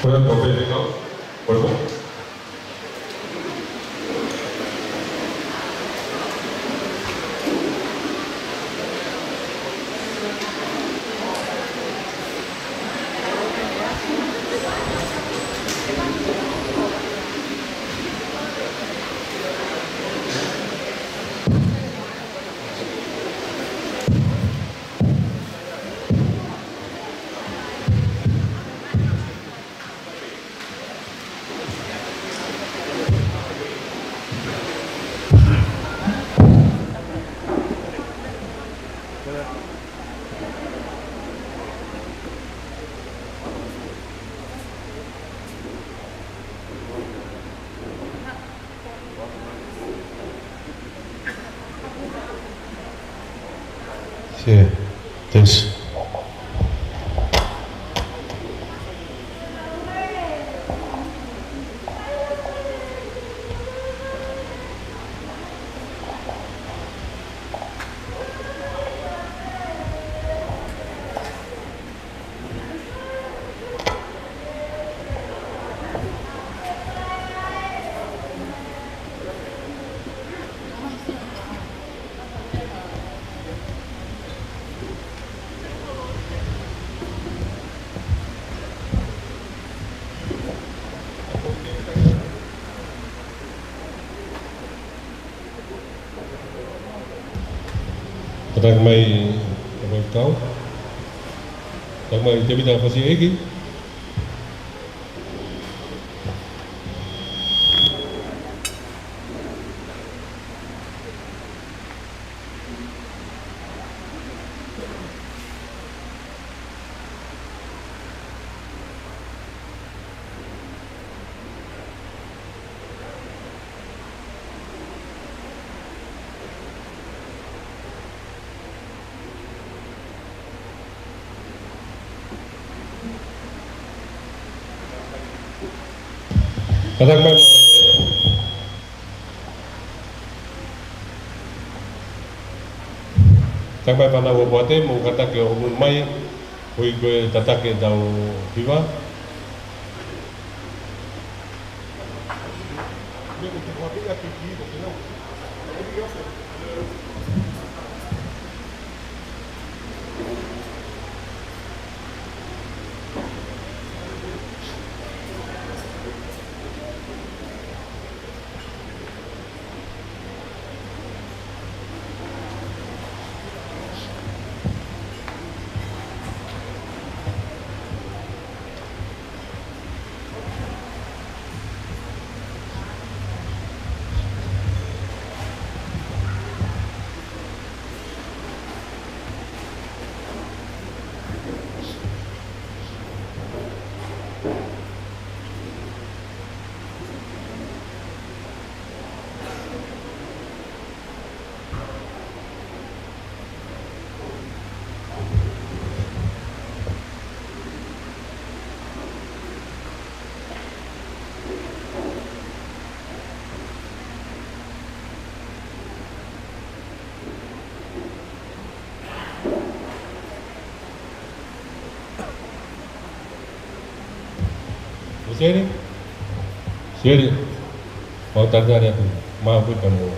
Pueden volver, ¿no? ¿Vuelvo? Yeah, thanks. Kadang may apa kau? Kadang may jadi dah fasih lagi. Kadang may Takbai pana wo bote mo kata ke umun mai hui go tata ke dau viva. Sini, sini. Mau tanya dia tu, maaf kamu.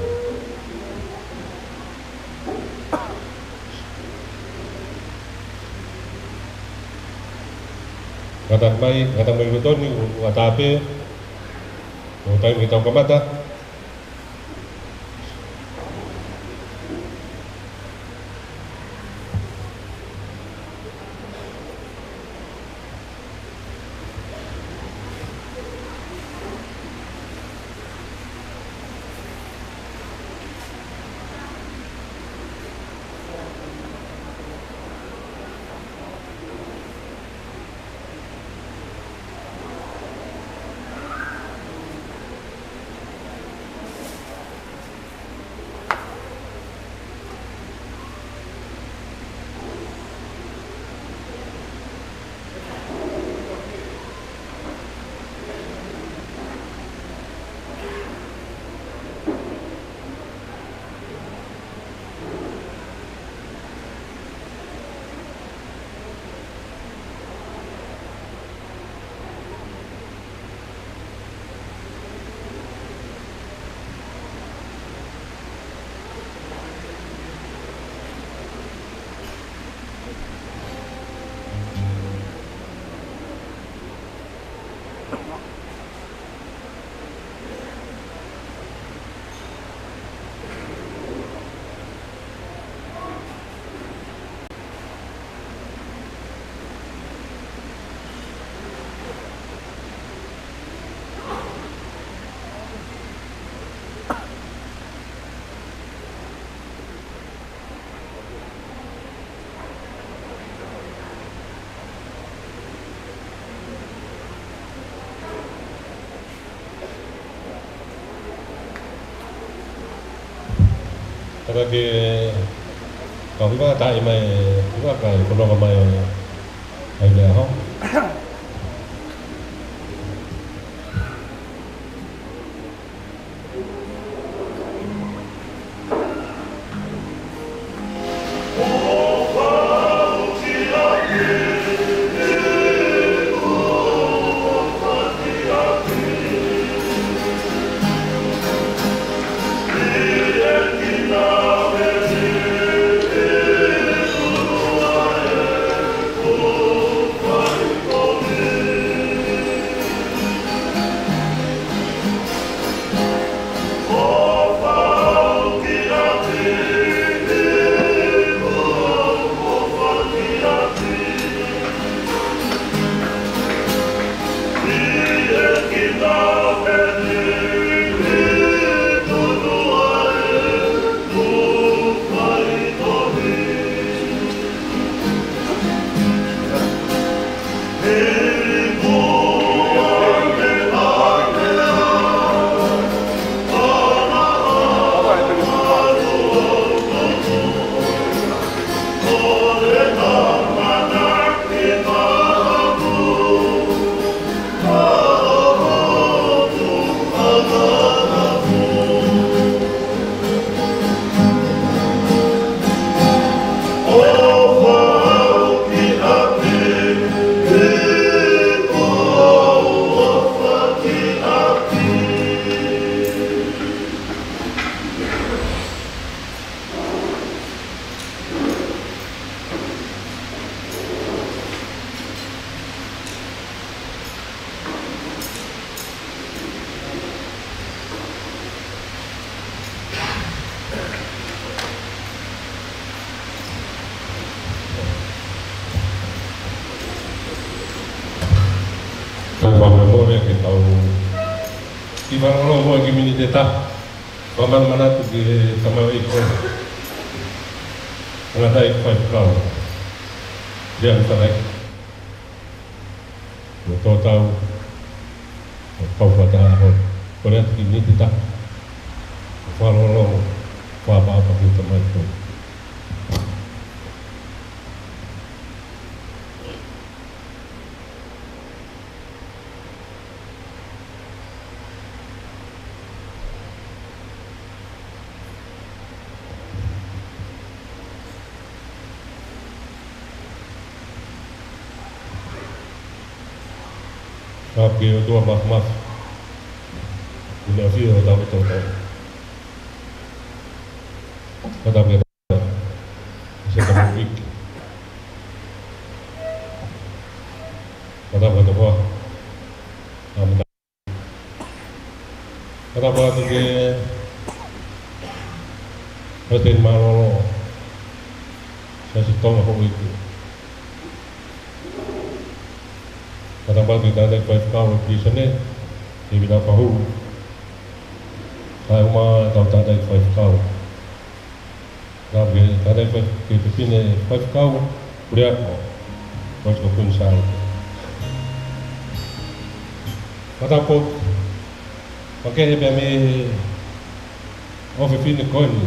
Kadang may betul ni kata apa? Mau tanya kita ke mata. Kata ke Kau hiwa tai mai hiwa kai kono mai ai le ho. Ke tau i varolo mo ki mini te ta paman manatu ki tamau i koe ngata i koe kau dia tarai mo tō tau pau whata hoi kore atu ki mini te ta varolo whapapa ki tamau i koe Tapi o tua mas ina fio o tau tau kata kata se tamu wik kata kata apa amda kata apa tu ke hotel marolo saya sitong aku itu kata apa kita ada five kau di sana di bidang kahu saya rumah tahu tak ada five kau tapi ada kita pilih five kau boleh kau cukup pun saya kata apa pakai ni kami offer pilih kau ni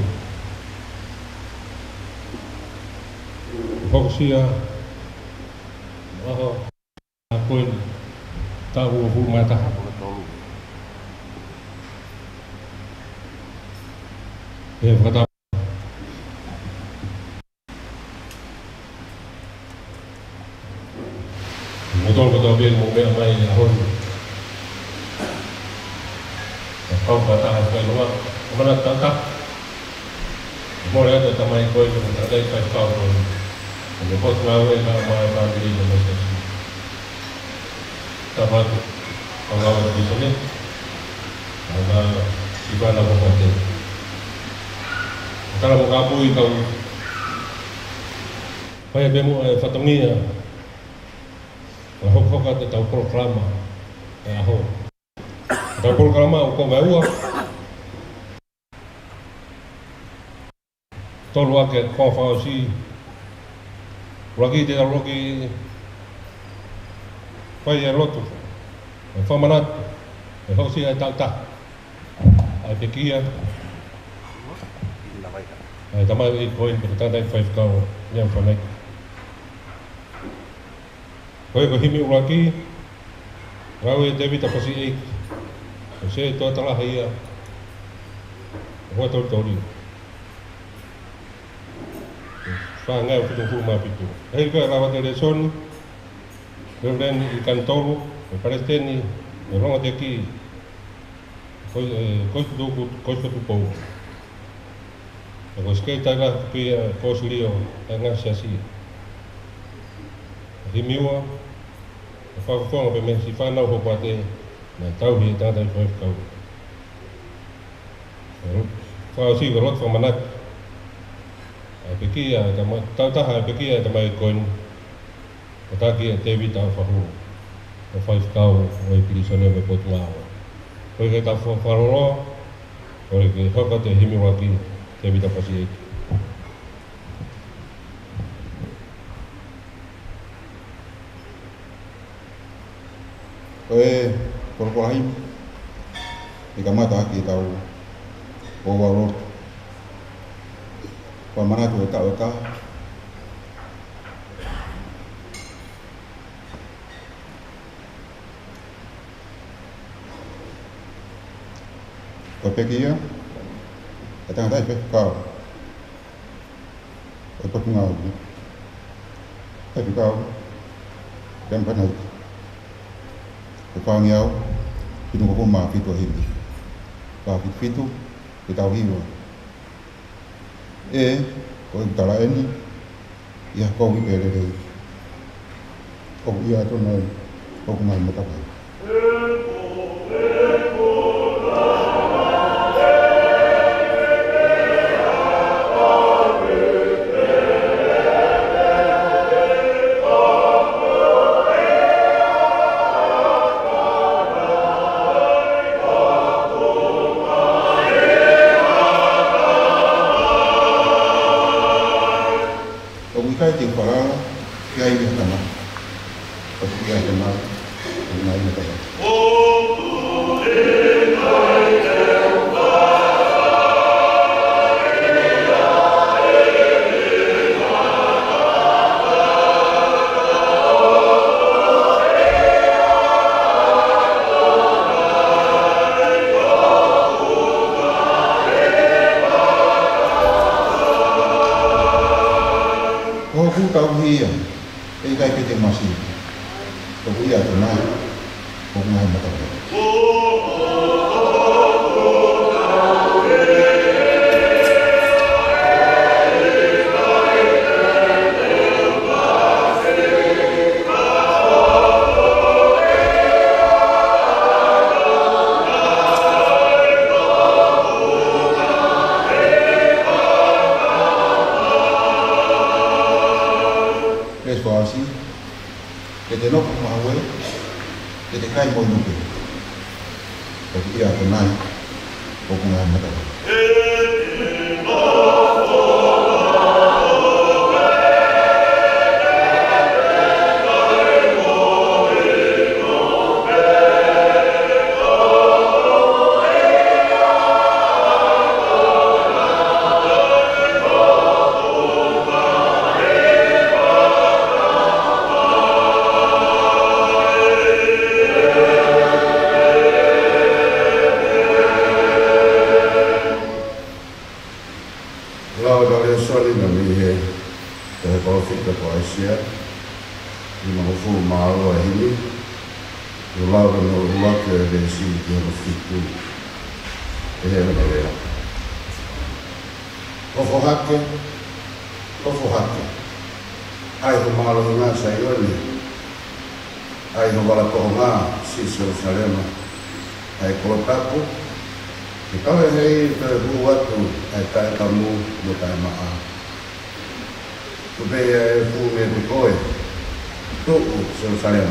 fokusia pun tahu rumah tak ya kata betul bil mau main ahon kau kata apa luar mana tak mau ada tamai kau itu ada ikat kau kalau kau selalu nak main diri macam dapat pengawal di sini ada ibadah apa saja. Kalau mau kabui kau, payah bemu fatongia, kalau kau kata tahu proklama, tahu proklama kau bawa, tolu aket kau fausi, lagi tidak lagi. Paya lotu, famanat, hosi ay tauta, ay pekia, Tamai i koin pe tātai whaifkau niam whanai. Koe ko himi uraki, rau e David apasi eik, o se toa talaha ia, hoa tori tori. Whangai o whitu huru mapitu. Hei koe rawa te re soni, Reverend i kantoro, e Palestini, e ronga te ki, kois kutu pou. E ko skei taga pia kos lio, e ngā siasi. Himiua, e whakakonga pe me si whanau ho pate, na tauhi e tātai whaifkau. Whakasi wa rot whamanak, e pekia, tautaha e pekia e tamai koin, o taki e te vita whahu, o whaifkau, o i pirisone me potu ngāo. Koe ke ta wharoro, koe ke hoka te himiwaki, te vita pasi eiki. Koe korokolahi, i ka mata aki tau o waro. Koe manatu e tau e ka. Koe peki ia, e tangatai whekau. Koe potu ngāu ni. Whekau, rem panai. Koe whangi au, pitu koko maa fitu a hindi. Ka fitu, ke tau hiwa. Koe utara eni, ia kou i pere rei. Kou ia ato nai, kou ngai matakai. Kai ting parang kai ni kana pas kai kana nai ni kana ku tau hia e kai ke te masi ko ia to nai ko ngai mata Así que te no como abuelo que te cae por nube porque ya con nada o con la mata Asia, di mana fu malu ini, ular ke desi dia itu, ada. Kofohake, ai malu dengan saya ni, ai wala kohonga si Jerusalem, ai kolotaku, kalau hei terbuat tu, ai tak kamu bukan maaf. Kubea fu me de koe tu Jerusalem.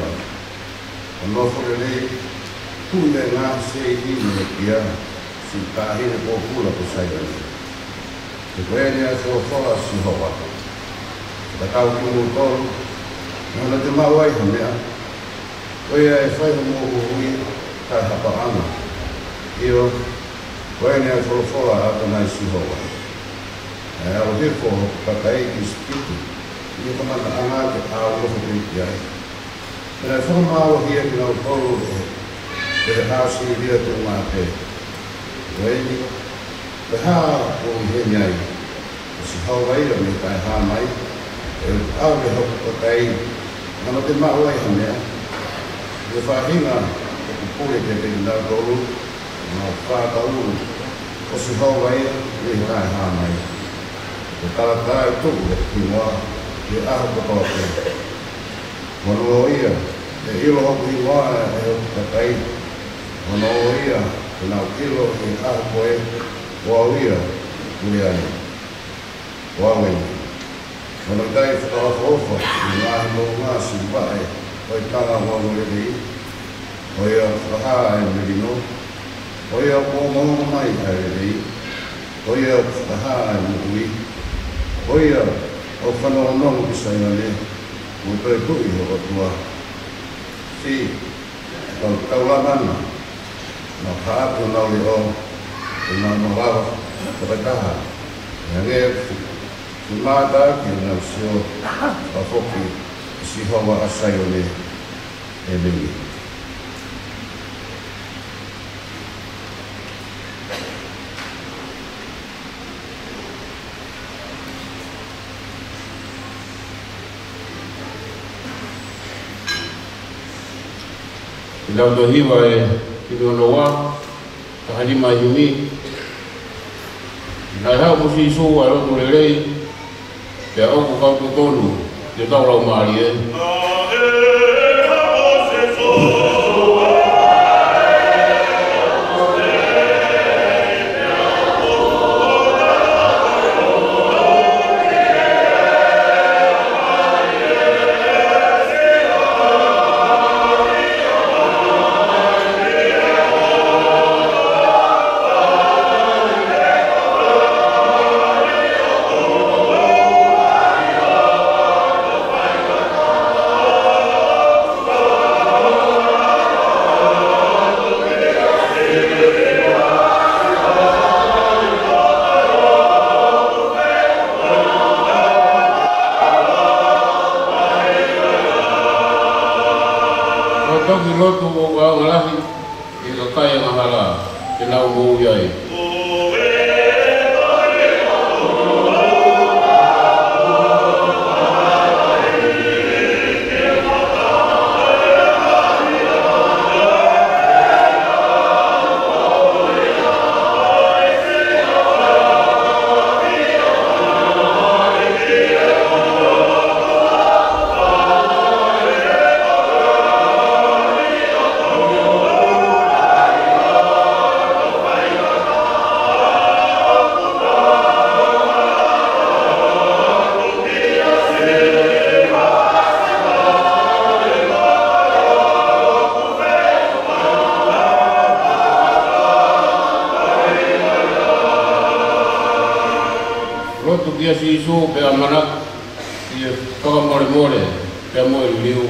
Ono fore tu de na se i me kia si tahi de po pula po sai. Te koe so fora si hoa. Da kau ki mo to. No na te mawai hmea. Koe e fai mo hui ta hapa ana. Io koe so fora ata na si hoa. o te ko pakai ki spiti ni ko mana anga ke au lo ko ki ai era fo ma o hia ki no ko e hasi dia tu ma te wei te ha o he nyai si hau wai o me kai ha mai e au le ho pakai mana te ma wai ha me e fa hinga ko pule te te na ko lu na fa ka u o si hau wai le kai ha mai e tala tu le ki moa e aho kotoke. Mono o ia, e ilo hoku i moa e hoku kakai. Mono o ia, e nau ilo e aho koe, oa ia, ui ani. Oa wengi. Mono kai whakawafa ofa, i ngahi mo ngasi wae, oi tanga moa ngore rei. Oi a whaha e merino. Oi a po mongo mai e rei. Oi a whaha e mui. Oia, o whanau nongo ki sainga ne, mo tue kui o tua. Si, o taulanana, na hātu nau li o, e na mawawa, kapataha. Ia nge, si māta ki nau sio, a whoki, si hoa asai o ne, e mingi. Lau to hiwa e kino noa, ka halima hiumi. Nai hao musi isu a roto lelei, pe a oku kau tonu, te tau lau maari e. Toki lotu o ka ngalahi e ka kaya ngahala te lau mou iai. Lotu kia si isu pe a manak i e whakamore more pe a moe liu.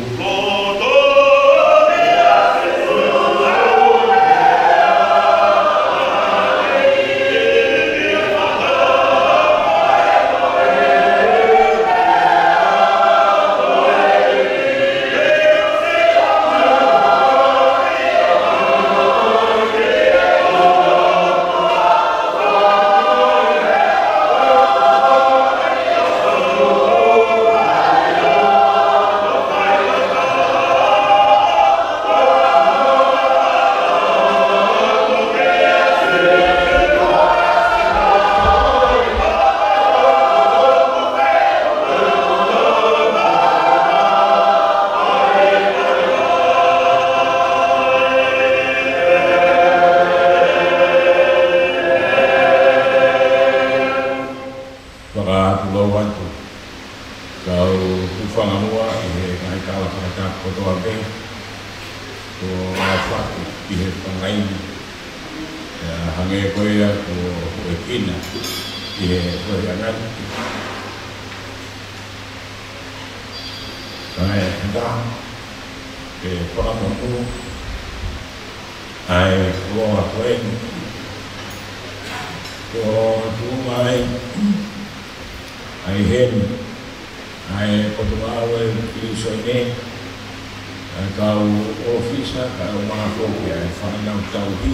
Kau ufangamua i ngai kala kata kotoa pe ko afatu i he pangai hange koia ko ekina i he koia ngat kai nda ke pangamu ai ko koen ko tu mai ai hen, ai potunga awe Kilisone, ai kau ofisa, kau mahafoki, ai whanau tauhi,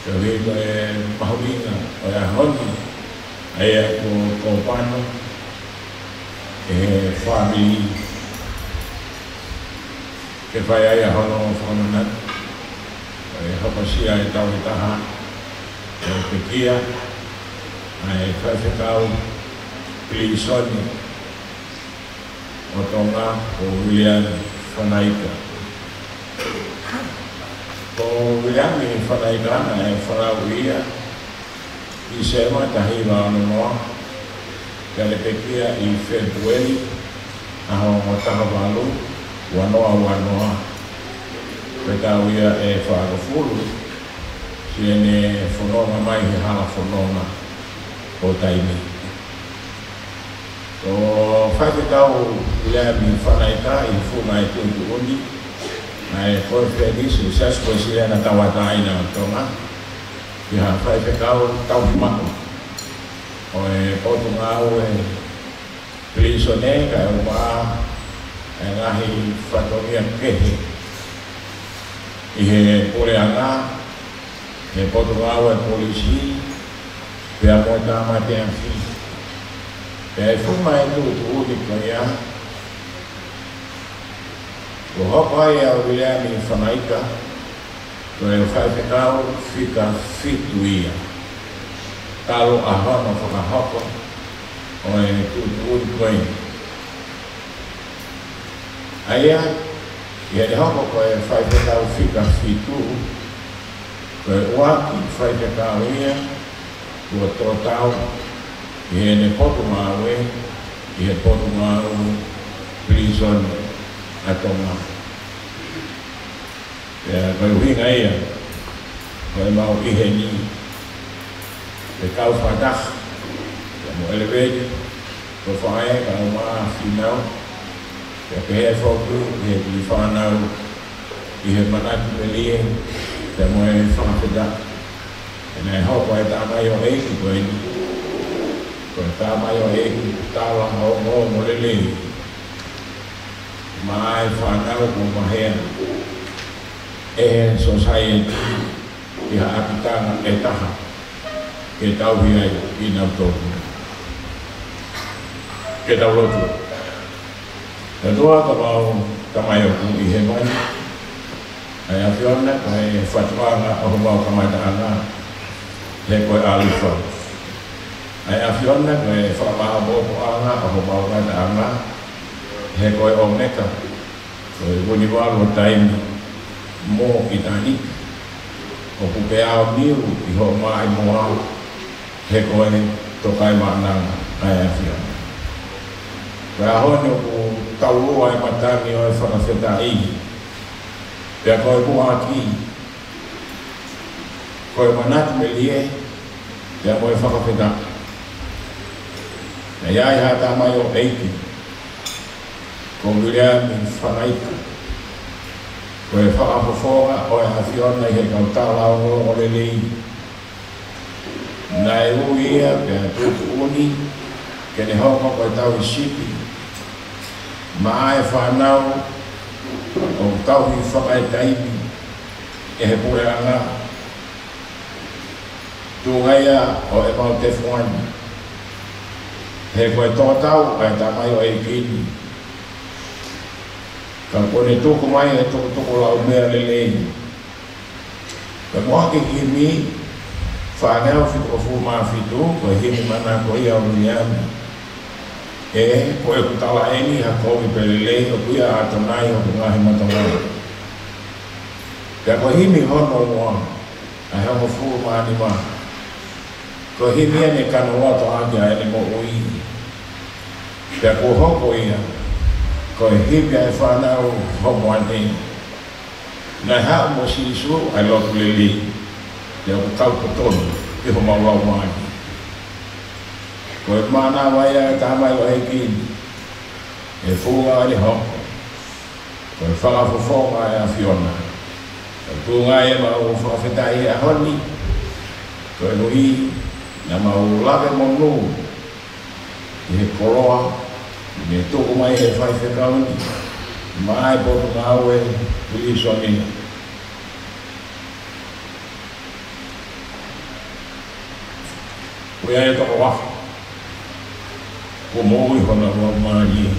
so hei mahuinga, o a honi, ai ko pano, family, ke whai ai a hono whananat, hapasia e tau i taha, pe kia, ai whaiwhekau Kilisone, o tonga o William Whanaika. Ko William Whanaika na e whanau ia, i sema tahi wāna noa, kare pe kia i Februari, aho o taha walu, wanoa, Petau ia e whaakafuru, si ene whanonga mai he hala whanonga o taimi. O whaakatau lea mi whanaika i whunga e tuntu undi, na e koe whedis i sasko si lea na tawata aina o tonga, i ha whaakatau tau hi mako. O e potunga au e Kilisone, ka e umaa e ngahi whatongia kehe. I he poreanga, he potunga au e polisi, pia moe tāma te amwhi. Pia e whuma e tu uri ka ia. Ko hopa e au William Whanaika, ko e whaiwhekau whika whitu ia. Talo a hono whakahoko, o e tu uri koe. Aia, ia ni hoko ko e whaiwhekau whika whitu, ko e uaki whaiwhekau ia, kua tōtau, i he ne potunga awe, i he potunga au Kilisone a tonga. Pea koe uhinga ia, koe mau ihe ni, pe kau whatak, ka mo elevate, ko whae, ka au maa whinau, pea ke he whoku, i he ki whanau, i he manaki pelie, te mo e whakawhetak. E nei hoko e tāmai o eiki koe ni, koe tāmai o eiki tāla hau ngō mo lelei. Maa e whanau ko mahea, e society, i ha apitanga e taha, ke tauhi ai i nau tōku. Ke tau lotu. E toa ka mau tamai o ku i he mai, ai a whiona koe whatuanga o mau kamaitaanga, he koe alifa. Ai a whiona koe whamaha mōpo anga o mau kamaitaanga, he koe o meka, koe wuniwaru o taimi, mō i tani, o pupe ao miu i ho mai moa, he koe tokai maananga, ai a whiona. Koe a hone o ku taurua e matani o e whakawheta ihi, pea koe kua ki, koe manati me lie, pea koe whakawheta. Na iai hata mai o eiki, ko William Whanaika, koe whakafofonga o e hawhiona i he kautala o lelei. Na e ui ia pea tuku uni, ke ne hoko koe tau i sipi, ma e whanau, o tau i whakae taimi, e he pureanga, tūngaia o e mau te whuani. He koe tōtau, ai tamai o e kini. Ka kone tōku mai e tōku lau mea lelei. Ka moake ki mi, whanau whitu o fu maa whitu, ko hini mana ko ia o William. E, ko e kutala eni, ha kowi pelelei, o kuia atonai o kungahi matongai. Ka ko himi hono mua, a hongo fu maa ni maa. Ko himi ane kano wato agia ene mo ui. Ka ko hoko ia, ko himi e whanau homo ane. Na hao mo sisu, ai lotu lelei. Ia ko tau kotonu, i ho mawau maani. Ko e mana waia e tamai o heikini, e fuga ali hoko, ko e whakafofonga e a whiona. Ko tūnga e mau whakawhetai e a honi, ko e hui, na mau lawe monu, i he koroa, me toko mai he whai whekauni, mai poto ngāwe, hui sonina. Ui ai toko waka, ko mōi hona roa maari,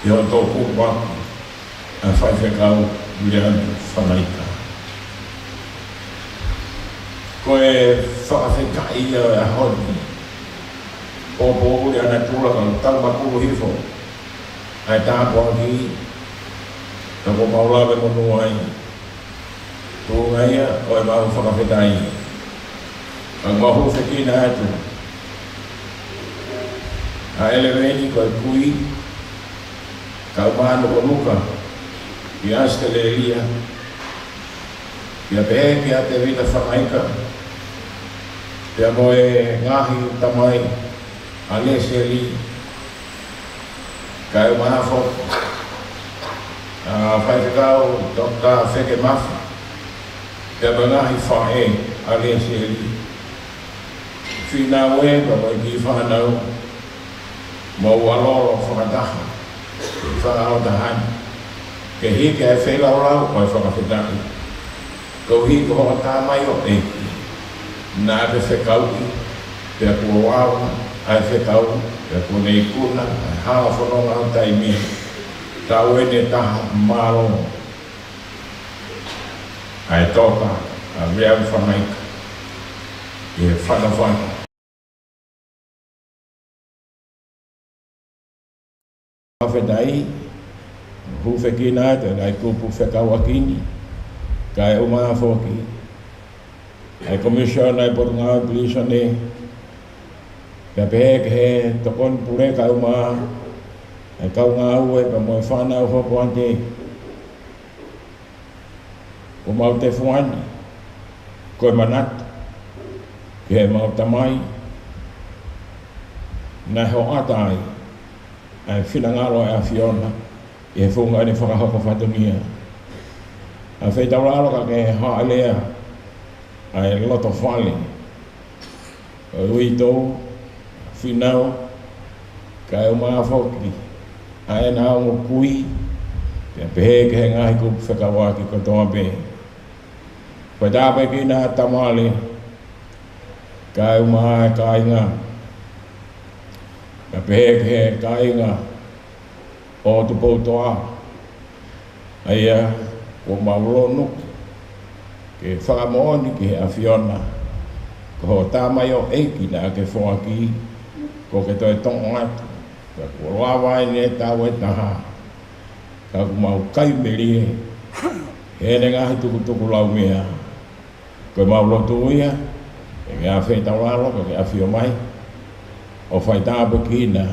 i hona tōku waka, a whai whekau, ui anu whanaika. Ko e whakawhekai a honi, o le ana tula ka tau makuru hifo, ai tāpua ki, ka ko maulawe monu ai, tō ngaia o e mau whakawhetai. Ang mahu whekina atu. A eleweni ko e kui, ka umano ko luka, i aste le elia, i a pehe ki a te vita whakaika, i a moe ngahi tamai, a lese li, ka e umahafo, a whaikakau, Dr. Wheke Mafu, i a ngahi whae, a lese li. Whina we, ka mai ki whanau, mau aloro whakataha, whakao tahani. Ke hike e whelau rau, mai whakawhetaki. Kau hiko hoa tā mai o eki. Nā te whekauki, te kua wawa, ai whekau, te kua nei kuna, ai haa whanonga o tai mea. Tā wene taha mārongo. Ai tōka, a rea whanaika. I he whanawhana. Whawhetai, huwhekina te ngai kupu whekawakini, kai umaa whoki. Ai komisyon ai porungau pilisone, ka pehek he tokon pure kai umaa, ai kau ngā ue pa moe whanau hopo ante. Umau te whuani, koe manat, ki he mau tamai, nai ho atai, ai whinangaro e a Fiona, i he whunga ane whakahoko whatungia. A whaitauraro ka ke haalea, ai loto whale. O ui tō, whinau, ka e umaa whoki, ai nā o kui, te pehe ke he ngahi kupu whekawaki ko toa pe. Koe tāpe ki nā tamale, ka e umaa e ka inga, ka pehe ke he ka inga, o tu poutoa, aia, ko mauronu, ke whakamooni ki he a Fiona, ko ho tāmai o eiki nā ke whoaki, ko ke toi tongo atu, ka kua wawai ne tāwe taha, ka ku mau kaimerie, he ne ngahi tuku lau mea, ko maulotu uia, e ngā whetawaro, ko ke a Fio mai, o whai tāpe kina,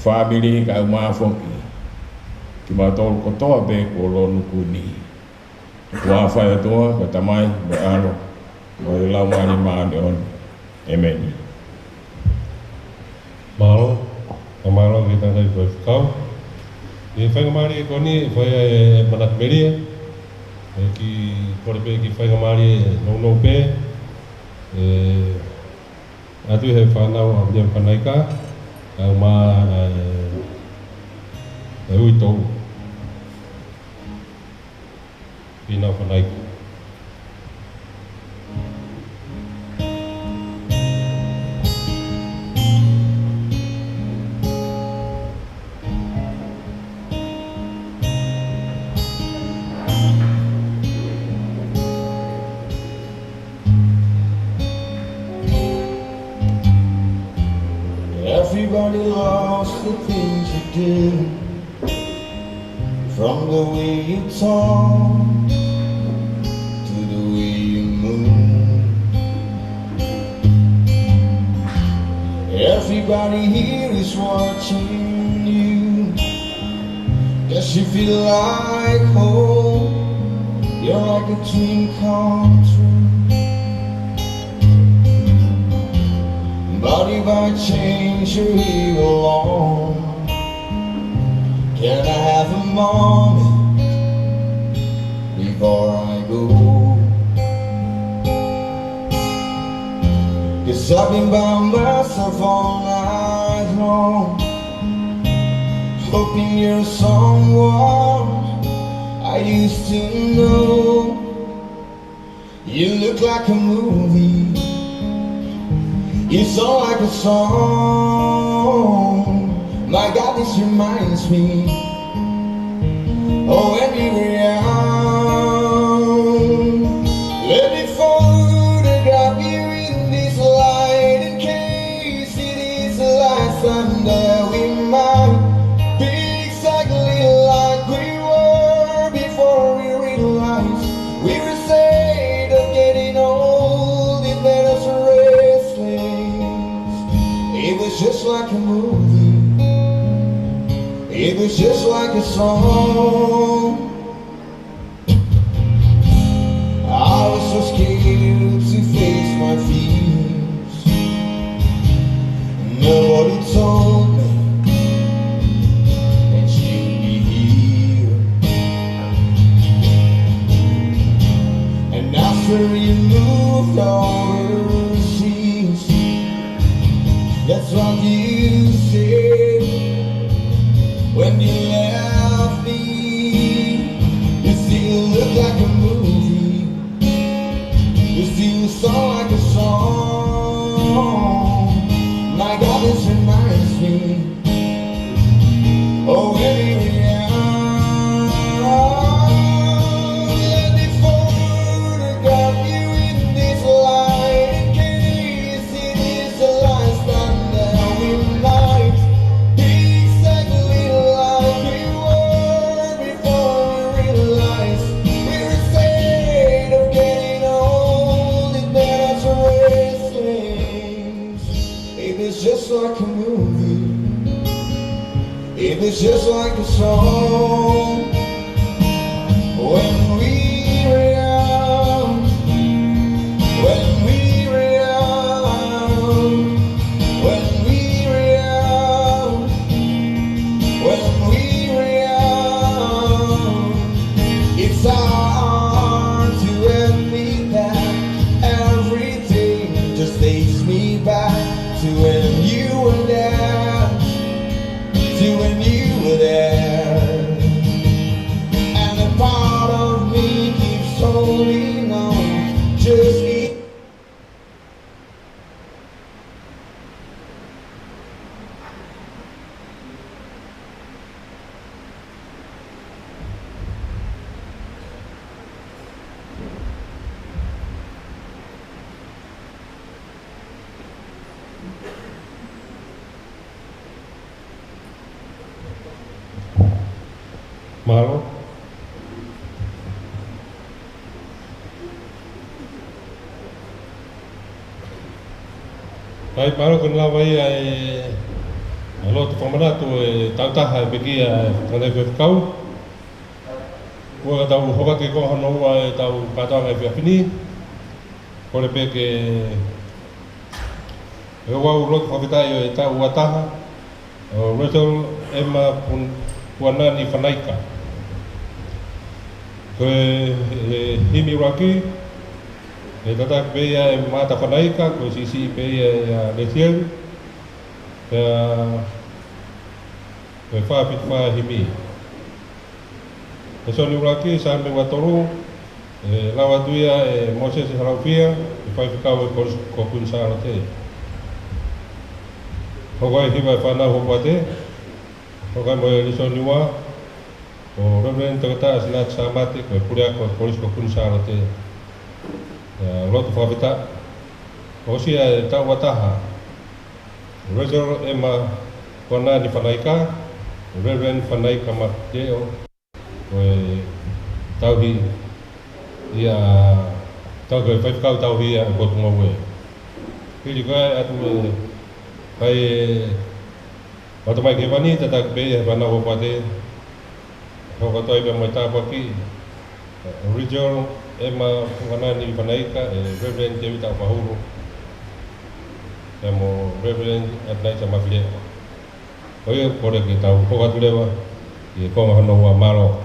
whamiri ka umaa whoki, ki mau tolu kotoa be ko lonu kuni. Kua whai atua, ko tamai, me aro, mo i lau mani maane on, emeni. Malo, ka malo ki tātai koe whakau. I whaingamari e koni, whai e manat meria, e ki korepe ki whaingamari e nou pē, atu he whanau a mea whanaika, ka umaa e ui tau. Pina whanaika. Everybody loves the things you do, from the way you talk to the way you move. Everybody here is watching you, guess you feel like home, you're like a dream come true. But if I change or leave alone, can I have a moment before I go? 'Cause I've been by myself all night long, hoping you're someone I used to know. You look like a movie, you sound like a song. My God, this reminds me oh, when we were young. Let me photograph you in this light, in case it is the last time that we might be exactly like we were before we realized we were afraid of getting old. It made us restless. It was just like a movie, it was just like a song. I was so scared to face my fears. Nobody told me that you'd be here. And after you moved overseas, that's what you said. When you left me, you still look like a movie, you still sound like a song. My God, this reminds me oh, when we were young. Let me photograph you in this light, in case it is the last time that we might be exactly like we were before we realized we were afraid of getting old. It made us restless. It was just like a movie, it was just like a song. When we were young, when we were young, when we were young, when we were young. It's hard to admit that everything just takes me back to when you were there, to when you were there. And a part of me keeps holding on, just keep. Mahalo. Ai paro con la vai ai lo to famanato e tautaha e beki a tane fe kau. Ko tau hoka ke ko hono e tau patanga e fini. Ko le peke e wa u lo ko vitai e tau wataha. O roto e ma pun puana ni fanaika. Ko himi raki e tata beia e mata whanaika, ko sisi beia e le tiau, e whapit whahimi. E soni uraki, sa me watoru, e lawa tuia e Moses e Haraupia, e whaiwhikau e kokun sāra te. Hokai hiwa e whanau hopate, hokai mo e soni ua, o Reverend Tagata Asinat Samate, ko e Pureako e Koris kokun sāra te. Loto whawhita, o sia e tau wataha. Reserve e ma kona ni whanaika, Reverend Whanaika Mateo, o e tauhi ia tau koe whaifkau tauhi ia e kotunga ue. Pili koe atu e kai e watamai ke wani, tatak pe e whanau wapate, hoko toi pe mai tāpaki, Original e ma whanani whanaika e Reverend David Awahuru e mo Reverend Adnaisa Mawhilea. Oia kore ke tau pokaturewa i e konga hanoa maro.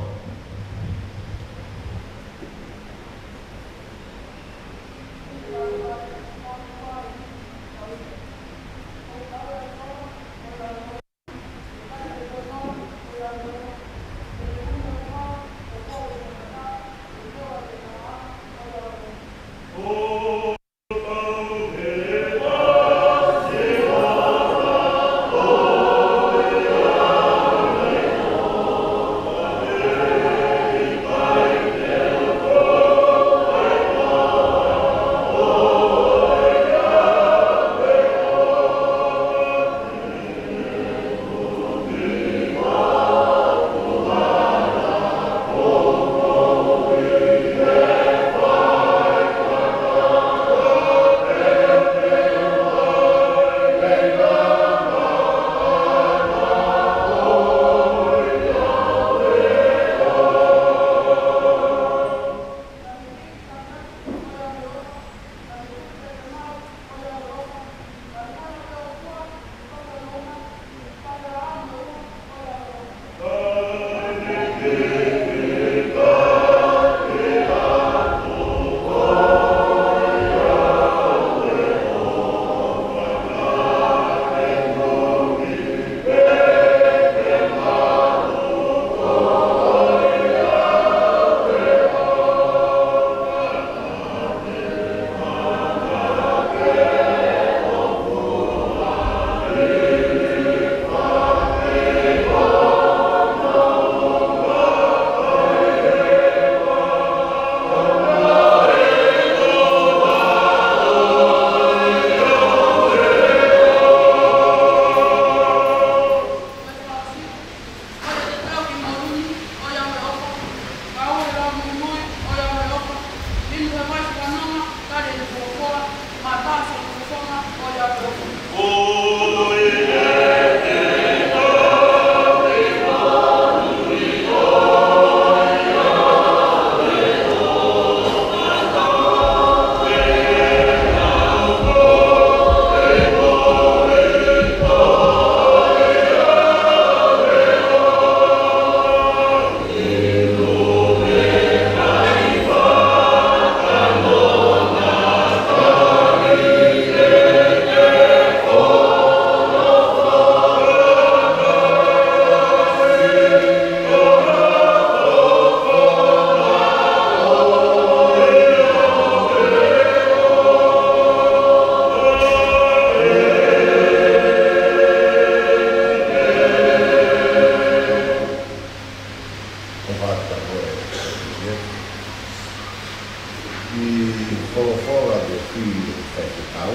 te tau,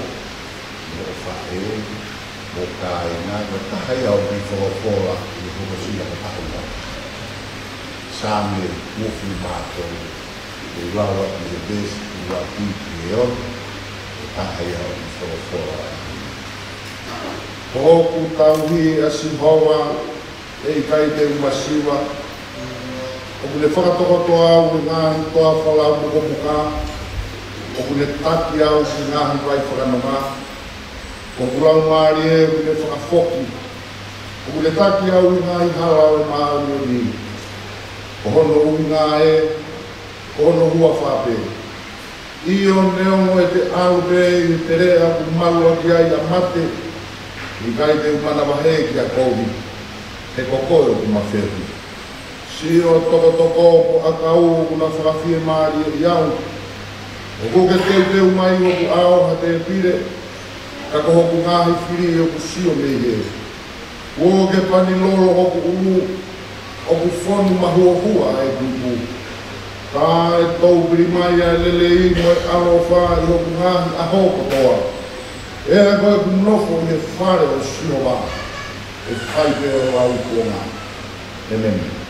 mo whae, mo kai ngā, mo tahai au ki whakawhora, i hukasina ka tauna. Sāme, muwhi mātou, e rawa i the best, i rawa i e on, e tahai au ki whakawhora. Hoku tauhi a Simhaua, e kai te umasiwa, o kune whakatokotoa au i ngāhi toa whalau mukomuka, o kune taki au i ngāhi vai whakanonga, o kulau maari e o kune whakafoki, o kune taki au i ngāhi halau e maari o ni, o hono unga e, o hono hua whape. Io neongo e te au te i te rea ku maua ki ai a mate, i kai te umana wahe ki a koumi, he kokoe ki mawhetu. Si o toko po a kau kuna whakawhie maari e iau. O koke teu mai o ku ao ha te pire, ka koho ku ngahi whiri o ku sio mei he. O ke pani lolo o ku ulu, o ku whonu mahua hua e kuku. Ka e tau piri mai a lele i mo e alo wha i o ku ngahi a hoko toa. E a koe ku nofo i e whare o sio wā. E whaite o au kuonga. Amen.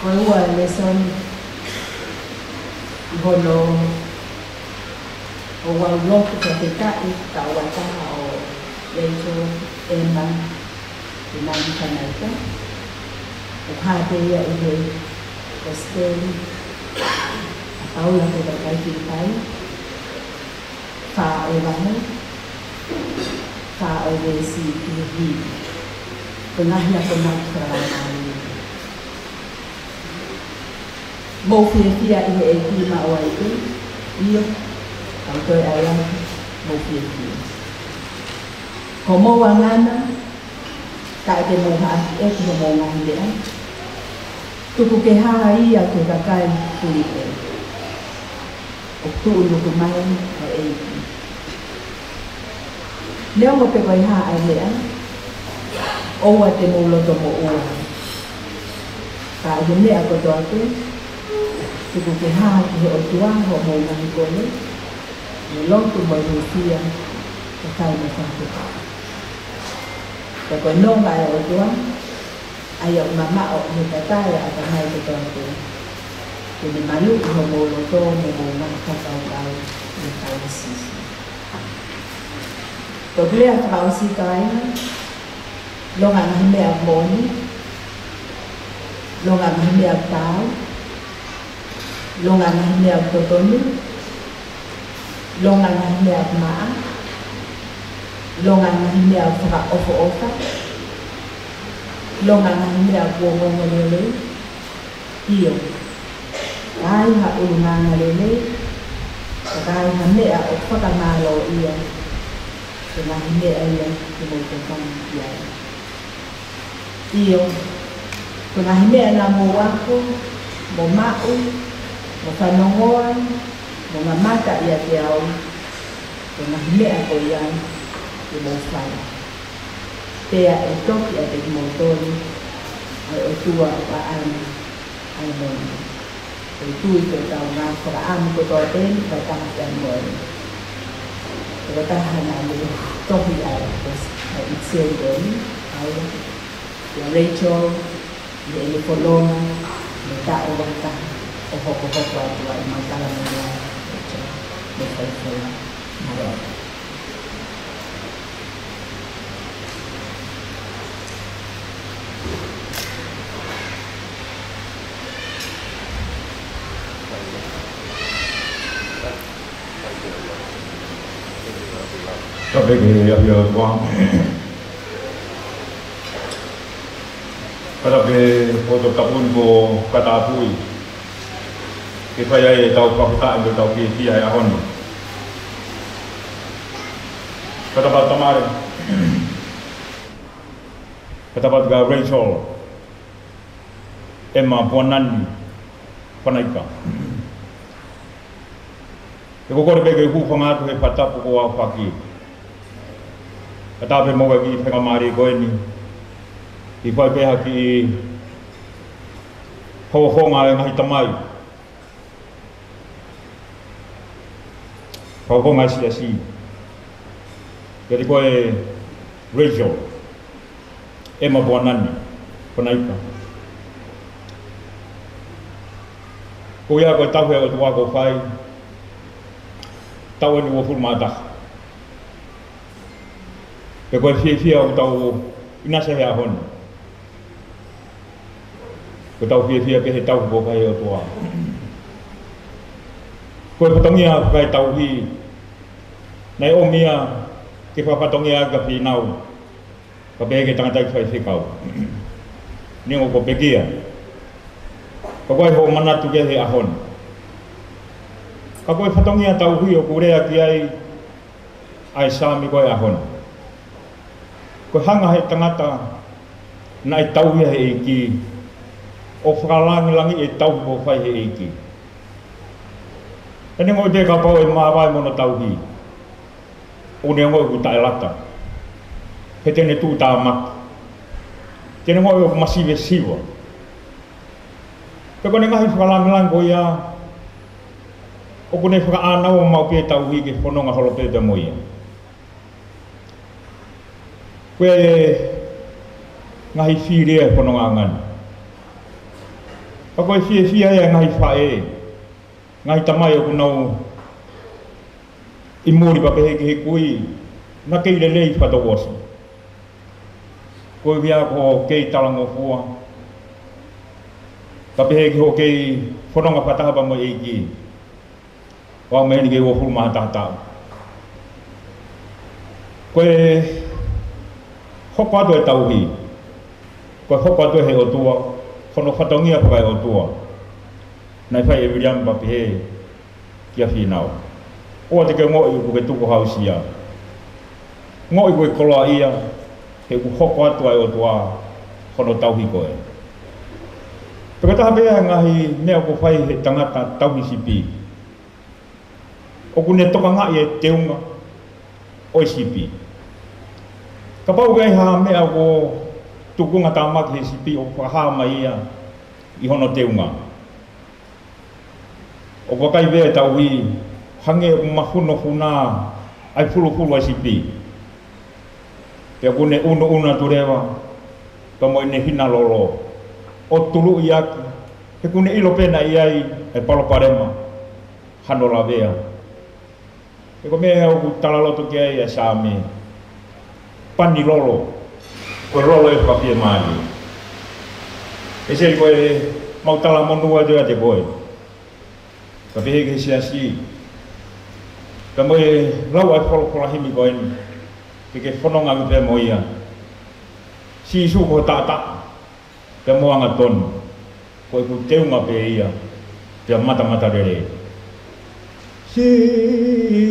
Koe ua e lesoni hono o wau loku ka te kai ka wata o Rachel Emma i nani kanaika o hate ia i he Esteli a Paula ko ka kai ki kai ka e wahe ka o resi ki hi ko nahi a ko nai karamani mo fia i he e ki ma o ai ku iyo ang to'y ayaw mo fia. Kung mo wangana, kahit mo haati mo mo ngahindian, tukukeha iya ko kakay kulite. O tuulo kumain ay eiti. Leo mo pekoy ha ay lian, o wate mo loto mo uwa. Kahit hindi ako doate, tukukeha ki o tuwa ho mo ngahikone, long tu mo Rusia kakay mo sa kita. Kapag nung ayaw ito, ayaw mamao ni kakay at ang ito ito. Kini malu mo to mo mga kakaw ni kausis. Pagli at kausi kaya, long ang hindi ang moni, long ang hindi ang tao, long ang hindi ang totono, longan na hindi at maa, longan na hindi at saka ofo-ofa, longan na hindi at buong nalili, iyo. Kahit haulungan nalili, kahit hindi at ofa ka malo iyo, kaya hindi ay tumutupang iyan. Iyo, kung hindi ay namuwa ko, bumao, masanongon, mga mata iya tiyaw, kung hindi ako yan, imofay. Kaya ito kaya tigmoton, ay utuwa paan, ay mon. Ito ito tao nga, paraan ko to din, batahan mo. Batahan namin, ito kaya ay itsil doon, ay Rachel, ni Elifolona, ni tao bata, o hoko-hoko at ay magkalang nila. Betul betul. Tapi dia tuang. Kalau ke foto tapun ko katapui. Kita ya tahu pakita itu tahu kisi ya ahon. Kata tamar. Kata ga Rachel. Emma Bonan Panaika. Iko ko bege ku fanga tu pata ko wa paki. Kata be mo ga ki fanga mari ko ni. Ipa be ha ki ho nga ngai tamai. Kau ngasih asi, jadi kau Rachel, Emma Bonan, Panaika. Kau ya kau tahu ya kau kau fai, tahu ni wafur mata. Kau fia kau tahu ina saya hon, kau tahu fia ke tahu kau fai tua. Kau patongia kai tauhi, nai omia ke patongia gapi nau, kabege tanga tai fai fikau. Ni ngo pegia. Kau ho mana tu ke he ahon. Kau patongia tauhi o kurea kiai ai sami kau ahon. Kau hanga he tangata nai tauhi he iki. O fralang langi e tau ko fai he iki. Ini ngoi te ka pau e mawai mono tauhi. O ne ngoi ku tae lata. He tene tū tā mak. Tene ngoi o masive siwa. Pe kone ngahi whakalangilang ko ia. O kone whakaanau o mau ke tauhi ke whanonga holope te moia. Koe ngahi whirea whanonga ngana. Ka koe whia ia ngahi whae. ngai tamai o kunau i muri pa pehe ke he kui na kei le lei whatawosi. Koe via ko kei talango fua. Pa pehe ke ho kei whanonga whatahapa mo e ki. Wao meheni ke o fulma tātau. Koe hoko atu e tauhi. Koe hoko atu e he o tua. Whono whatongia pakai o tua. Nai whai e Miriam pa pehe kia whinau. Oa te ke ngoi ku ke tuku hausia. Ngoi ku e koloa ia, he ku hoko atu ai o tua whono tauhi koe. Peka taha pēha ngahi mea ku whai he tangata tauhi sipi. O ku ne toka ngai e teunga o i sipi. Ka pau gai ha mea ku tukunga tāmaki he sipi o whahama ia i hono teunga. O wakai vea tauhi hange o mahuno huna ai fulu ai sipi. Pea kune una turewa, ka mo ne hina lolo. O tulu i aki, he kune ilo pena iai e paloparema, hano la vea. E ko mea o talaloto ki ai e saame, pani lolo, koe lolo e whapia maani. E se koe mautala monua te ate koe. Ka pehe ke siasi, ka moe lau ai polo himi koe ni, ke whanonga mi pē mo ia. Si isu ko tata, pe moanga tonu, koe ku teunga pē ia, pia mata rere. Si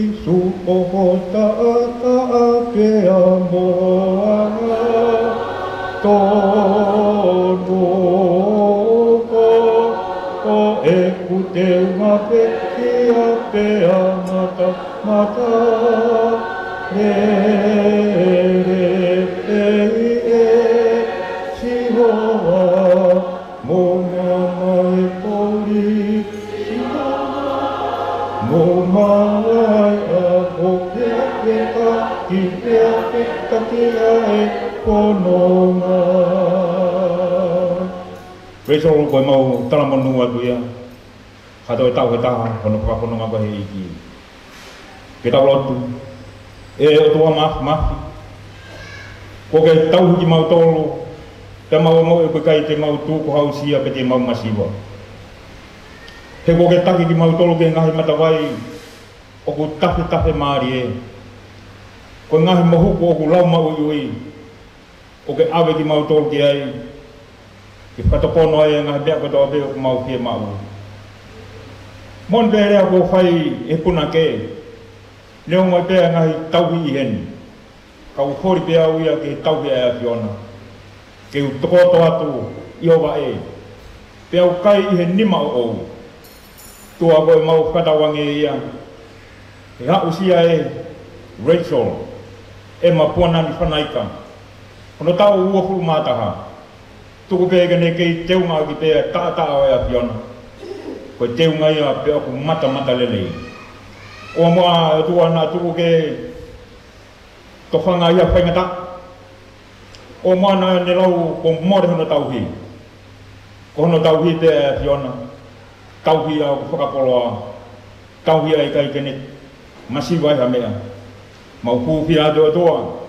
isu ko tata, pia moanga tonu, ko e ku teunga pē ia, pia mata Reso koe mau talamonua tuia, hato e tau he taha, hono whakapononga koe he iki. Ke tau lotu, e o tua mafi. Ko ke tau ki mau tolo, te mau mo e koe kai te mau tūko hausia pe te mau masiwa. He ko ke taki ki mau tolo ke ngahi matawai, o ku tafe maari e. Ko ngahi mohuku o ku lau mau iui, o ke awe ki mau tolo ki ai, ki whatapono ai ngahi bea koe toa beo ku mau pia mau. Mon pērea ko whai e puna ke, leo mai pēa ngahi tauhi i heni. Kau hori pēa uia ke tauhi aia Fiona. Ke u tokoto atu i owa e. Pēa u kai i he nima o ou. Tua koe mau whatawange ia. He hau sia e Rachel. E ma puanani whanaika. Kono tau ua hulu mātaha. Tuku pēa kene kei teunga ki pēa tāta o aia Fiona. Koe teunga ia pēa ku mata lelei. O moa tua na tuku ke to whanga ia whaingata. O moa na ne lau ko more hono tauhi. Ko hono tauhi te Fiona. Tauhi a whakapoloa. Tauhi a kai kene masiwa iha mea. Mau puwhi a toa.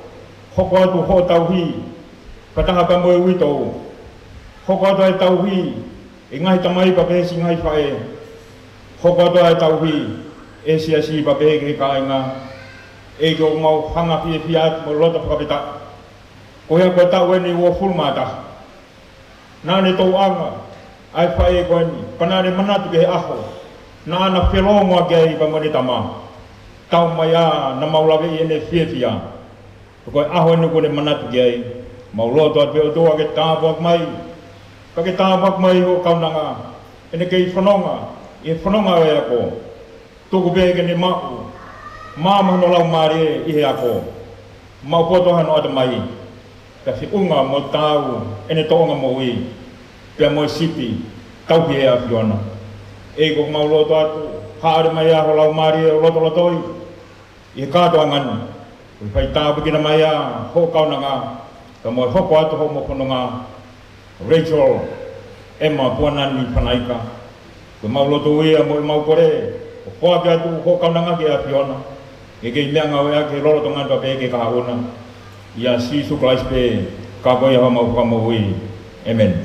Hoko atu ho tauhi. Pataha pa moe wito. Hoko atu ai tauhi. E ngahi tamai pa pēsi ngahi whae. Hoko atu ai tauhi. E si pa pehe ke kāinga, e ko mau hanga pia fiat mo lota whakapita. Ko hea koe tau eni ua fulmata. Nāne tau anga, ai whae koe ni, panāne manatu ke he aho. Nāna whelongoa ke ai pa mone tama. Tau mai a na maulawe i ene whiawhia. Koe aho eni kone manatu ke ai. Mau loto at peo toa ke tāwak mai. Ka ke tāwak mai ho kaunanga. Ene kei whanonga, e whanonga e ako. Tuku pēke ne mau, māma no lau maare i he ako. Mau poto hano ata mai. Ka si unga mo tāu, ene toonga mo ui. Pea mo sipi, tauhi ea Fiona. E ko mau loto atu, haare mai aho lau maare o lotoi. I he kātoa ngani. Kui whai tāpu kina mai a, ho kaunanga. Ka mo hoko atu ho mo whanonga. Rachel, Emma puanani whanaika. Ko mau loto ia mo mau kore. Ko ka tu ko ka nanga ke apiona. E ke lenga wa ke rolo tonga to pe ke ka ona. Ia sisu Christ pe ka ko ia mau ka mo wi. Amen.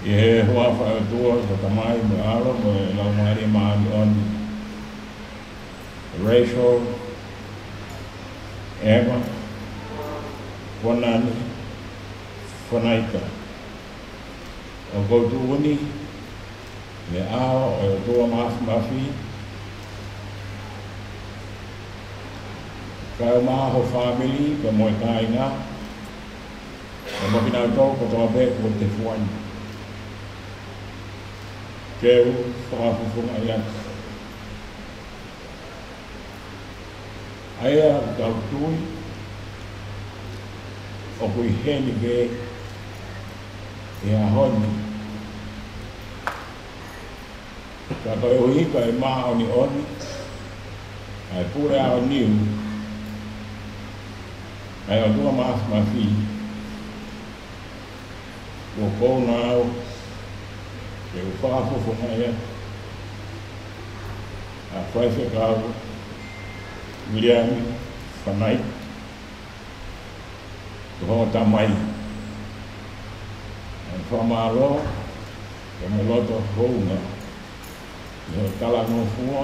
Ye hoa fa tua sa tamai mo alo mo la mari ma on Rachel Eva Wanani Wanaika o go tuuni le ao o tua mafi ka ma ho family ka mo ka inga o mo bina to ko to be ko te fuani keu whakafufung ayat. Aya tau tui o kui heni ke e a honi. Ka koe uhika e maha o ni oni, ai pure a o niu, ai o tua maas ma fi, o kou na au, ke u whakafofo mai e, a whaife kau, Miriami, whanai, te honga tamai, an whamaro, ke me loto hounga, ke ho tala no fua,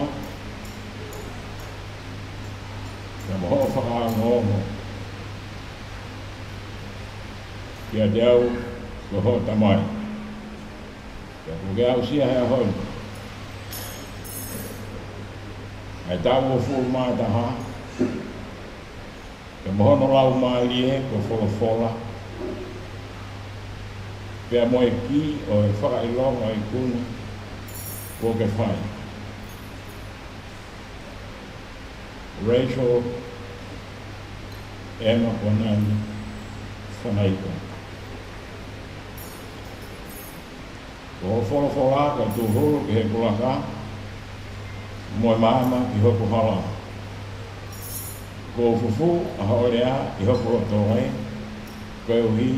ke me ho whakaangongo, kia te au, ko ho tamai. Kia puke au sia hea hoi. Ai tāu o fulu maa taha. Kia mohono lau maa lie ko wholofola. Pea moe ki o e whakailonga i kunu ko ke whai. Rachel Emma Konani whanaiko. Ko wholofola ka tu huru ki he kulaka, moe mahama ki hoku hala. Ko fufu a haorea ki hoku o toai, koe uhi,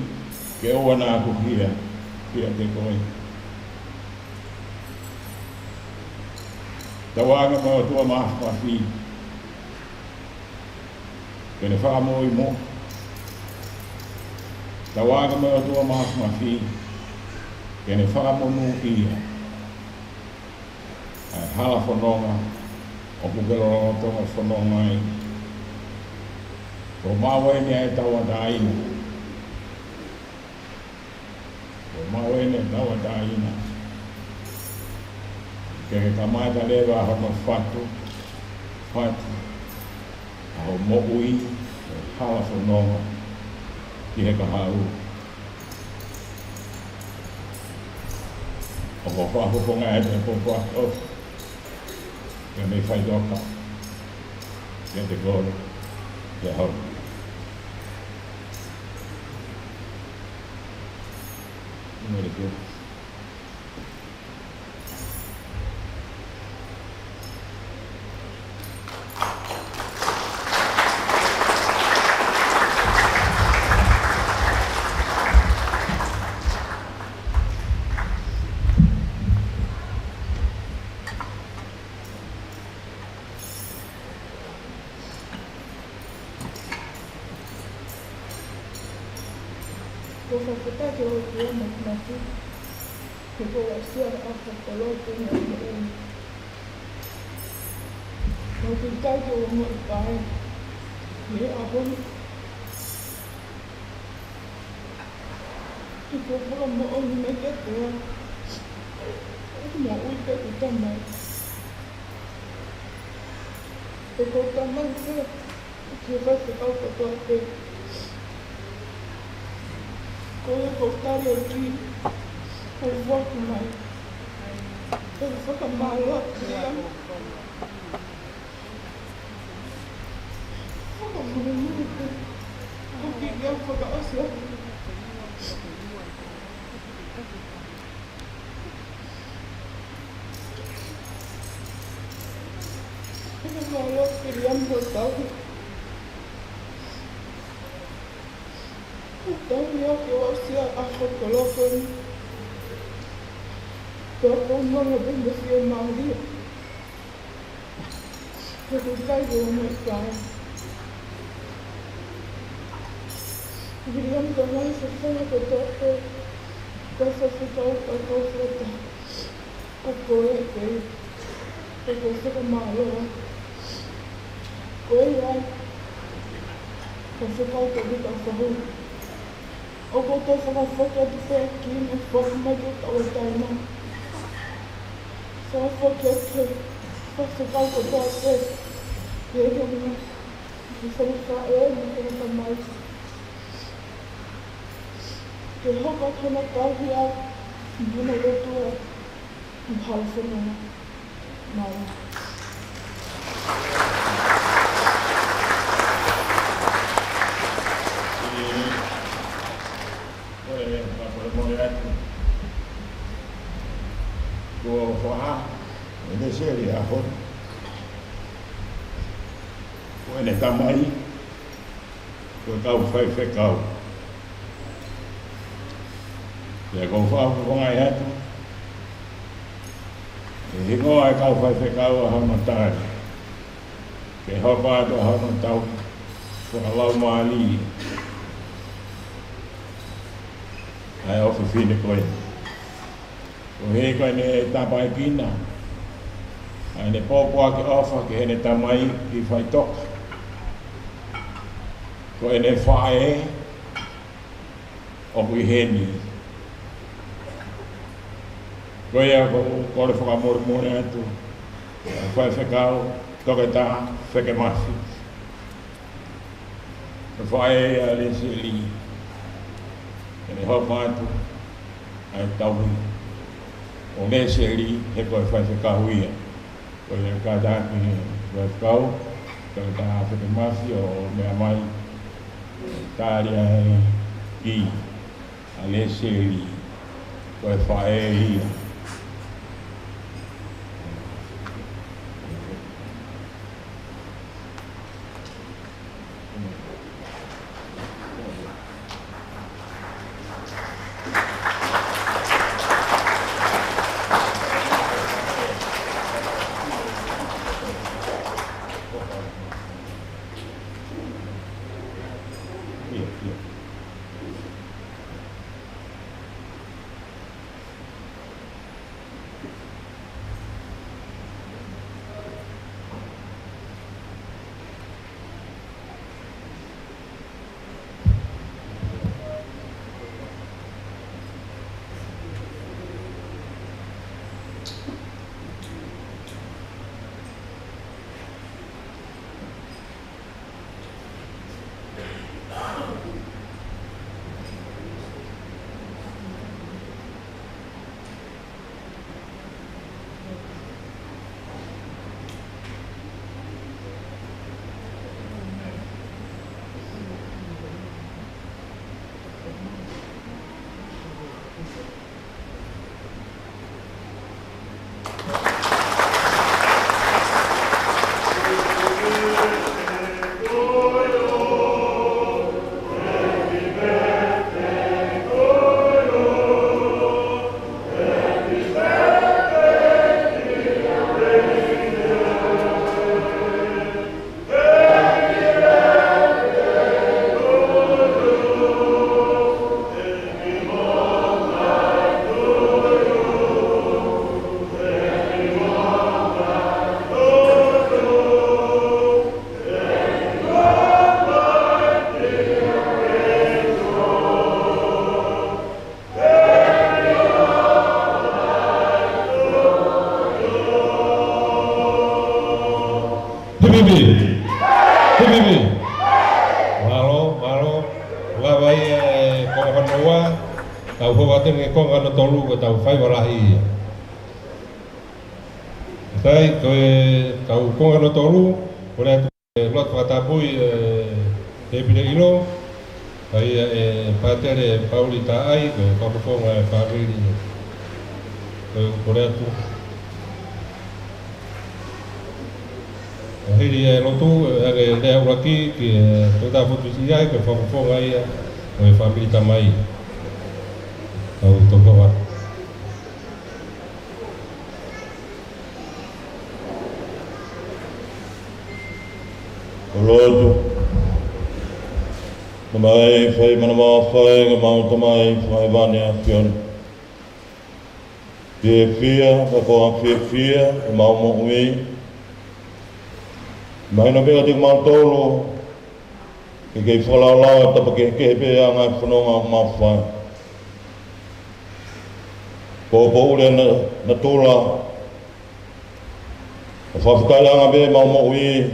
ke ua nā kuhia, kia te koe. Tawanga mo tua mahawhi, kene whakamoi mo. Tawanga mo tua mahawhi, kene whakamonu ia. Ai hala whanonga, o kukero tonga whanonga ai. Ko mawene ai tawa taina. Ko mawene tawa taina. Kene kamata lewa hama whatu, aho mo'ui, hala whanonga, ki he kahau. O ko whahuponga e te popo o. Kia me whai doka. Kia te kore. Kia hau. Ngore kia. Whakatake o te ema maki, he koa siara a whakalote na ina ema. Nō te taike o mo i tae, he ahoni. Te kōpura mo oni me te toa, e mō uite te tamai. Te kō tamai te, ki whai au katoa te. Koe ko tari o ki, hei waku mai. Hei whakamāua ki am. Whakamuru te, hoki i am whakaasua. Whakamāua ki am ho tau. Tau ia ke wasia a whakalokon. Ka whanonga bunga whia Māoria. Ka kukai o mai tāe. Hiri am ka mai whawhanga ka tōko. Ka whawhikau ka kōwhata. Ka koe kei. Ka koe whakamāloa. Koe ai. Ka whakau ka wika whahu. O koto whakawhaka te whaki me whakamaki o taina. Whakawhaka te whakawhaka te tate. He runga. He whakawhaka e me whakawhaka mai. Te hoka tana kahi au. Mbuna rotua. Mhala whanonga. Nara. Ko whaha, e ne seri a hon. Ko ene tamai, ko kau whai whekau. Ia kau whaafawhangai hatu. E hingo ai kau whaifekau a hana tāre. Ke hopa atu a hana tau. Whakalau maali. Ai ofi whine koe. O he koe ne tapai pina. Ai ne pōpua ke ofa ke hene tamai ki whai toka. Ko e ne whae o kui heni. Ko ia ko kore whakamore mone atu. Whai whekau, toke tā, wheke masi. Ko whae a le se li. E ne hopa atu, ai tauhi. O le se li, he koe whai whekau ia. Ko ia kātaki whai whekau, toke tā wheke masi o mea mai. Tāri ai ki a le seri koe whae ia. Hibibi. Malo, lawai kong hanoa, tau hawaten ke kong hano tolu ko tau whai warahi. Tai koe tau kong hano tolu, kore atu lot whatapui te pide ilo, kai patere Pauli Taai, koe kapukonga whawiri. Kore atu. Hiri e lotu, ere lea uraki ki toda fotusi ai, ke whakufonga ia, o e whamiri tamai. Au toko wa. O lotu. Namai whai manama whai, ngā mau tamai whai vane a whion. Whia, whakoa whia, e mau mo ui. Mai na peka te mau tolo, ke kei whalaulau tapa ke kepe a ngai whanonga o mau whai. Ko poure na tula, o whawhikailanga be mau mo ui,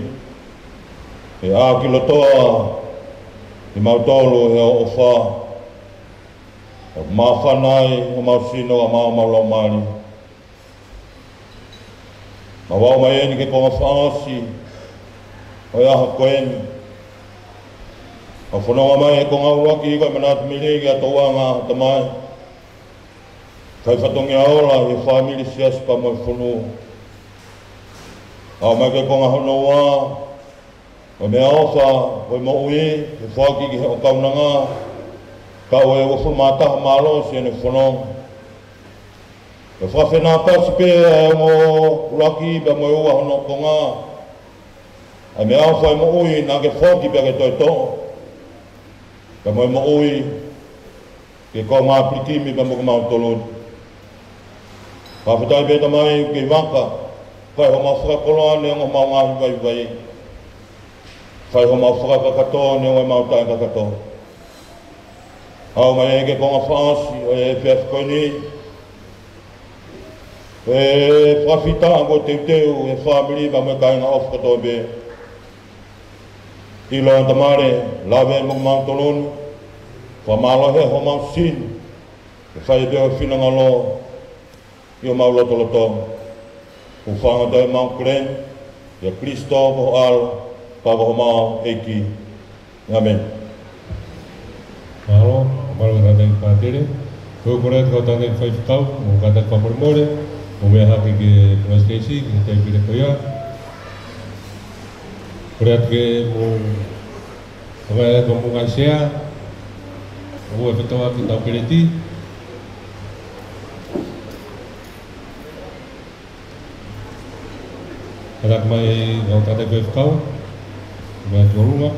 e a ki lotoa, i mau tolo e o wha, o mau whanai, o mau sino, o mau lau mari. Ma wau mai eni ke konga whaasi, o ia hakoeni. A whanonga mai e konga uaki i koe manatu milegi a tauanga tamai. Kai whatongi aola i whamiri siaspa mo i whunu. A mai ke konga honoa, o mea ofa, o i mo ui, i whaki ki o kaunanga. ka o e o fu mata malo se ne fono e fa fena pa sipe mo laki ba mo wa no konga a me a fa mo ui na ke foki pe ke to ka mo ui ke ko ma pliki mi ba mo ma tolo pa fa tai be ta mai ke vaka kai ho ma fra kolo ne ngo ma nga vai kai ho ma fra ka to ne ngo ma ta ka to au mai ke ko fasi e pe ko ni e profita go te e family ba me kai na of ko to be i lo tamare lave mo ma tolon fa malo he ho ma sin e fai be fina ngalo io ma lo to to u fa da ma kren ya Cristo bo al pa bo ma eki amen malo malo da dai patere ko ko ret ko da dai fai tau o ka da ko more o me ha ke prestesi ke te pire ko ya ret ke mo va ko mo ga sea o e to a ki ta pereti Anak mai ngau tata koe whakau, mai tuarunga.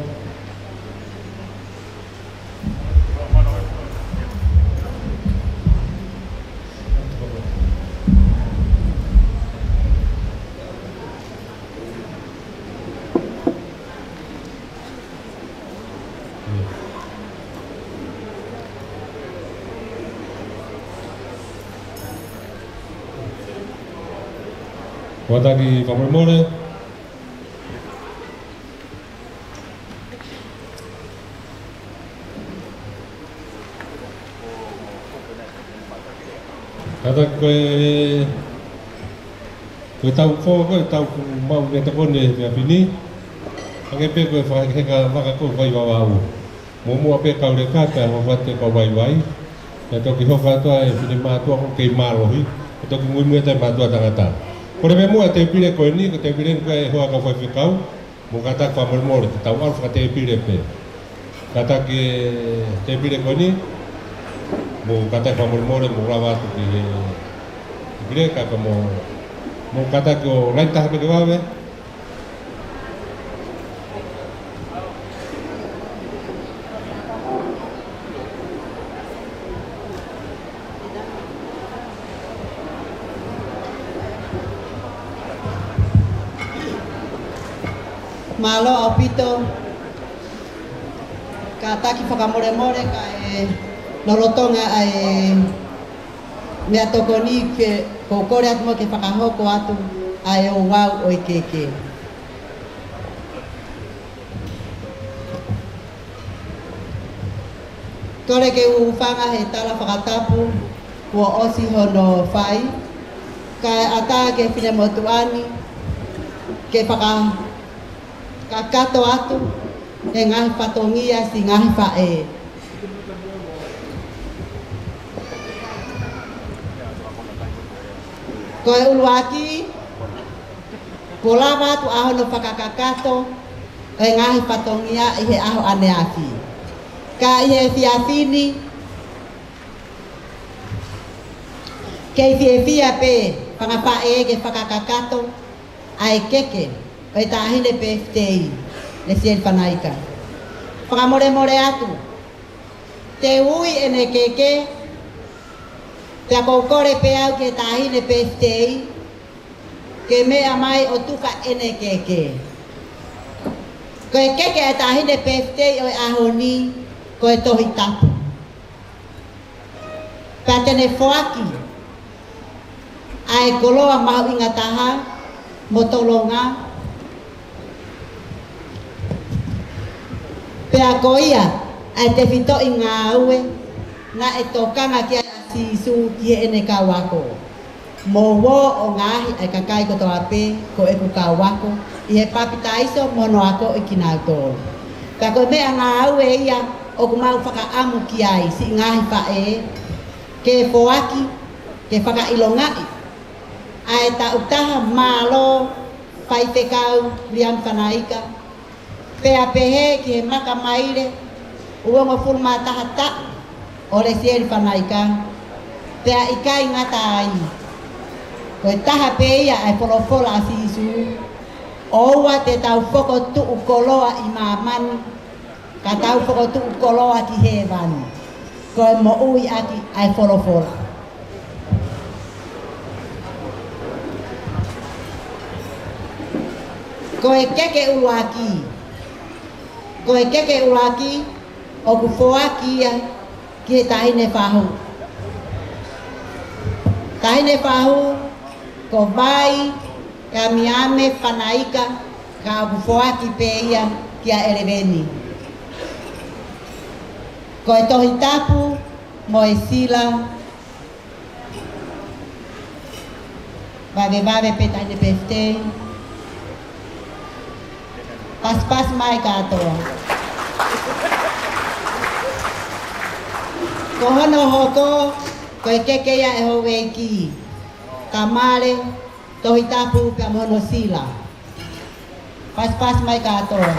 Wataki whamoremore. Kata koe tau fō, koe tau mau me te kone mea pini. Ange pe koe whakeka whakako vai wawau. Mōmua pe kaure kāta ho wate kau vai vai. E toki hoka atoa e pini mātua ko kei mārohi. E toki ngui mua tai mātua tangata. Kore me mua te pire koe ni, ko te pire koe e hoa ka whai whikau, mo kata kwa mormore, te tau alfa ka te pire pe. Kata ke te pire koe ni, mo kata kwa mormore, mo rawa atu ki pire, kaka mo kata ke o raitaha pe ke wawe. Malo opito kata ki whakamoremore ka e lorotonga e mea tokoni ke kokore atu mo ke whakahoko atu ai o wau o i keke. Tore ke uwhanga he tala whakatapu ua osi hono whai ka ata ke whine motuani ke kakato atu e ngahi patongia si ngahi whae. Koe uluaki, polava atu aho no whakakakato e ngahi patongia i he aho ane aki. Ka i he fiafini, kei fiafia pe whangawhae ke whakakakato ai keke. Ai tahine PFTI, le sien panaika. Whakamore atu. Te ui ene keke, te akokore pe au ke tahine PFTI, ke mea mai o tuka ene keke. Koe keke e tahine PFTI o ahoni, koe tohi tapu. Patene foaki, ai koloa mahu ingataha, motolonga, pea koia, ai te whito i ngā ue, na e tokanga ki a sisu ki he ene ka wako. Mō wō o ngāhi ai kakai ko toa pē, ko e ku ka wako, i he papita iso mono ako i ki nāu tōru. Pea koe mea ngā ue ia, o ku mau whakaamu ki ai, si ngāhi whae, ke foaki, ke whakailongai. Ai ta utaha mālo, whai whekau, liam whanaika, pea pehe ki he maka maire, uongo fulma tahata, o le sieri whanaika, pea ikai ngata ai. Koe taha pe ia ai wholofola a sisu, oua te tau whoko tuu koloa i mamani, ka tau whoko tuu koloa ki he wani. Koe mo ui aki ai wholofola. Koe keke uruaki. Koe keke uruaki, o ku whoaki ia ki he tahine whahu. Tahine whahu, ko vai, ka miame whanaika, ka o ku whoaki pe ia ki a Ereveni. Koe tohi tapu, mo e sila, vave pe tahine peftei, pas mai katoa. Ko hono hoko, koe keke ia e howe ki. Tamare, tohi tapu pia mono sila. Pas mai katoa.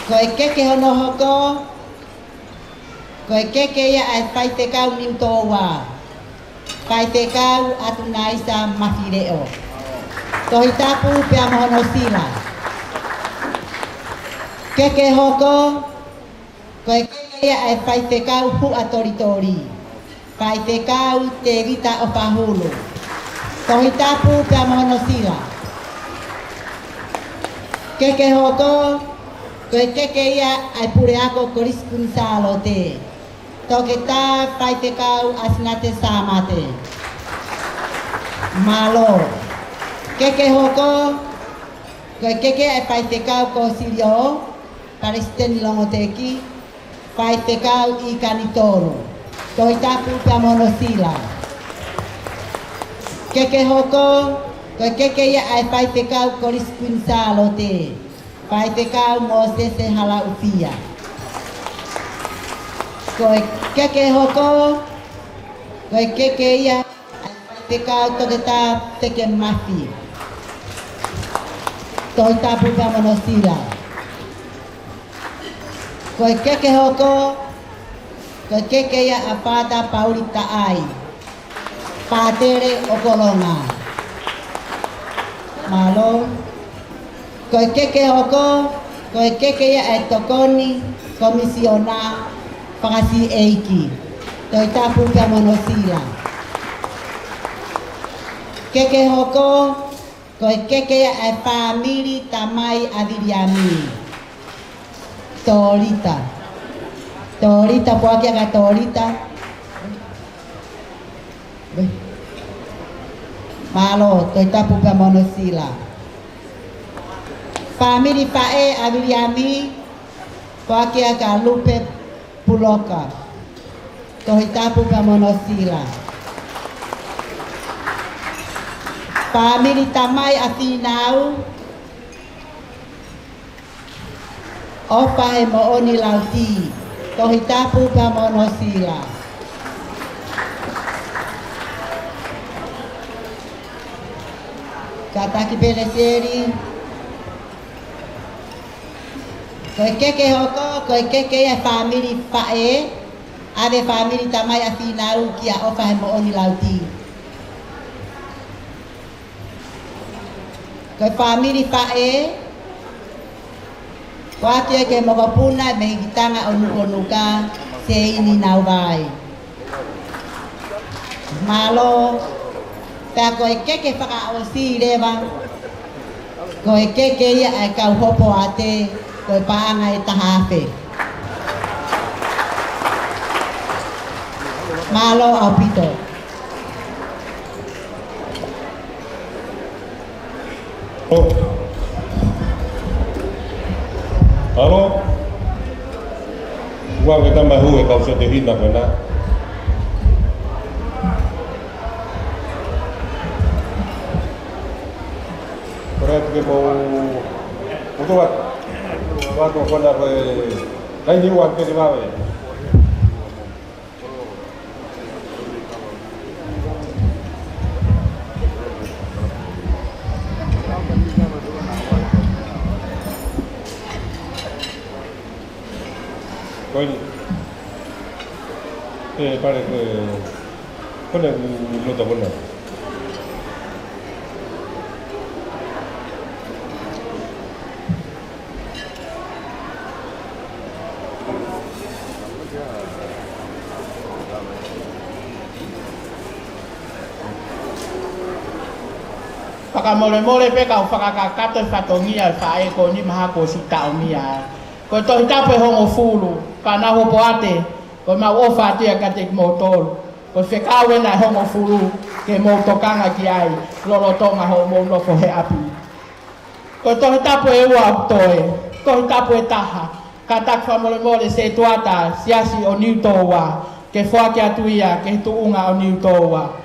Koe keke hono hoko, koe keke ia e whai te kau nimtoa. Whai te kau atu naisa mawhireo. Tohi tapu pia mono sila. Keke hoko, koe keke ia e whai te kau hu a toritori. Whai te kau te vita o pahulu. Tohi tapu pia mono sila. Keke hoko, koe keke ia e pure ako koriskun salo te. Toke tā whai te kau asinate sāmate. Malo. Keke hoko, koe keke e whai te kau ko sirio, paristeni longo teki, whai te kau i kanitoru. Toi tapu pia mono sila. Keke hoko, koe keke ia e whai te kau koriskuin salo te. Whai te kau mo sese hala ufia. Koe keke hoko, koe keke ia e whai te kau toke tā teke mafi. Toi tapu pia mono sila. Koe keke hoko, koe keke ia a pata paurita ai. Patere o kolonga. Malo. Koe keke hoko, koe keke ia e tokoni, komisiona, pangasi eiki. Toi tapu pia mono sila. Keke hoko, koe keke ia e famili tamai adiriami. Torita. Torita, puakia ka torita. Malo, toi tapu pia mono sila. Famili pae adiriami, puakia ka lupe puloka. Toi tapu pia mono sila. Famili tamai afinau, opa e mooni lauti, tohi tapu pia mono sila. Kataki pele seri. Koe keke hoko, koe keke e famili pae, ave famili tamai afinau kia opa e mooni lauti. Koe famili pae, Wakia ke mokapuna me gitanga onukonuka se ini naubai. Malo ta koe keke whaka osi rewa. Koe keke ia e kau hopo ate koe paanga e tahawhe. Malo au pito. Oh. Alo, uang kita mahu kau sudah hina kena. Berat ke mau untuk waktu kena ke, ini uang ke di mana? koe ni. Pare koe, kone luta kona. Whakamole pe ka whakakakato whatongia whae ko ni maha ko si taomia. Ko tohi tape hongo fulu, ka na hopo ate, ko ma o whatia ka te motol. Ko whekawe na hongo fulu, ke motokanga ki ai, lolo tonga ho mo loko he api. Ko tohi tape e ua toe, tohi tape e taha, ka tak whamole se tuata, siasi o niu toa, ke whake atuia, ke tuunga o niu toa.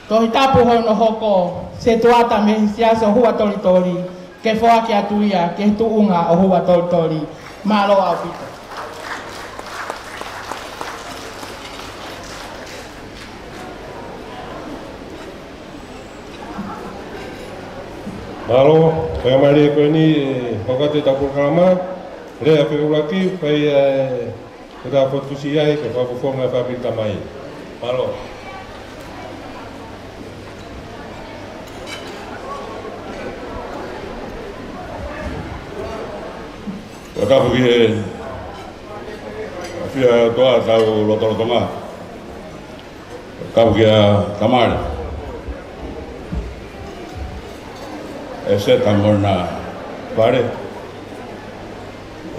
Tohi tapu hono hoko, se tuata me siasa hua tori, ke whake atuia, ke tuunga o hua tori. Malo au pito. Malo, kaya mari koe ni, whakate tapu karama, rea whiulaki, pai kura whatusi ai, ke whapufonga whapita mai. Malo. Wakapu ki he whia toa tau lotorotonga. Wakapu ki a tamare. E se tamorna pare.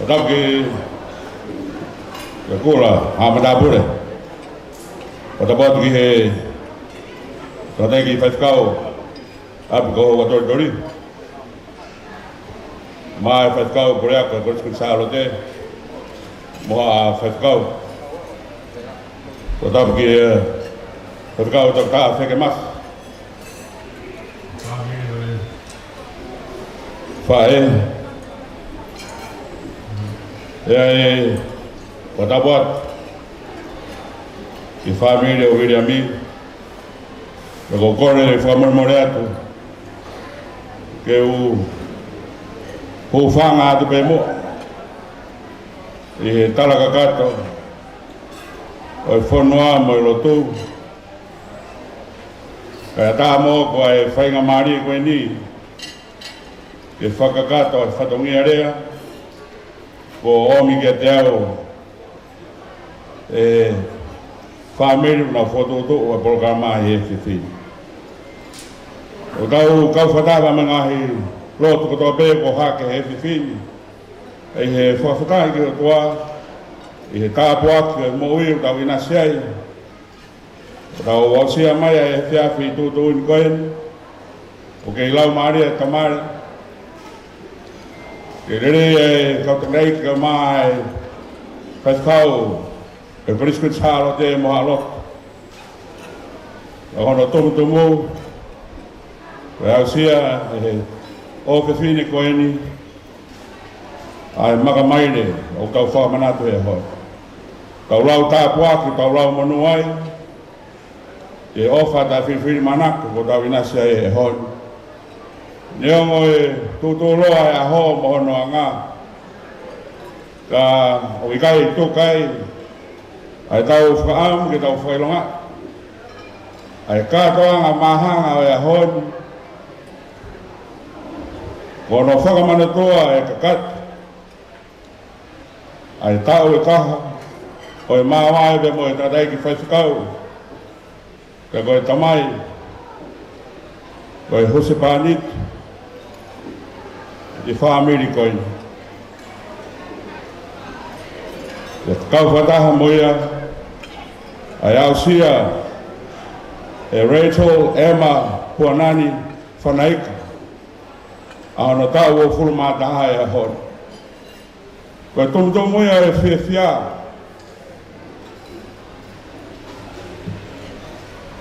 Wakapu ki kula hamadapure. Wakapu ki he trategi whaikau api ko watori. Mai whaikau korea ko korisku salo te moa whaikau ko tapu ki whaikau tau taa wheke mas whae e ko tapu at ki whamire o vire ami ko kore whamormore atu ke u ho whanga atu pe mo i he talaka kato o i whanua mo i lotu kaya taha mo ko ai whainga maari koe ni ke whakakato ai whatongia rea ko omi ke te au e whameri na whototo o a programa i e whiwhi o tau kau whatawa mangahi lotu ko toa pe ko hake he whiwhini. E he whawhakai ki o toa, i he tāpua ki o mo ui o tau ina siai. O tau wausia mai e whiawhi tūtū in koen, o kei lau maari e tamare. Ke rere e kautanei ki o maa e whaikau e priskut sālo te moha lotu. E hono tumutumu, e ausia e o ke whine koe ni, ai maka maire, o kau whamanatu e hoi. Kau lau tāpua ki kau lau monu ai, e ofa ta whiwhiri manaku, ko tau inasia e hoi. Neongo e tūtūroa e aho mohono a ngā, ka o ikai tūkai, ai tau whaam ki tau whailonga, ai kātoanga mahanga o e hoi, kono whakamana toa e kakat, ai tau e kaha, o e māwai be mo e tatai ki whaifukau, ka koe tamai, koe hose pānit, i whaamiri koe. E kau whataha moia, ai ausia, e Rachel Emma Puanani whanaika, ana tau o fulu mātaha e ahon. Koe tumutumu ia e whiawhia.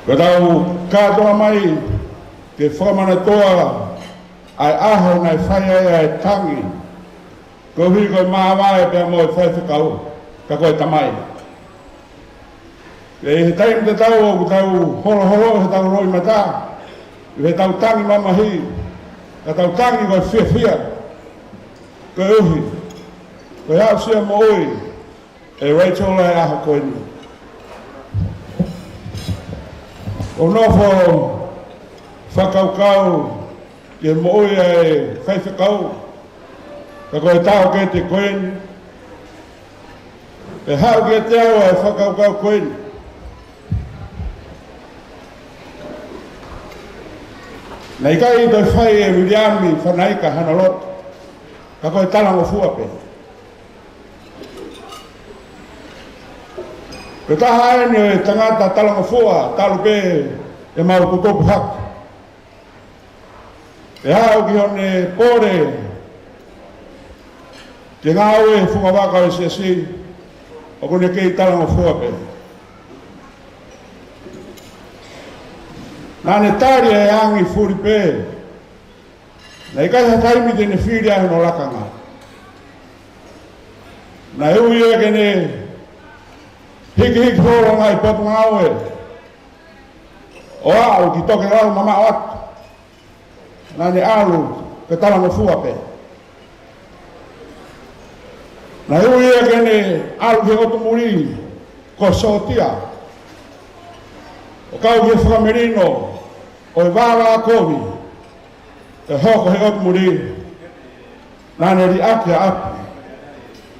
Koe tau kātoa mai ke whamana toa ai aho nei whaia e tangi. Koe hui koe māwai pia mo e whaiwhikau, ka koe tamai. E he taim te tau o tau holo holo he tau roi mata, he tau tangi mamahi, ka tau tangi koe whiawhia, koe uhi, koe hao sia mo ui, e Rachel e aho koe ni. O nofo whakaukau e moe e whaiwhakau ka koe tau ke te koe ni. E hao ke te au e whakaukau koe ni. Nei kai toi whai e Williami whanai ka hana lot. Ka koe talango fuape. Ko taha ni e tangata talango fua, talu pe e mau kutopu haki. E hao ki hone pore, te ngāo e funga waka e sesi, o kone kei talango fua pe. Nāne tāri e angi furi pe, na i kai hataimi tene whiri ahe no lakanga. Na hui e kene hiki horo ngai potu ngāo e, o au ki toke rau mama o atu. Nāne alu ke talango fua pe. Na hui e kene alu ke otu muri ko sotia. O kau ke whakamerino o e wāwa kovi e hoko he otu muri nāne ri ake api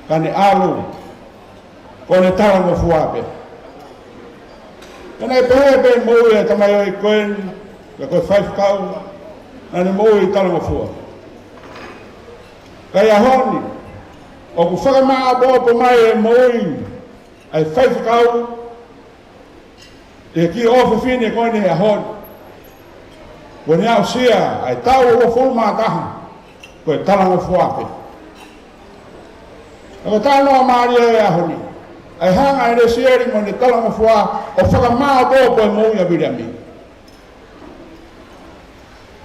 kane alu kone talango fuape. Kane pehe moe e tamai o i koen ka koe whaifkau nāne moe i talango fua. Kai ahoni o ku whakamaa bopo mai e moe ai whaifkau e ki ofe fine koine e ahoni. Kone au sia ai tau o fulma taha koe talango fuape. Ako tanoa maria e ahoni. Ai hanga e resieri mo ne talango fua o whakamaa bopo e moe a Williami.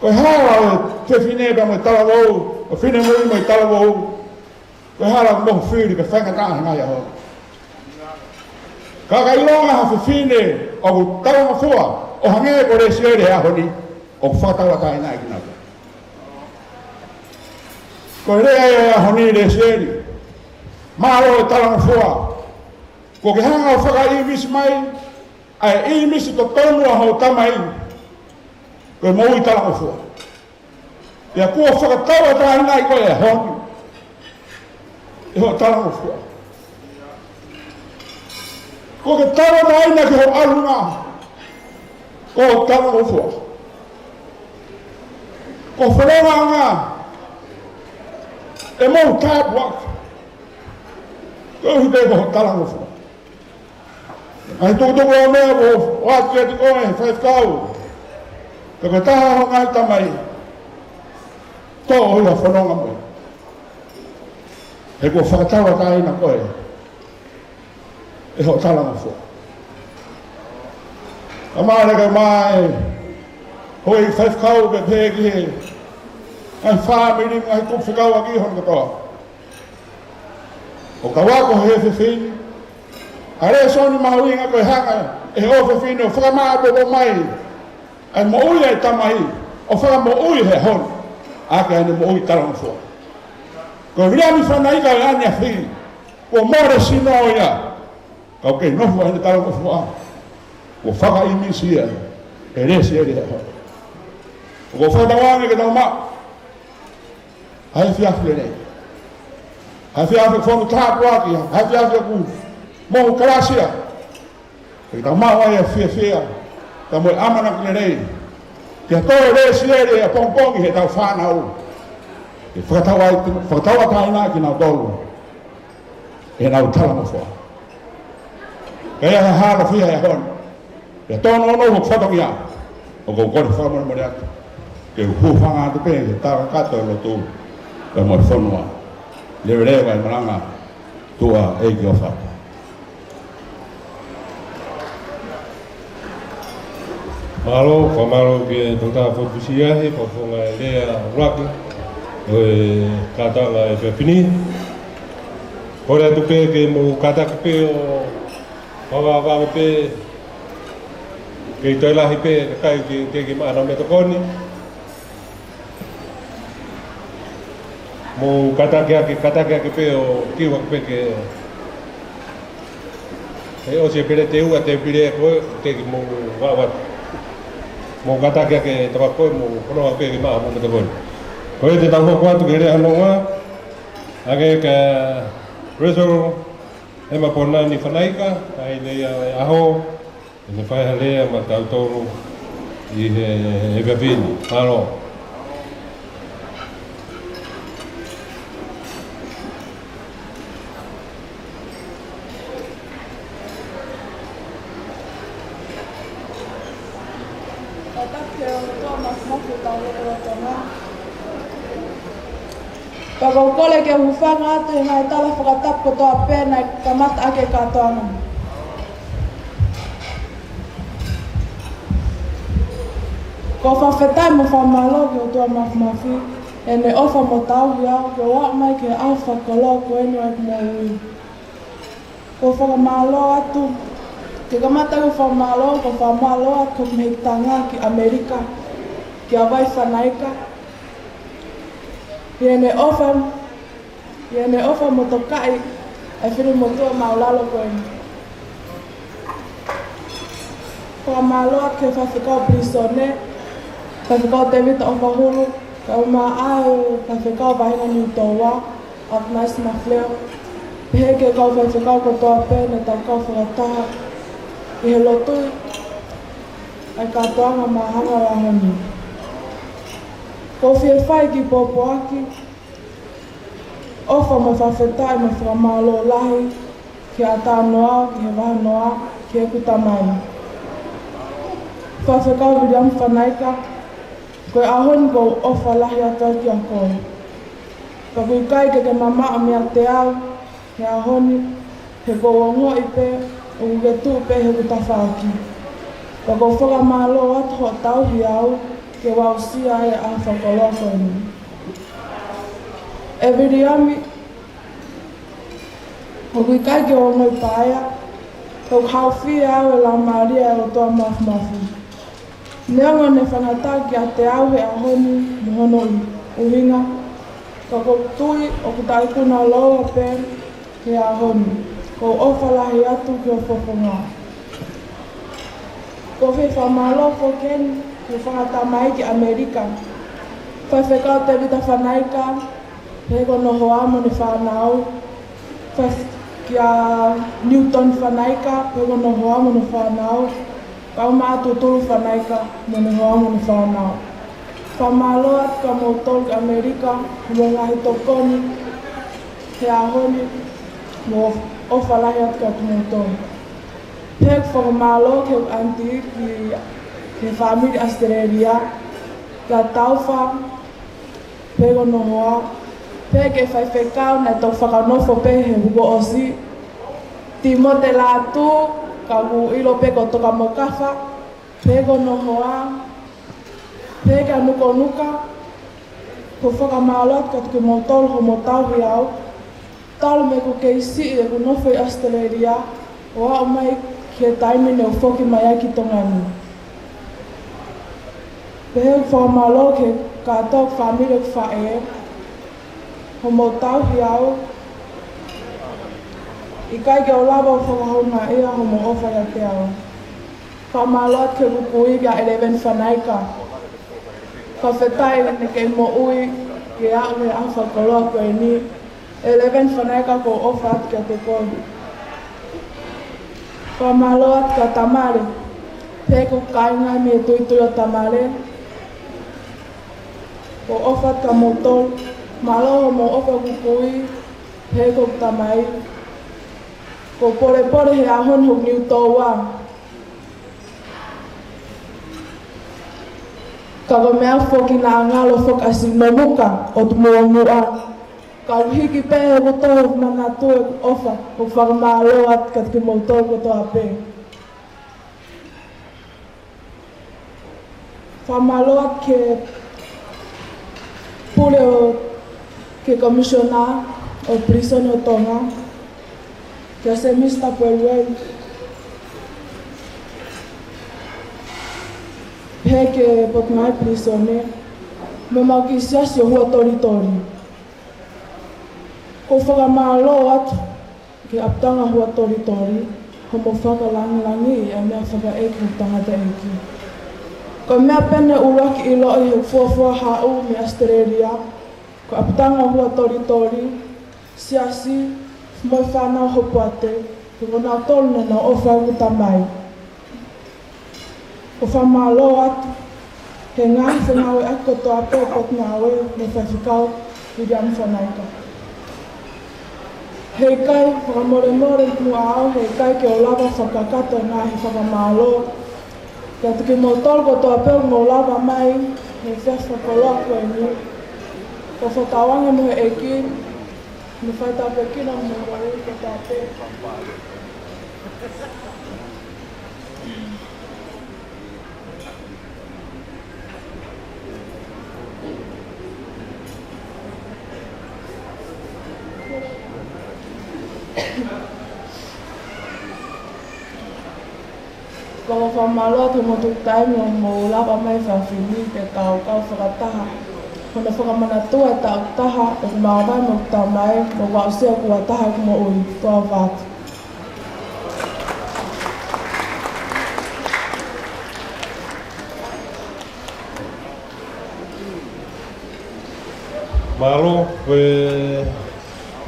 Koe hawa o te fine pa mo i talango o fine moe mo i talango koe hala mo whiri ka whakataha ngai ahoni. Ka ilonga ha fine o talango fua o hange ko resieri e ahoni o whakatawa kai nai ki naka. Koe rea e ahoni resieri Mālo e talango fua. Ko ke hanga o whaka imisi mai, ai imisi to tonu a hau tamai, koe mau i talango fua. Ia kua whakatawa tahi nai koe e honi, e ho talango fua. Ko ke tawa nai na ke ho alunga, ko ho talango fua. Ko whanonga ngā, e mau tāpu ake. Ko hi pe ko talango fua. Ai tu o mea o atu e te koe, whaifkau. Ka ka taha ho ngai tamai. Tō hui a whanonga mo. He ko whakatawa tai na koe. E ho talango fua. Ka maare ka mai. Hoi whaifkau pe pēki he. Ai whāmiri ngai kuwhikau a ki hon katoa. O ka wako he whiwhini. A rea soni mahuinga koe hanga e o whiwhini o whakamaa bobo mai. Ai mo ui e tamahi. O whaka mo ui he hon. Ake ane mo ui talango fua. Ko Williami whanai ka e ane a whiri. Ko more sino o ia. Ka okei nofu ane talango fua. Ko whaka imisi ia. E resi eri he hon. Ko whakatawange ke tau maa. Hai whiawhi nei. Hai whiawhi whonu tāpu aki, hai whiawhi ku mohu karasia. Kei tau mau ai a whiawhia, ka moe amana kune nei. Kia tōre resi ere a pongpongi he tau whanau. E whakatawa taina ki nau tolu. E nau talango fua. Kei a hala whia e hon. Kia tōno ono huk whatongi a. O kou kore whakamone mone atu. Kei hu whanga atu pēne, ke tāra kato e lotu. Ka mo whanua. Lewe lewa e maranga tua eiki o whaka. Malo, whamalo ki e tōtā whapusia he, whawhonga e lea raki, o e kātanga e Pepini. Kore atu pē ke mo kātaka pē o whawawawa pē, kei toilahi pē, kai ki maana me tokoni. Mo katake ake pe o kiwa pe ke E o se pere te ua te pire koe te ki mo wawa. Mo kata kia ke tawa koe mo kono a ke maa mo te koe. Koe te tango kua tu ke rea hanonga. Ake ka reso e ma pona ni whanaika. Ai le aho. E ne whai halea ma tau toro. I he vavini. Halo. Pagau kole ke hufanga atu ngai tala whakatap ko toa pēna ka mata ake katoanga. Ko whawhetai mo whamalo ke o toa mafi e ne ofa mo tau hiau ke wak mai ke au whakalo ko enu e mo ui. Ko whakamalo atu ke ka mata ko whamalo ko whamalo atu ko mehitanga ki Amerika ki awai whanaika. Iene ofa mo tokai e whiri mo tua maulalo koe. Kua maloa ke whawhikau prisone, whawhikau te vita o whahuru, ka uma au whawhikau wahinga ni toa, of nice mafleo. Pehe ke kau whawhikau ko toa pēne tau kau whakataha. I he lotui, ai katoanga mahanga wahoni. Ko whie whai ki popo aki, ofa mo whawhetai mo whamalo lahi, ki a tānoa, ki he wahanoa, ki he kutamai. Whawhekau viriam whanaika, koe ahoni ko ofa lahi atau ki a koe. Ka kui kai ke mama a mea te au, he ahoni, he ko ongo i pe, o ke tū pe he kutawhaki. Ka ko whakamalo atu ho tau hi au, ke wausia e a whakoloa koeni. E viriami, ho kui kai ke o ngoi paia, kau hauwhia au e la maria e o toa mafu. Neonga ne whanata ki a te au he ahoni mohono i uhinga, ka kou tui o ku taikuna loa pen he ahoni, kou ofalahi atu ki o whokonga. Ko whi whamalo whokeni, ke whangata mai ki Amerika. Whawhekau te vita whanaika, heko noho amo ni whanau. Ki a Newton whanaika, heko noho amo ni whanau. Kau mātu turu whanaika, mo noho amo ni whanau. Whamaloa ka mo tolu ki Amerika, mo ngahi tokoni, he ahoni, mo ofalahi atu ka mo tolu. Pek whakamalo ke anti ki family Australia, ka tauwha, pego nohoa, peke whaiwhekau na tau whakanofo pe he hugo osi, timo te lātu, ka gu ilo peko toka mokawha, pego nohoa, peke anuko nuka, ko whakamalot ka tuki mo tolu ho mo tauhi au, talu me ko keisi e ku nofo i Australia, o au mai ke taimi ne o whoki mai aki tongani. Pehe whamalo ke kātou whamire whae, ho mo tauhi au, i kai ke o lava o whakahonga ia ho mo ofa ia te au. Whamalo ke rukui kia 11 whanaika. Whawhetai ne ke mo ui, ke au me au whakaloa koe ni, 11 whanaika ko ofa atu kia te koi. Whamalo atu ka tamare, peko kainga me tui tui o tamare, ko ofa ka motol, malo mo ofa kukui, peko tamai, ko pore pore he ahon huk niu toa. Ka ko mea whoki na angalo whok asi nomuka o tumua mua. Ka hiki pe he roto mana tu e ofa, ko whakamalo at kat ki motol ko toa pe. Whamalo at ke pule o ke komisiona o prison o Tonga, ke se mista Pueluen, he ke pot mai prisone, me mau ki siasi o hua tori. Ko whakamalo atu ke aptanga hua tori, homo whakalangi a mea whakaeke tangata eki. Ko mea pene uwaki I loa I he fuafua hau me Australia, ko apitanga hua tori, siasi, moi whanau hopu ate, ko kona tolu nena o whaukuta mai. O whamalo atu, he ngahi whanau e ako toa pēo kot ngawe me whaiwhikau William Whanaika. Hei kai, whakamore mua au, hei kai ke o lava whakakata ngahi whakamalo. Kia tuki mo tolko toa pēo mo lava mai, hei whewha koloa koe ni. Ko whatawange mo he eki, me whaitau pekina mo wari ke toa pēo. Ko whamalo te motu taimi o mo lava mai whawhini ke kau whakataha. Kona whakamanatua e tau taha e mawai mo tau mai mo wausea kua taha kuma ui toa wātu. Malo,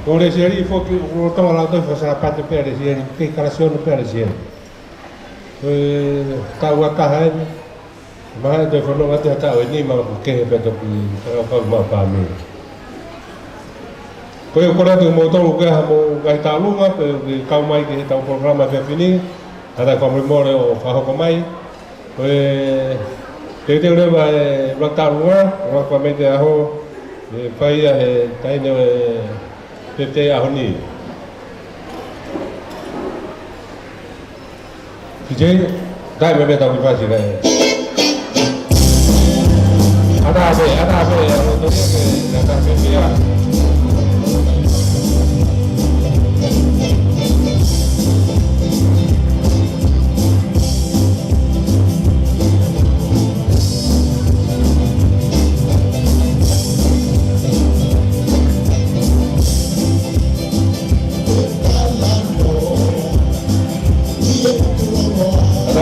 ore seri foki o tama la toi fa parte per seri che carazione per seri. Tau ataha ma de fono mate tau ni ma ke beto ki ka ma pa mi. Ko eu kora tu mo tolu ke ha mo ga talunga pe ka mai ke tau programa pe fini ada ko memore o fa ko mai. Te te le va talunga o ko me te aho pai e taino te ahoni. Kijai dai me beta ki fasi dai. Ada be to ke na ta be mia.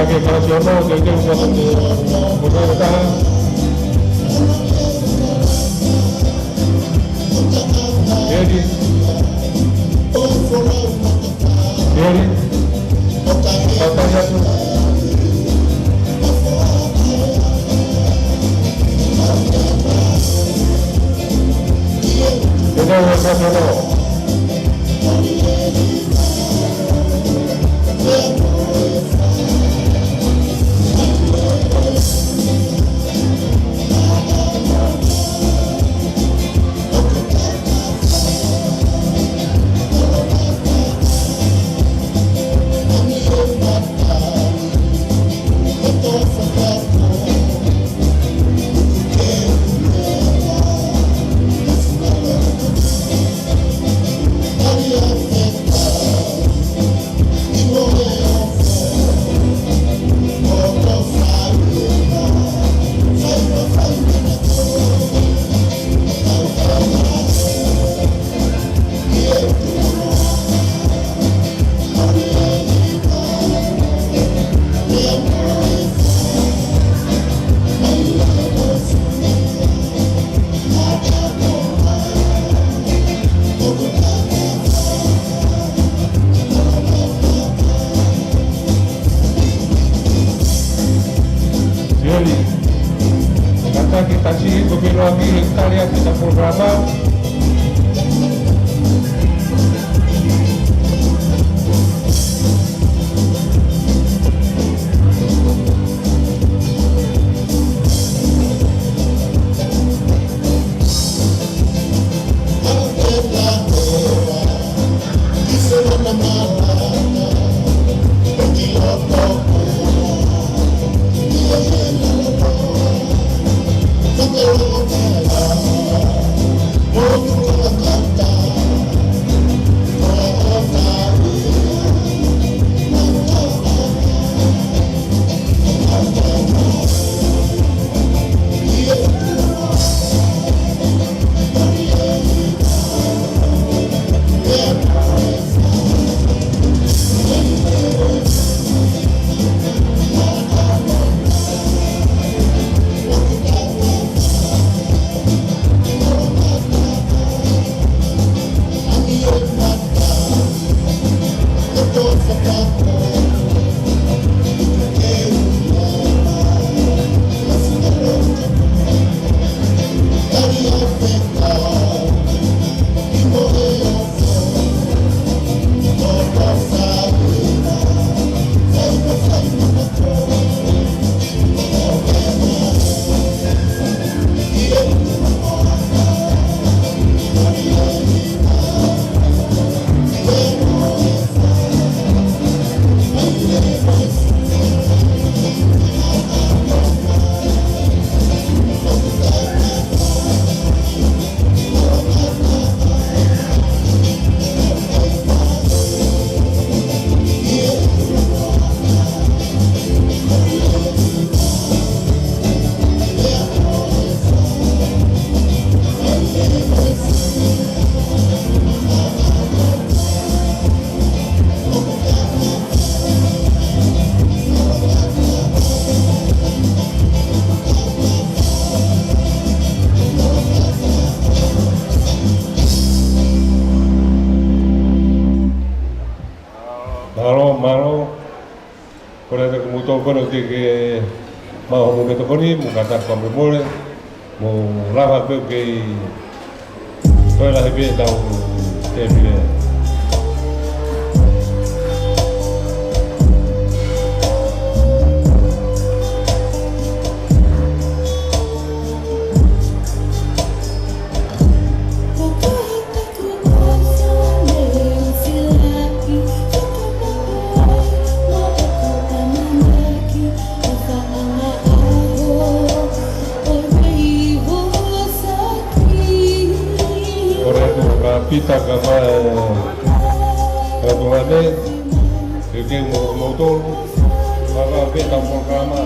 Que funcionó, que Oh Kora te kumuto kono te ke mau mo to koni mo kata ko mo mole mo lava pe ke ko la hebe tau te bile. Pita kama katuane ke mo to maka pita mo kama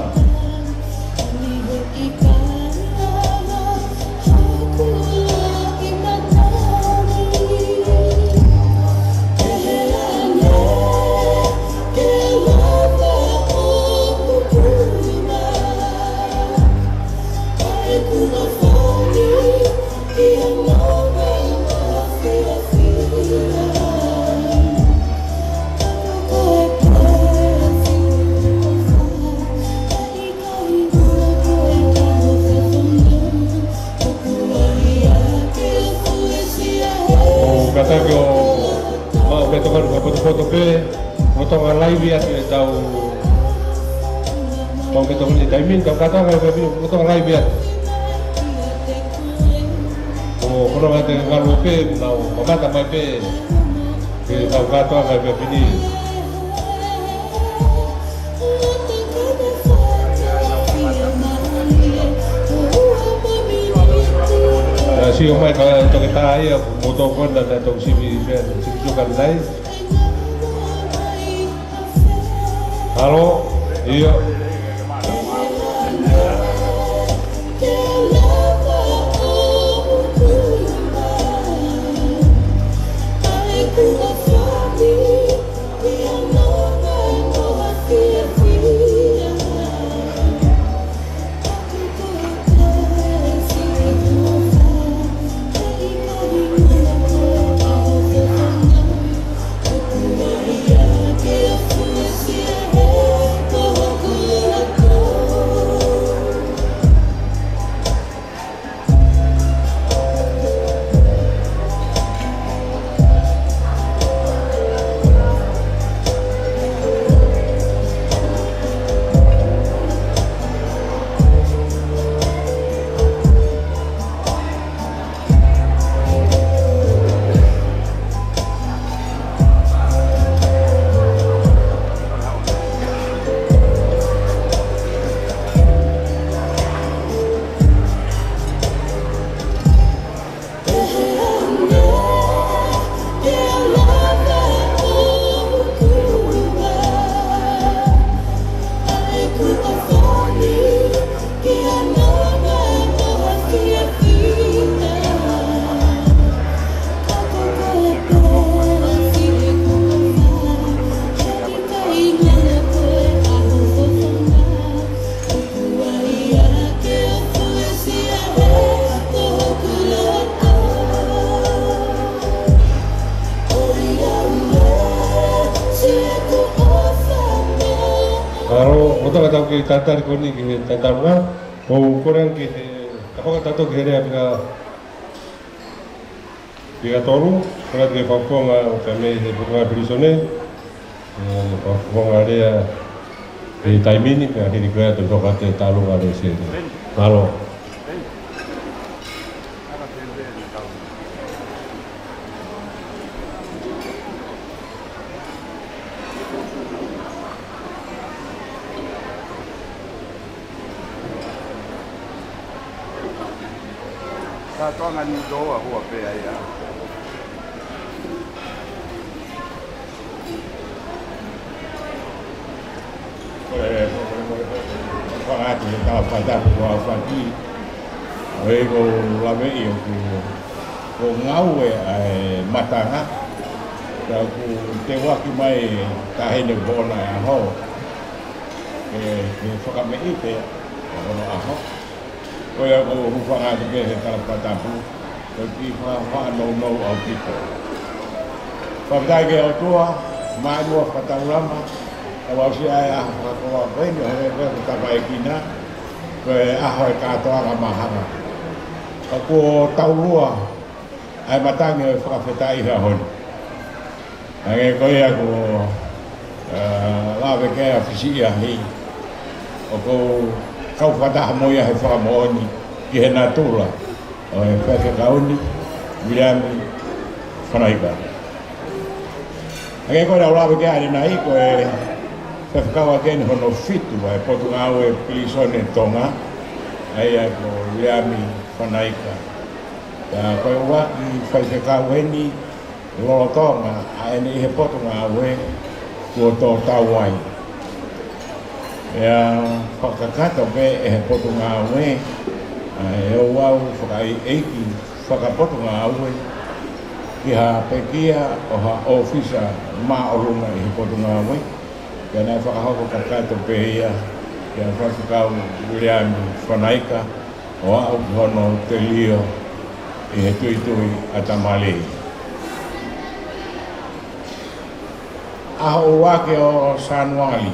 kata ko mau betokan foto pe foto live ya tahu mau betokan di timing kau kata nggak foto live ya oh kalau ada ngalu pe mau maka mai pe kau kata nggak begini si omai kalau untuk kita ya motor dan untuk si juga lain. Halo, iya. Kota kata ke tatar ko ni ke tatar na o koran ke ako tato ke rea pika toru korat ke paponga kami de paponga prisone paponga rea e taimini ke hiri kaya to kate talu ngare se malo Kau ngan doa hua pe ya. Fangati ka pada wa fati. Oi go la me io ko ngau e matanga. Ka ku te wa ki mai ka hene bona ya ho. E foka me ite. Ono aho. Kaya ko hufanga ke he kala patapu ko ki fa no au kito. Pagdai ke otua mai mo patarama Awa si ai a whakakoa koe ni hoi koe ko tapai kina koe a hoi katoa ka mahanga. Ka kua taurua ai matangi o whakawhetai ha honi. Ange koe ako lawe kea whisia hei o kou kau whataha moia he whakamooni ki he nā tūla o he whakakauni Williami whanaika. Ange koe rau lawe kea ni nai koe whakawa kene hono fitu ai potu ngau e pilisone tonga ai ako Williami whanaika. Ya koe waki whaikakau heni lolo tonga a ene i he potu ngau e kua tō tauai. Ea whakakata pe e he potu ngā ue, e o wau whakai eiki whakapotu ngā ue, ki ha pekia o ha ofisa mā o runga i he potu ngā ue, kia nei whakahoko kakata pe ia, kia whakakau Williami whanaika, o au ki hono te lio i he tui a Tamalei. Aho wake o Sanuali,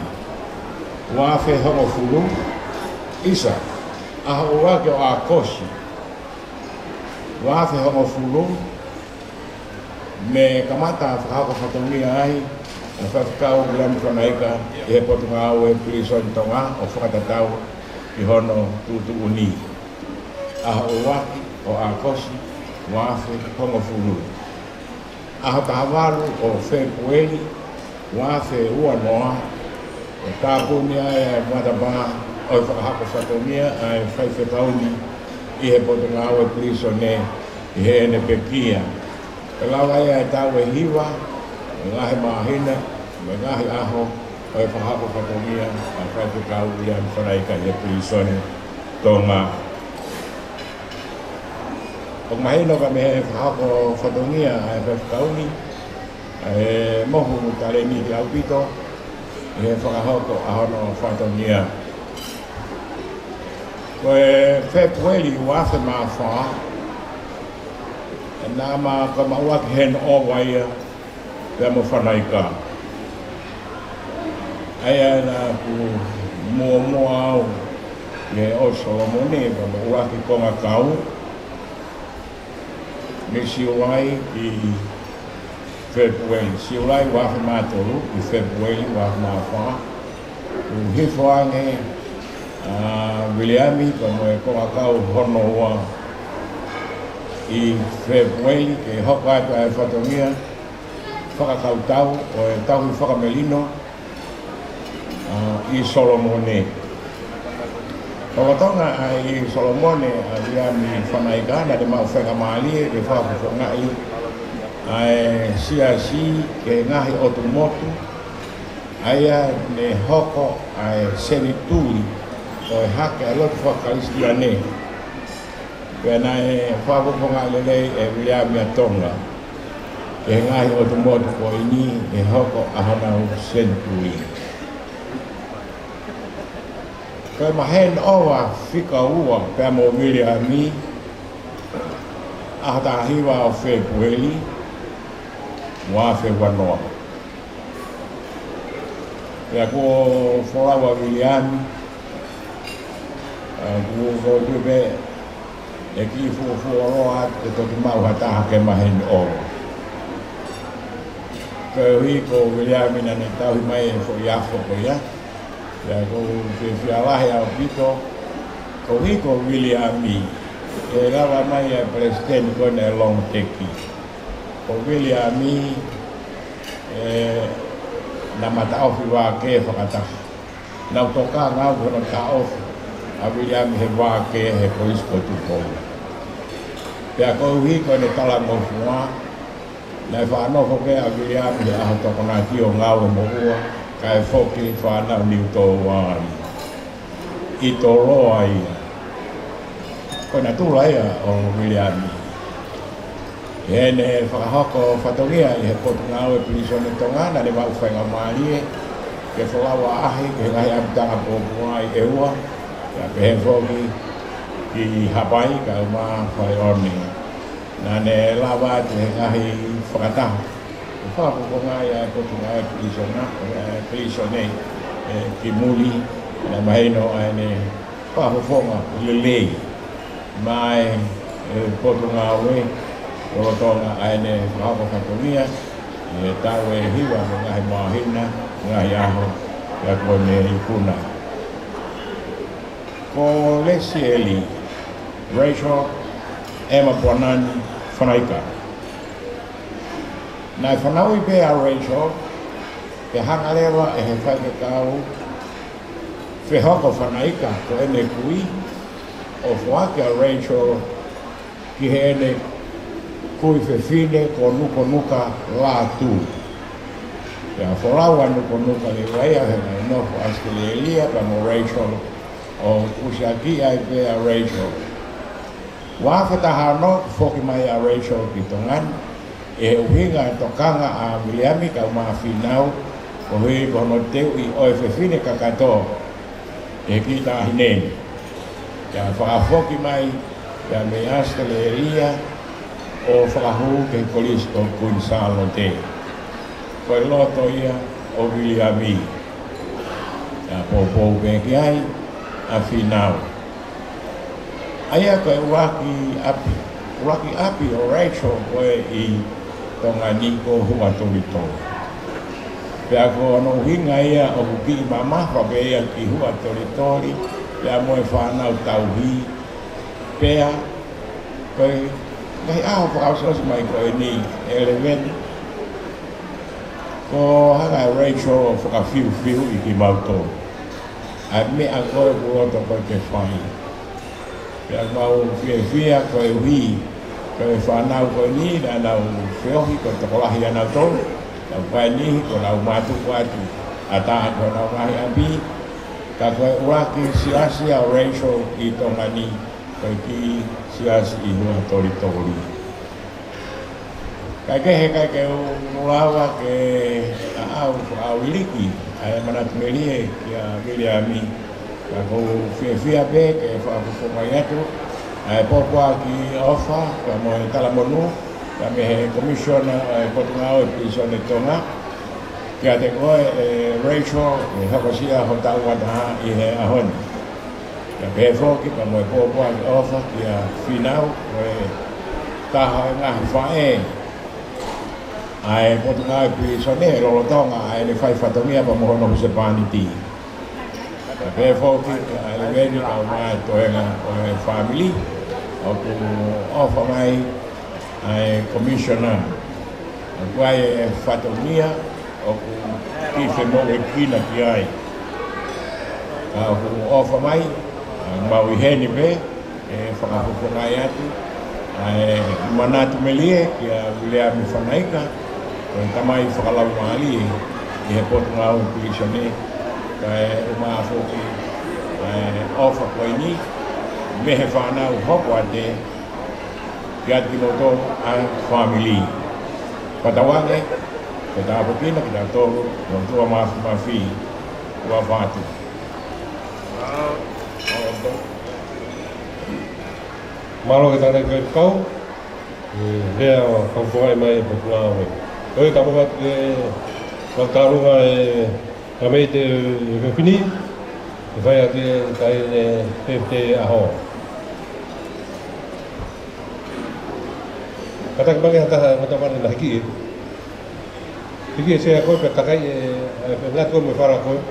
wafe hongo fulu, isa. Aho wake o Akosi, wafe hongo fulu, me kamata whakako whatongia ai, na whakakau Williami whanaika, i he potu ngā ue pilisoni tonga, o whakatatau i hono tutu uni. Aho wake o Akosi, wafe hongo fulu. Aho tahawaru o Februari, wafe ua noa, o tāpuni ai matapa o i whakahako whatomia ai whaiwhetauni i he potu ngā ue pilisone i he ene pekia. E lau ai ai tau e hiwa, e ngahe mahina, me ngahe aho o i whakahako whatomia ai whaiwhetau i am whanaika i he pilisone tonga. O mahino ka me he whakahako whatomia ai whaiwhetauni, e mohu tale ni ki au pito, he whakahoko a hono whatongia. Koe Februari wafe mā whaa, e nā mā ka mauaki hen o waia, pia mo whanaika. Aia nā ku mua au, i he o Solomone, ka mauaki konga kau, me siwai ki Februari, siulai wafe mātoru, i Februari wafe mā whaa. U hifoange Williami, ka moe konga kau hono ua i Februari, ke hoko atu ai whatongia, whakakau tau, o e tauhi whakamelino i Solomone. Whakatonga ai i Solomone, Williami whanaika, na de mau whakamālie, e whakakongai, ai siasi ke ngahi o tu motu aia ne hoko ai senituri o e hake a lotu whakalistia ne pena e whakoponga lelei e Williami Tonga ke ngahi o tu motu ko ini e hoko a hanau senituri kai mahen owa whika ua pia mo Williami a tahiwa o Februari wafe wanoa. Pea ko whalawa Williami, ko tupe e ki fuaroa te toki mau hataha ke maheni o. Pea hui ko Williami na ne tauhi mai e fo iafo ko ia. Pea ko whialahe au pito, ko hui ko Williami e rawa mai e presidenti kone e long teki. O Williami na mataofi wā ke whakataka. Nau toka ngau kono taofi, a Williami he wā ke he koisko tukou. Pea kou hi koe ne tala ngofua, na e whanofo ke a Williami he aho toko nā ki o ngau e mohua, ka e whoki whanau niu tō wāi. I tō roa ia. Koe na tūla ia o Williami. E ne whakahoko whatongia i he potu ngau e pilisone tonga, na ne mau whainga maalie, ke whalawa ahi, ke ngai amtanga pōpua i e ua, ka pe he whoki ki Hawaii, ka uma whai oni. Na ne lawa te he ngahi whakataha. Ke whakapoponga i e potu ngau e pilisone, Pelisone ki muli na mahino ane pahofonga lelei mai potunga we rotonga ane whakako whakomia tawe hiwa ngahi mahina ngahi aho ya kone ikuna ko lesi eli Rachel Emma Bonani Whanaika nai whanau I pēa Rachel ke hanga lewa he whaike kau whehoko Whanaika ko ene kui o whake a Rachel ki he ene kui whewhine ko nuka la tū. Pea whoraua nuka le waia he nai noko askele Elia pa mo Rachel o usiaki ai pēa Rachel. Whawhetaha no whoki mai a Rachel ki tongan e uhinga tokanga a Miliami ka umawhinau o hui kono teu I oe whewhine kakato e ki ta hineni. Kia whakafoki mai, kia me askele Elia o whakahu ke kolis o kuinsalo te. Koe loto ia o Miliami. Kia popou peki ai a whinau. Aia koe waki api o Rachel koe I tonga niko hua torito. Pea ko ono hinga ia o huki mamafa pe ia ki hua toritori, pea moe whanau tauhi, pea koe ngai aho whakausos mai koe ni eleven. Ko hanga Rachel o whakafiu I ki mauto. A me a koe kuroto koe ke whai. Pea mau whia koe hui, koe whanau koe ni, na nau whiohi koe tokolahi anau tonu. Tau kai nihi ko lau matuku atu ataha ko lau ngahi api ka koe uraki siasi a Rachel I tonga ni koe ki siasi I hua tori tori kai ke ulawa ke au iliki ai manat melie kia Miliami ka ko fia pe ke whakupumai atu ai popua ki ofa ka moe talamonu kami he commissioner Potungao Pelisone Tonga kia te koe Rachel hakosia ho tau wataha I he ahoni kia pe whoki ka moe pōpua ki ofa kia whinau koe taha ngahi whae ai Potungao Pelisone Lolo Tonga ai ne whai whatongia pa mohono huse pāniti kia pe whoki kia eleveni ka umai tohenga koe family o ku ofa mai ai commissioner kuai whatomia o ku kife mo e kina ki ai ka ku ofa mai mau I heni pe e whakapupungai atu ai manatu melie ki a Miliami Whanaika ko tamai whakalau maali I he Potungao Pelisone ka e umaafoki ofa koe ni mehe whanau hoko ate Kiat kinoto a family. Patawange, kita apokina kita toro, tua mafi, tua fatu. Malo kita nak kau, dia kau buat mai Potungao. Kau tak buat kau taruh kami itu fini, saya tu kaya PFT aho. Kata kembali hantar teman-teman lagi. Pergi saya kau bertakai ngat kau berfarah kau.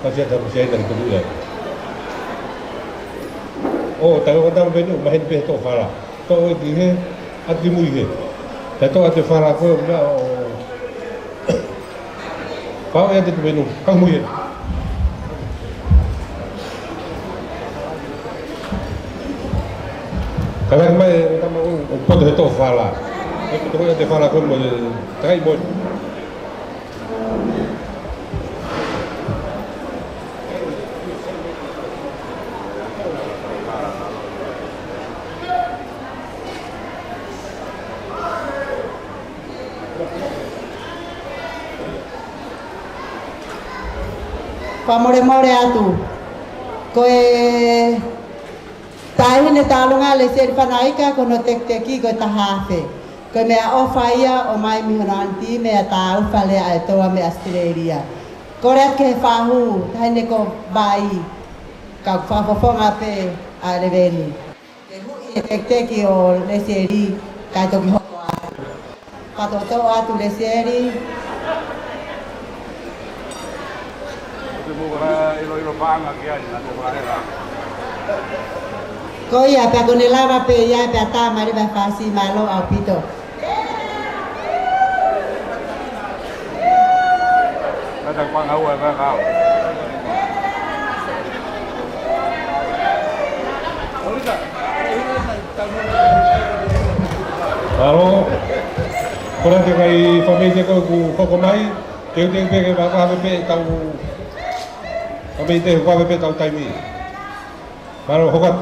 Kajian dalam saya dari kedua. Oh, tahu kata benu main pe to farah. To dia ati muih. Tahu ati farah kau dah. Kau yang tu benu, kau muih. Kalau kami kita mau pot itu fala, itu yang kita fala kau boleh try bon. Pamore atu, koe tahine talunga le ser Whanaika kono tek teki koe tahafe. Ko mea o whaia o mai mihonanti mea tā uwhale ai toa me Australia. Ko rea ke whahu, taine ko bai, ka whawhawhonga pe a reveni. Ke hui e tekteki o leseri, kai toki hoko atu. Patoto atu leseri. Ko ia pia kone lava pe ia pia tā mari ba whasi malo au pito. Nada quang au ai va kau. Alo, kora te kai whamei ko ku koko mai, te peke whakawe pe tau, whamei te whakawe pe tau taimi. Maro hokat.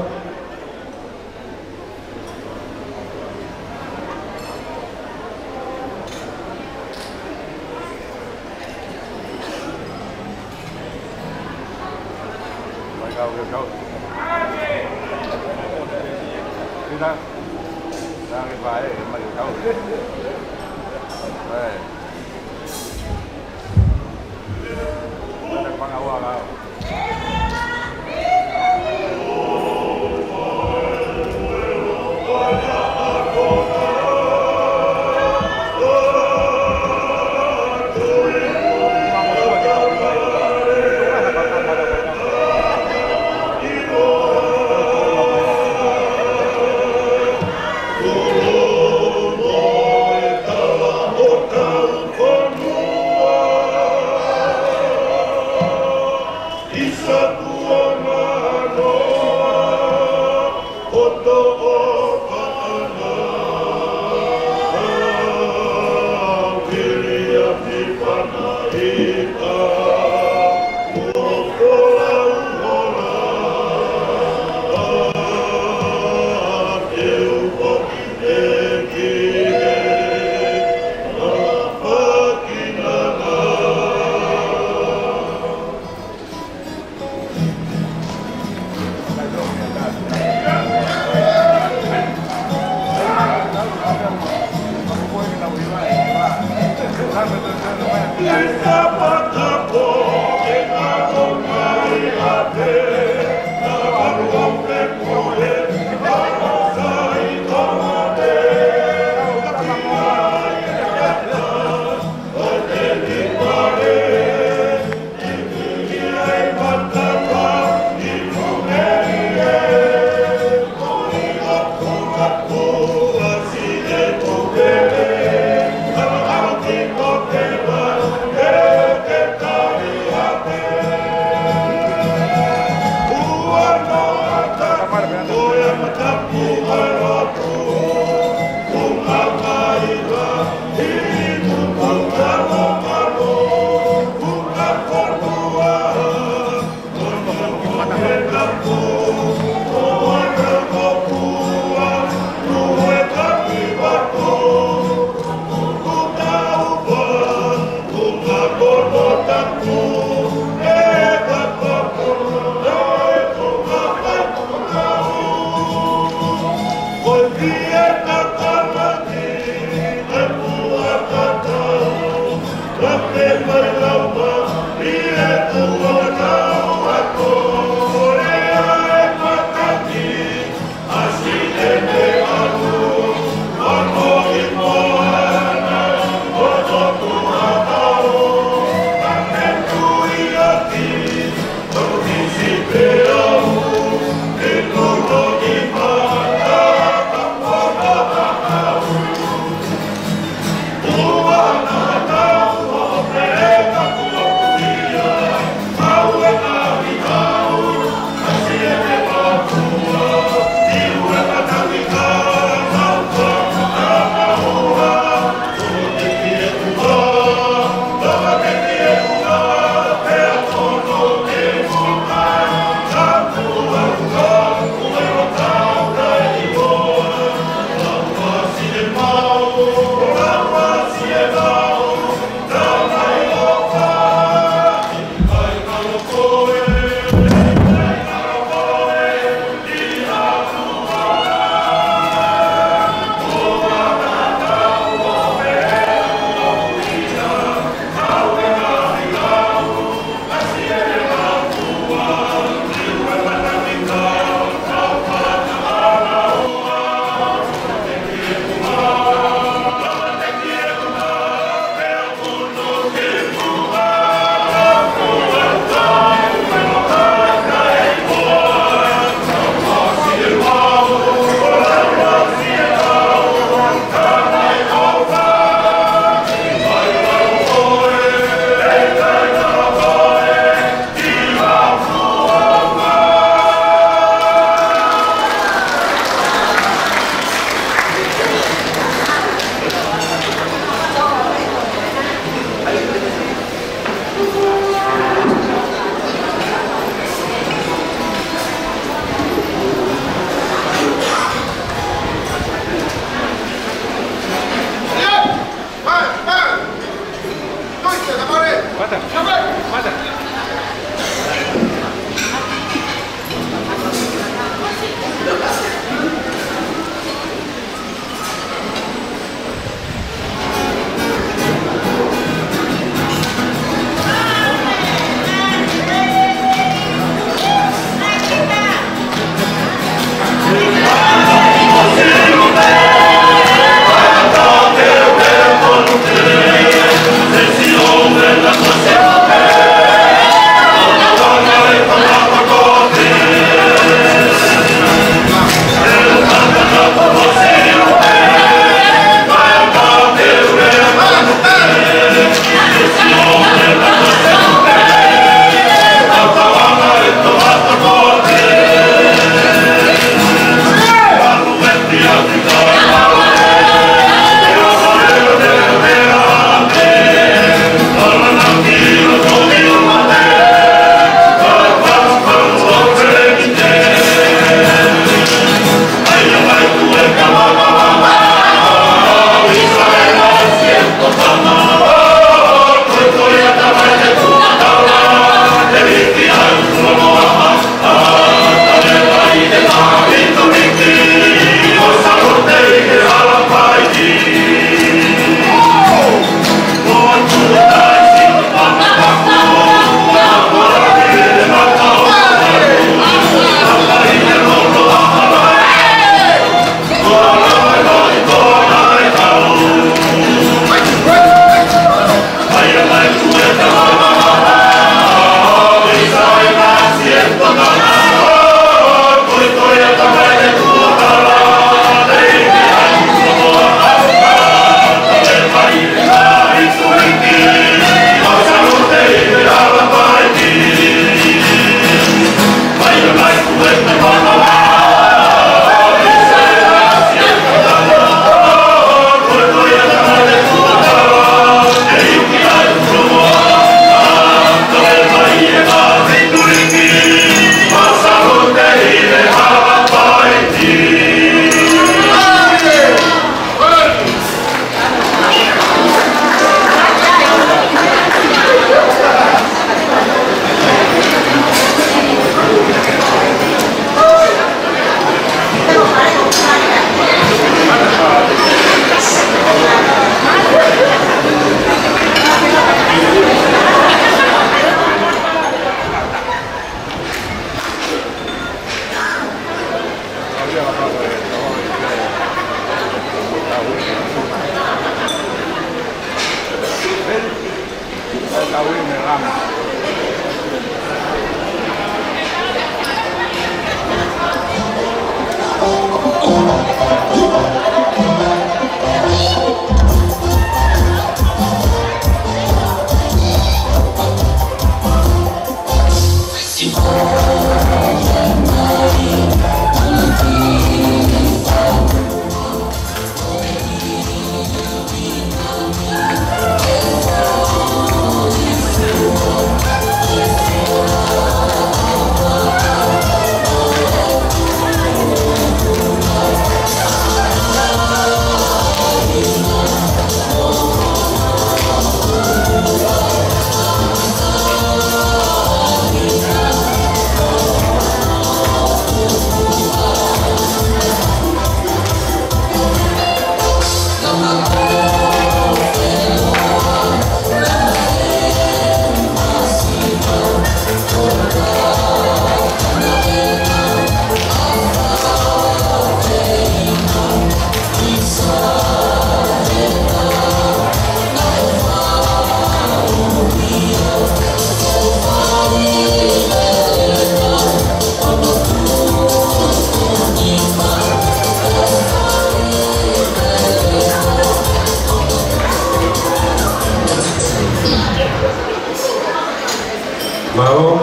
Mau,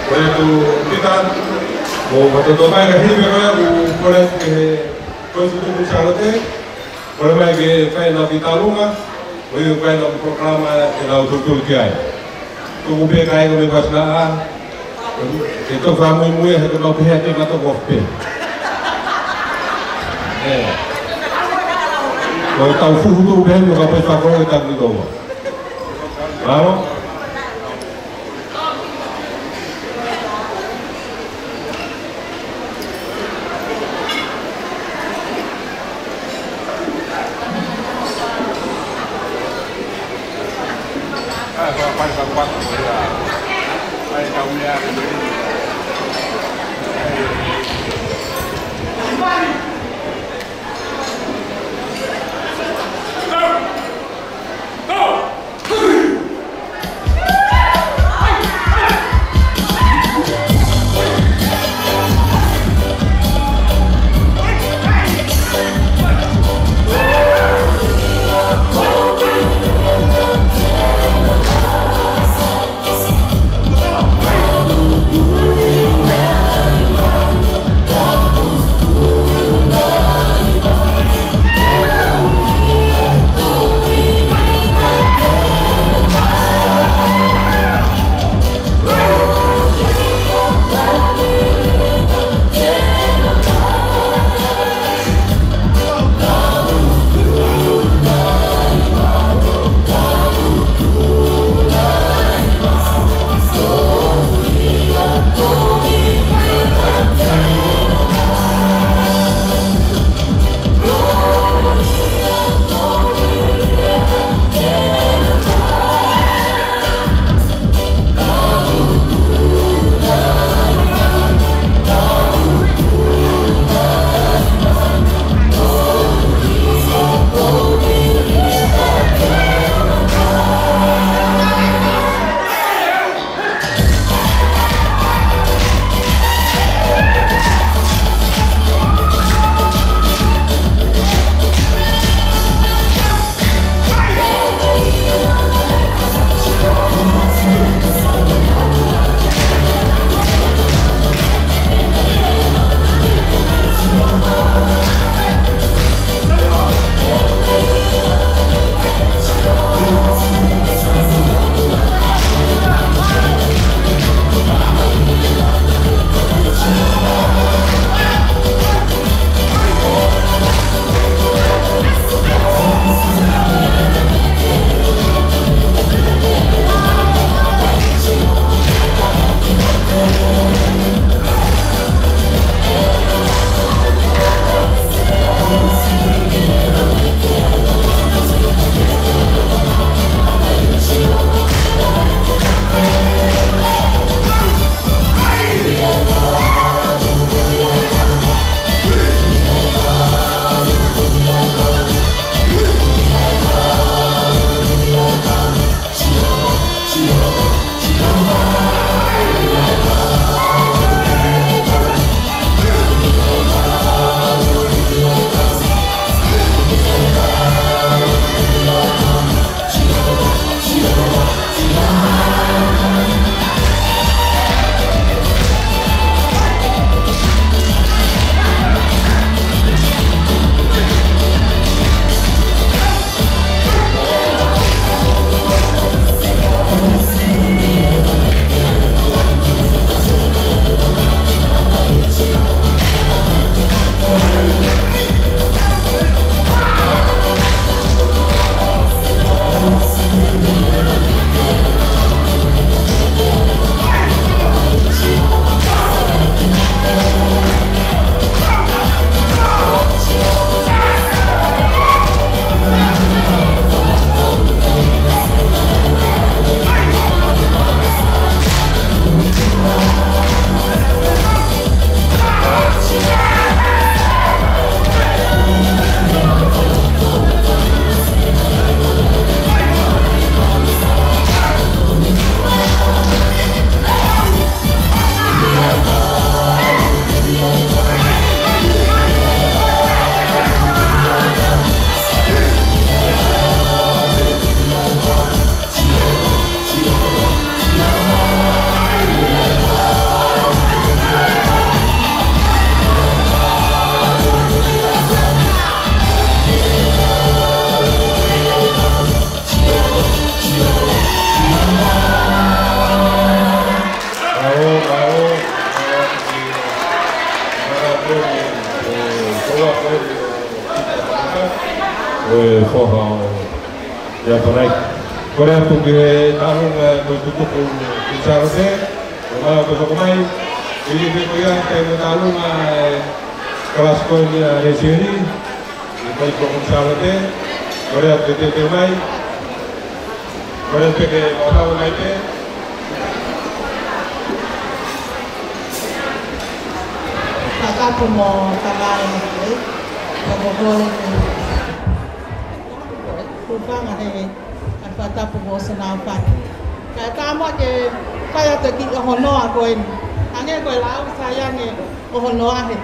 kaya tu kita mau betul-betul mai kahit kaya boleh ke konstitusi charlotte, boleh mai ke kaya na vitalunga, boleh kaya na programa na utul kiai. Tu mungkin kaya kami pasna, itu kami mui hati mau pihak ni kata kopi. Kalau tahu fuhu tu ben muka pesta kau kita tu doa. Mau? foha ya parai. Kore atu ke tahun ko tutup insarate, ma ko mai ini ko ya ke tahun kelas ko ni resiri, ko ko insarate, kore atu ke mai, kore atu ke orang mai ke. Kata mo kamay ni pagboboy ni kupang ade at pata po sa napat kaya tamo ke kaya to ki hono ako en ane ko lao saya ni hono ahe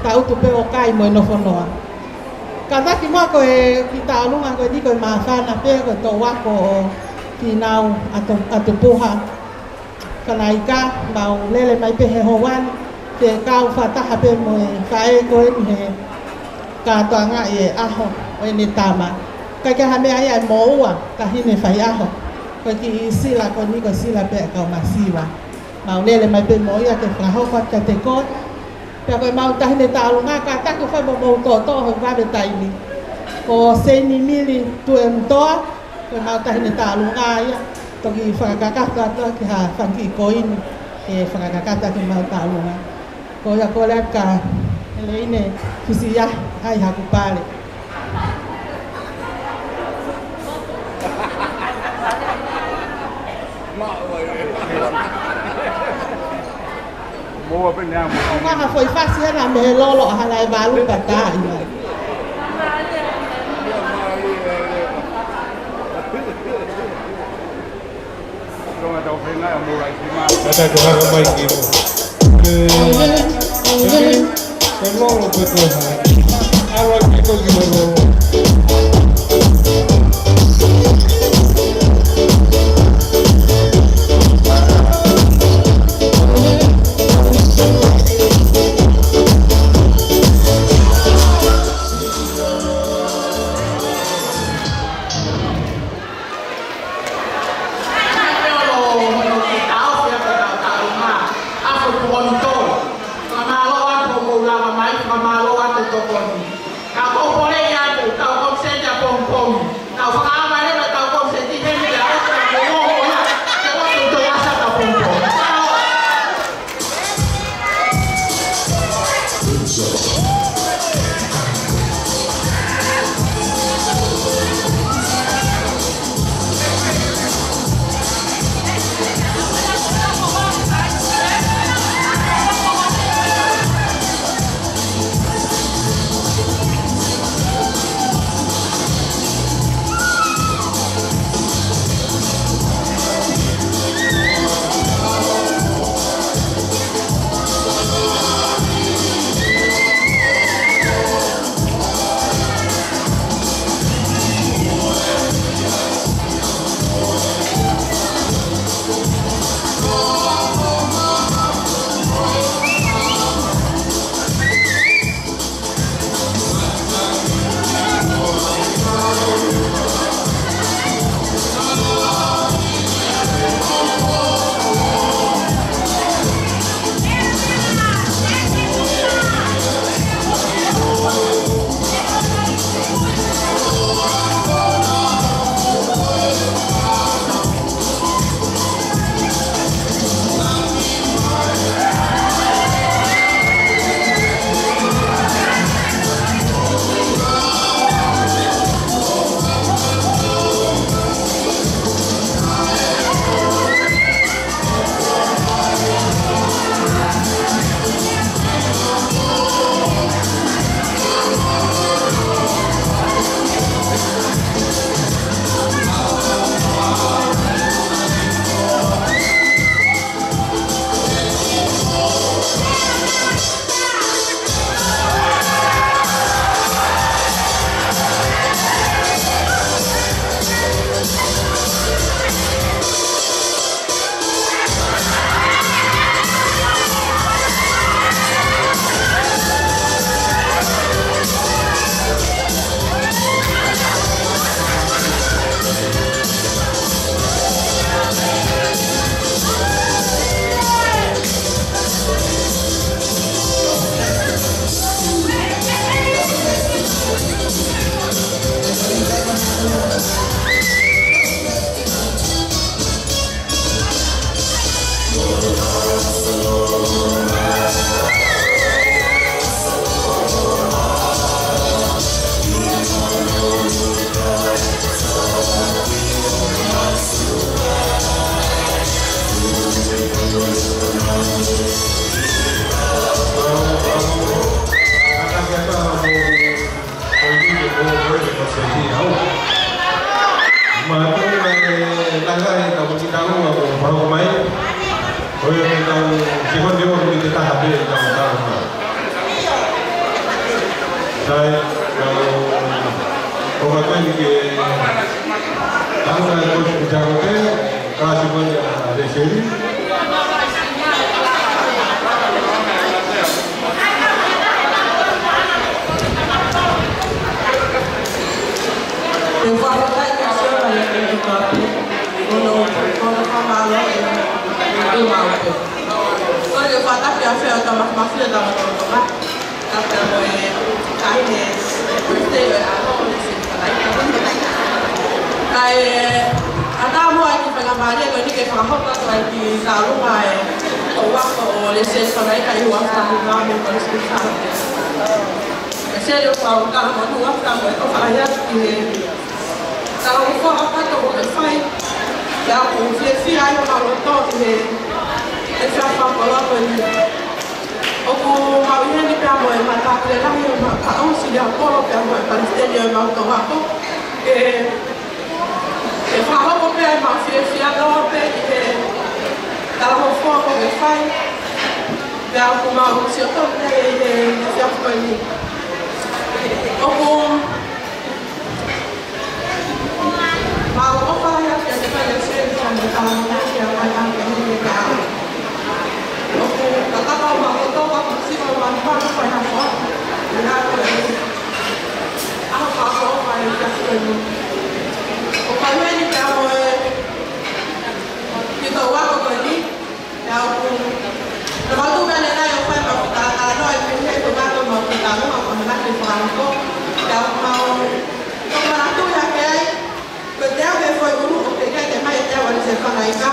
tau tu pe okai mo no hono kada ki mo ko kita lu ko di ko ma fa na pe ko to wa ko ki nau ato poha kana ika mau lele mai pe he howan te kau fata hape mo kai ko ni ka to nga e aho o ni tama ka ka hame ai mo wa ka hine fai aho ko ki sila ko ni ko sila pe ka masiwa mau lele mai pe mo ya te fa ho fa ka te ko pe ko mau ta hine ta lu nga ka ta ko fa mo to ho va be tai ni ko se ni mili tu em to ko mau ta hine ta lu nga ya to ki fa ka to ki ha fa ki ko in e fa ka ta ki mau ta lu nga ko ya ko la ka leine kisia hai hakupale Mo pe nya mo ma ha foi fácil na me lolo hala balu kata ina Don't know if I am right. Kata ko ha mai ki ke lolo pe ko ha awa ki ko ki lolo Ako po rin yan Oye, si con Dios me te estás a pie, sai, come quelli che hanno la voce di Giacomo, quasi quelli dei figli. Eu vou botar a questão aí do próprio, quando falar do Malta. Quando eu falo da filha, eu tomo uma filha da mamãe, da minha kindness, birthday, aí a mãe que pega Maria, quando que fala roupa, vai que tá no mai, ou a licença vai cair o astro do nome, quando escutar. Sério, eu falo, cara, quando eu falo, eu falo, já kalau kau apa tu kau fai, ya kau fleksi ayo kalau tu ni, siapa kalau beli, aku mau ini peramu, mata aku dah ni, kau sudah kalau peramu, Palestin dia mau tu aku, kalau kau peramu mau fleksi ayo kalau kau fai, ya aku mau siapa ni, siapa ni, aku mau apa ya kita belajar sama kamu yang akan kita aku kata kau mau itu aku sih mau manfaat apa yang kau apa yang kita lakukan ini kamu kita waktu ini ya aku lepas tu kan ada yang saya mau kita kalau itu itu kan mau kita mau nak di Franco ya mau kemana tu ya kayak Betul dia foi guru ketika dia mai dia wali sekolah naika.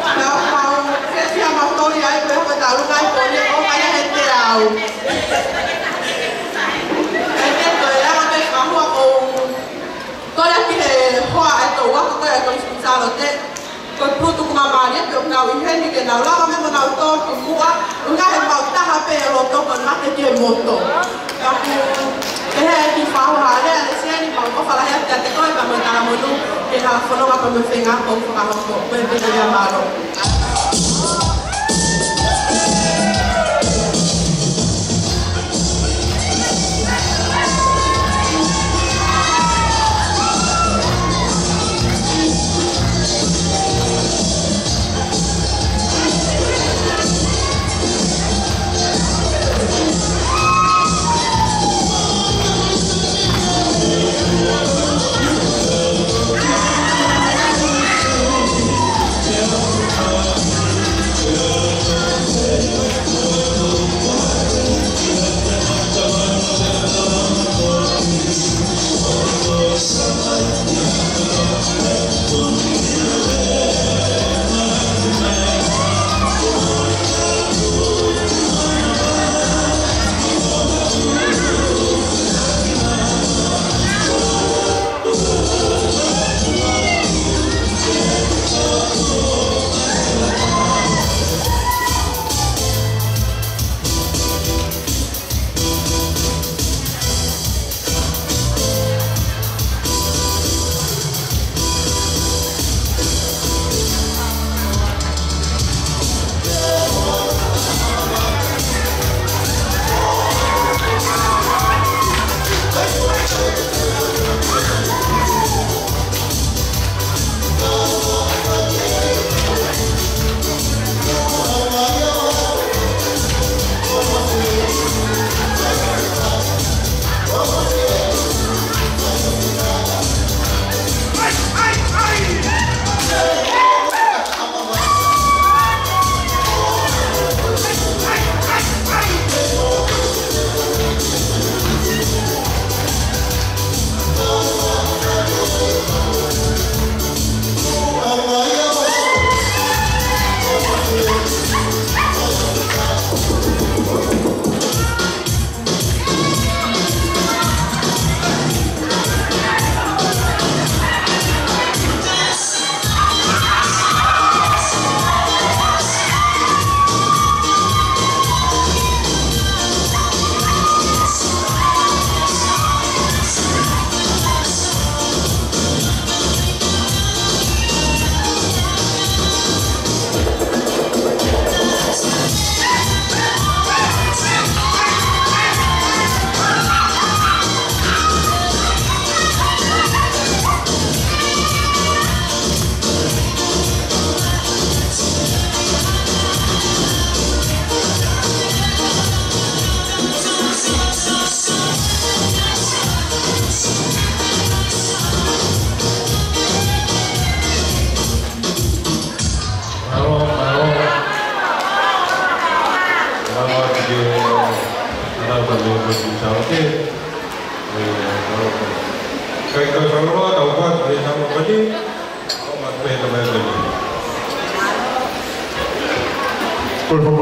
Kalau saya mau tahu ya itu apa tahu kan boleh oh kayak hente tahu. Hente tu ya apa kamu aku kalau kita hoa itu waktu kita kalau semisal itu kalau perlu kemana dia tu nak ini kita nak lah kami mau tahu semua enggak mau tahu apa yang lo tahu kan nak dia moto. Di faham ada sini kalau falar ya kita kau yang mengenal menu kita follow apa mendengar kau faham kau berbeda yang baru.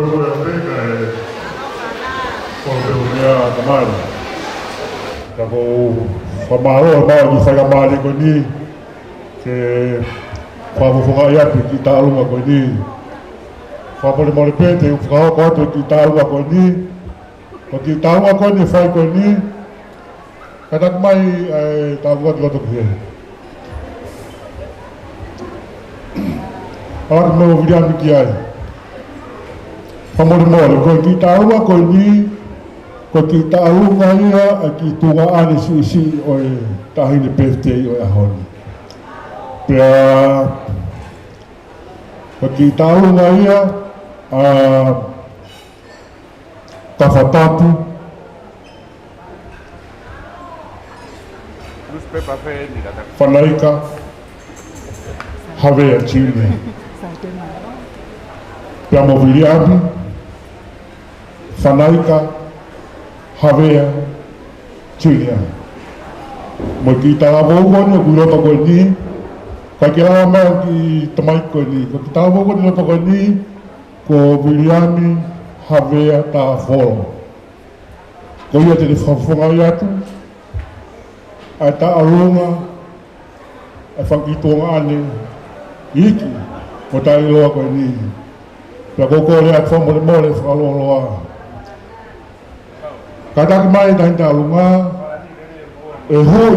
ko ya peka ko ya tamai ta ko famaro ba ni fa mali ko ni ke fa fo ya ki ta lu ko ni fa po mo repete fa ko to ki ta lu ko ni ko ki ta lu ko ni fa ko ni kada mai ta buat lo to ke ar mo vidia mi ki ai Pamor-mor, ko kita awa ko ni ko kita awa ia ki tunga ani si o tahini birthday o ahon. Pia ko kita awa ia tafatapu Falaika Havea Chile Pia mobiliari Fanaika, Havea, Chilia. Mo kita abo ni guru to ko ni, ka kira ma ki tamai ko ni, ko kita abo ni to ko ni, ko Williami, Havea ta fo. Ko ia te fonga ia tu. Ata alunga, e fakitonga ani, iki, ko tai loa ko ni. La ko ko ia fo mo fa loa. Kadak mai dan talunga hoi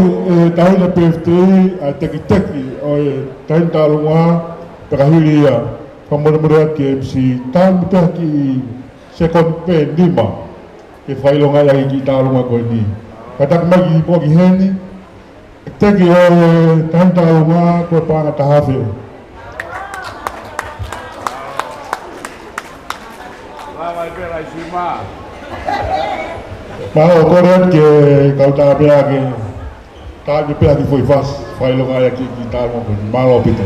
tahina PFTI teki o dan talunga terahiria pemurmura KMC tan ki second pen 5 e failonga yang kita talunga ko ni kadak mai po gi heni teki o dan talunga ko pa tahafe Lama bela cima Mau koren ke kau tak pernah ke tak pernah ke foi fast fai lo ayah kita mau pito.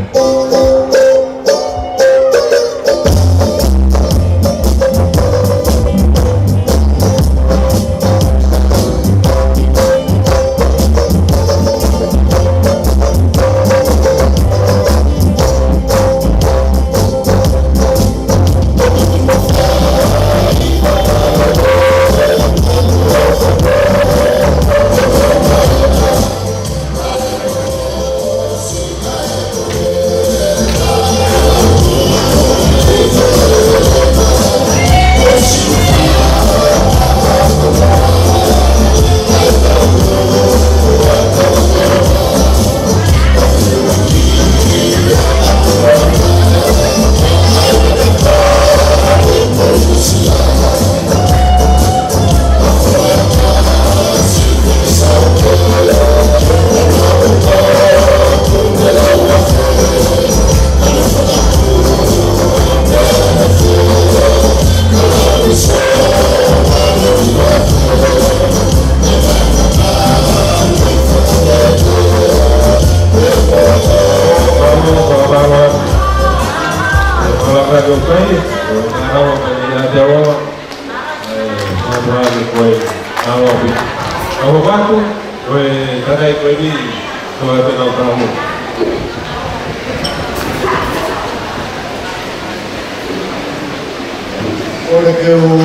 Oleh que o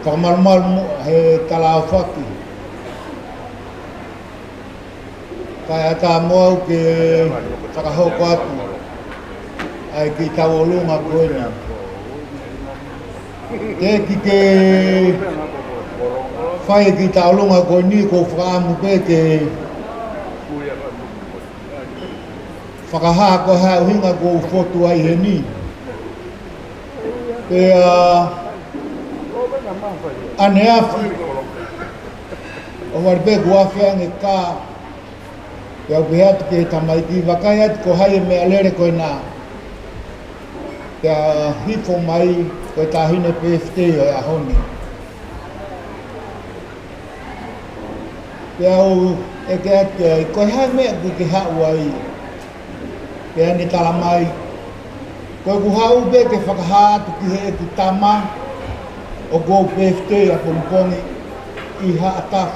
Kamalmal he Kalafaki kaya tamo ke sakahoko atu ai ki tawolunga koina ke fai ki tawolunga koini ko framu pe ke whakaha ko ha hinga ko fotu ai heni ke ane afi o warbe guafi ange ka ya beat ke tamaiki wakayat ko hai me alere ko na ya hifo mai ko tahine PFT ya honi ya o ekat ko hai me ke ha wai ya ni talamai ko ku hau be ke whakaha tu ki he ki tama o go PFT a pompongi i ha ataf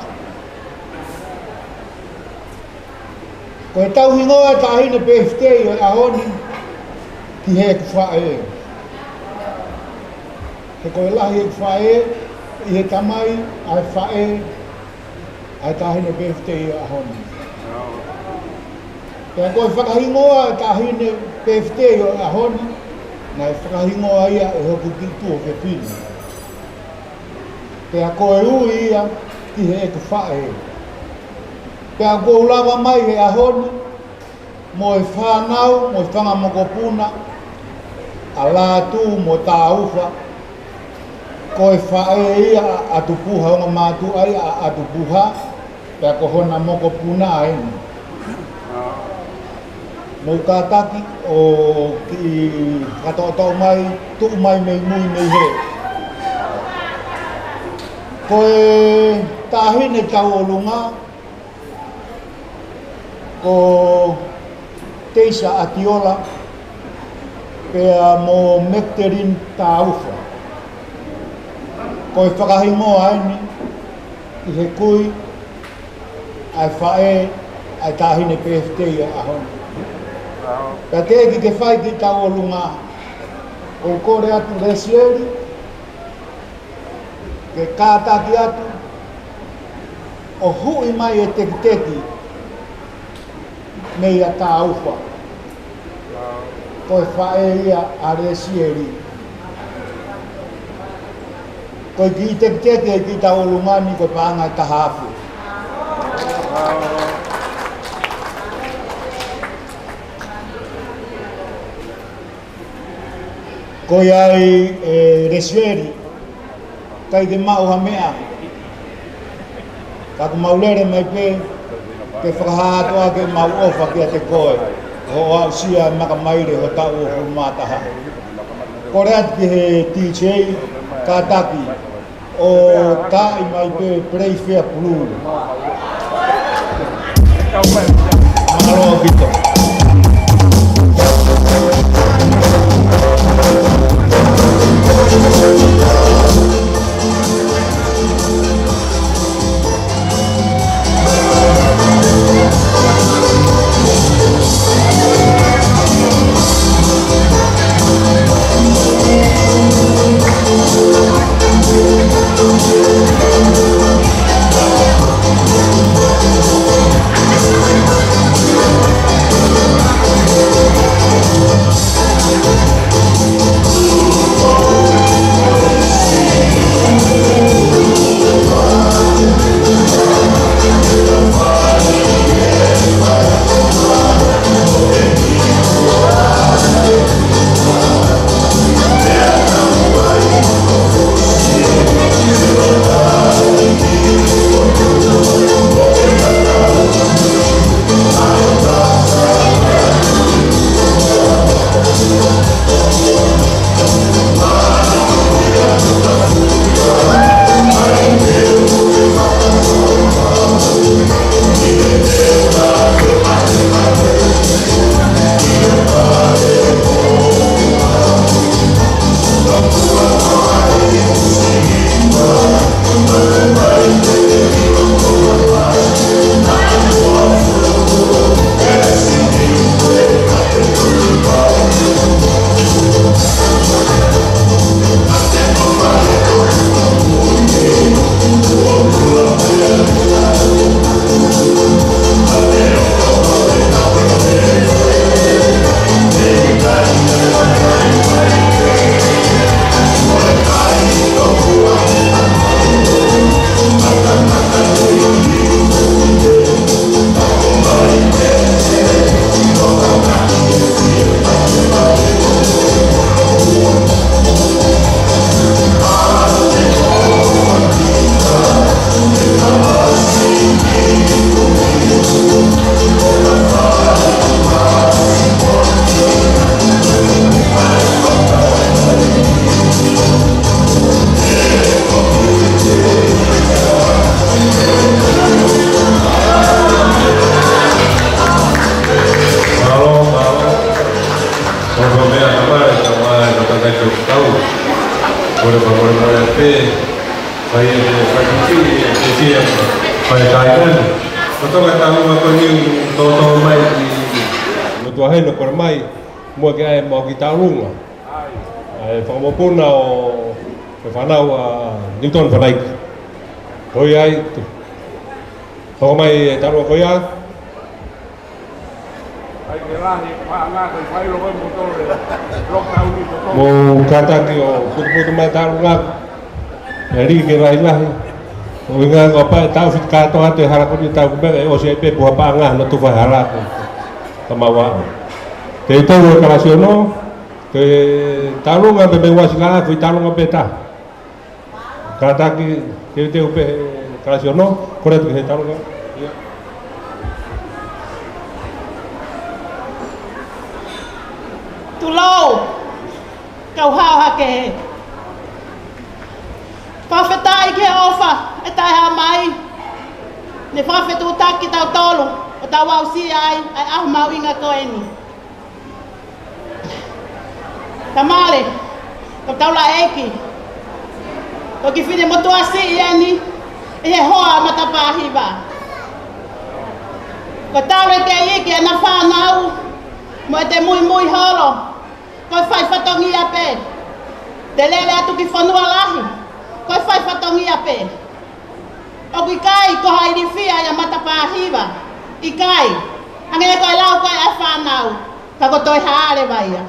ko tau hingoa tahine PFT a honi ki he ku whae He koe lahi e whae, i he tamai, ai whae, ai tahine birthday a honi. Pea koe whakahingoa e tahine birthday a honi, nai whakahingoa ia e hoku ki tuo ke pini. Pea koe ui ia, ki he eke whae. Pea koe ulawa mai he a honi, mo e whanau, mo e whanga mokopuna, a la tu mo tā uwha, ko e whae ia a tupuha o ngā mātu ai a tupuha, pia ko hona moko puna aini. Mo kātaki o ki katoa mai, tuu mai mei mui mei he. Ko e tāhine tau o lunga, ko Teisa Atiola, pea mo Mekterin tā uwha. Ko e whakahingoa aini, i he kui, ai whae, ai tāhine PFT a honi. Pea tēki ke whai ki tau o lunga, o kore atu resieri, ke kātaki atu, o hui mai e teki teki, mei a tā uwha. Ko e whae ia a resieri. Ko ki te teke ki ta o lungani ko panga ta hafu. Ko ai resueri kai de mau ha mea. Ka ko maulere mai pe ke whakahato a ke mau ofa ki a te koe. Ho au sia maka maire ho tau o mata ha. Ko reat ki he TJ ka taki o tai mai pe prei fea pulu. Malo bito. Mua ke ai mau ki taurunga. Ai whakamopuna o whanau Newton whanai. Koi ai, tō mai taro koi ai. Ai ke lahi, ngā kai whai roa mo tōre, lockdown ni mo tōre. Mo kātaki o putu mai taro ngā. E ri ke rai lahi. O ngā ngā pai tau whit kātoa te harakoni tau kumega e o se pe puha pā ngā na tuwhai harako. Tamawa. Te tau e karasiono, te talunga me me wasi ngā kui talunga pe tā. Kātaki ke te upe karasiono, kore tu he talunga. Tulau, kau hao hake he. Whawhetai ke ofa, e tai ha mai. Ne whawhetu taki tau tolu, o tau wau si ai ahu mau inga koe ni. Tamale, kau tau la eki. Kau ki whine motua si i ani, e he hoa matapahiwa. Kau tau le ke iki ana whanau, mo e te mui mui holo. Kau whai whatongi a pe. Te lele atu ki whanua lahi. Kau whai whatongi a pe. O ki kai ko hairi whia ia matapahiwa. I kai. Angene koe lau koe e whanau. Ka ko toi haare waia.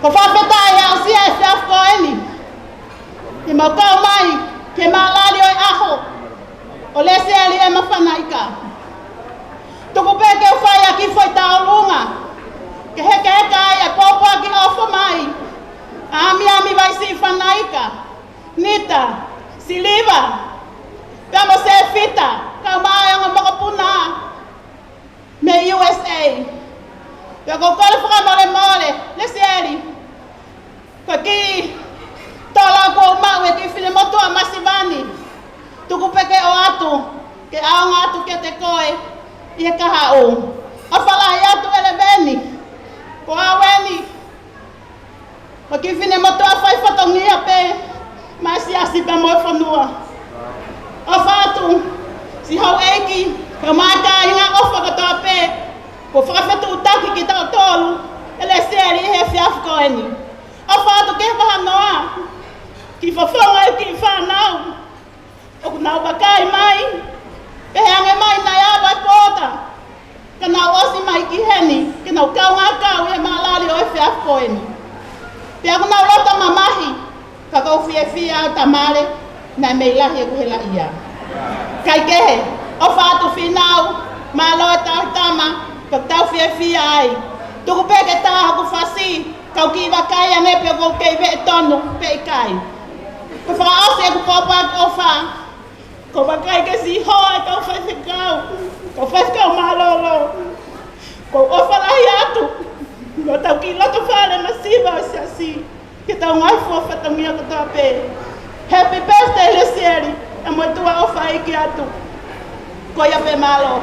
Ko whawhetai au sia e whiaf ko eni. Ke mau kau mai. Ke maalari oi aho. O lese ali e mawhanaika. Tuku pe ke whai a ki whai tau lunga. Ke heke ai e pōpua ki ofa mai. Ami vai si whanaika. Nita. Siliva. Pea mo se fita. Kau mai anga makapuna. Me USA. Pea ko kore whakamole mole. Lesi eri. Ko ki. Tola ko mau e ki whine motua masivani. Tuku peke o atu. Ke aonga atu ke te koe. Ia kaha o. A whalahi atu ele veni. Ko aweni. Ko ki whine motua whai whatongia pe. Mai si asi pa moi whanua. O whātu. Si hau eiki. Ka mata i ngā ofa katoa pe. Ko whakawhetu utaki ki tau tolu. Ele seri he whiafu koeni. O whātu ke whanoa. Ki whawhonga e ki whanau. O kunau bakai mai. Pehange mai nai awa pōta. Ka nau osi mai ki heni. Ke nau kau ngā kau e maalari o e whiafu koeni. Pea kunau lota mamahi. Ka kau whia au tamare. Nai mei lahi e kuhela ia. Kai kehe. O whātu whinau. Malo e tau tama. Ka tau whia ai. Tuku peke tā haku whasi. Kau ki wakai ane pia kou kei ve e tonu. Pe i kai. Ko whakaose e ku pōpā ki o whā. Ko wakai ke si hoa e kau whaiwhikau. Ko whaiwhikau malolo. Ko ofalahi atu. Ko tau ki loto whare masiva o siasi. Ke tau ngai fua whatangia katoa pe. Happy birthday Lesieri. E mo tua o whaiki atu. Ko ia pe malo.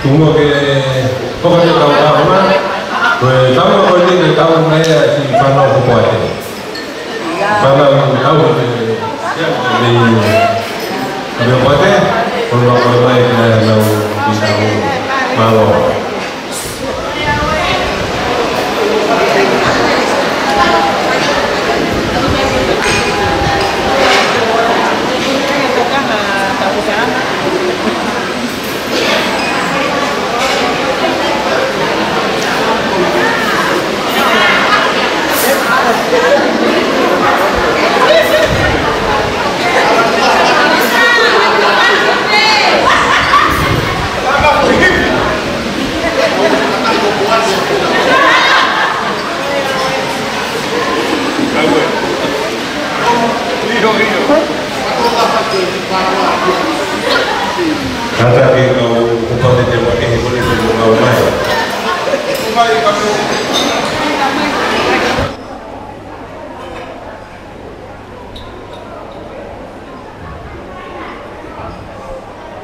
Como que poco de trabajo más, pues estamos con el que estamos ahí así para no ocuparte. Para no de ocuparte, por lo que no bisa malo. Kata kita upah dia pakai boleh bunga umai.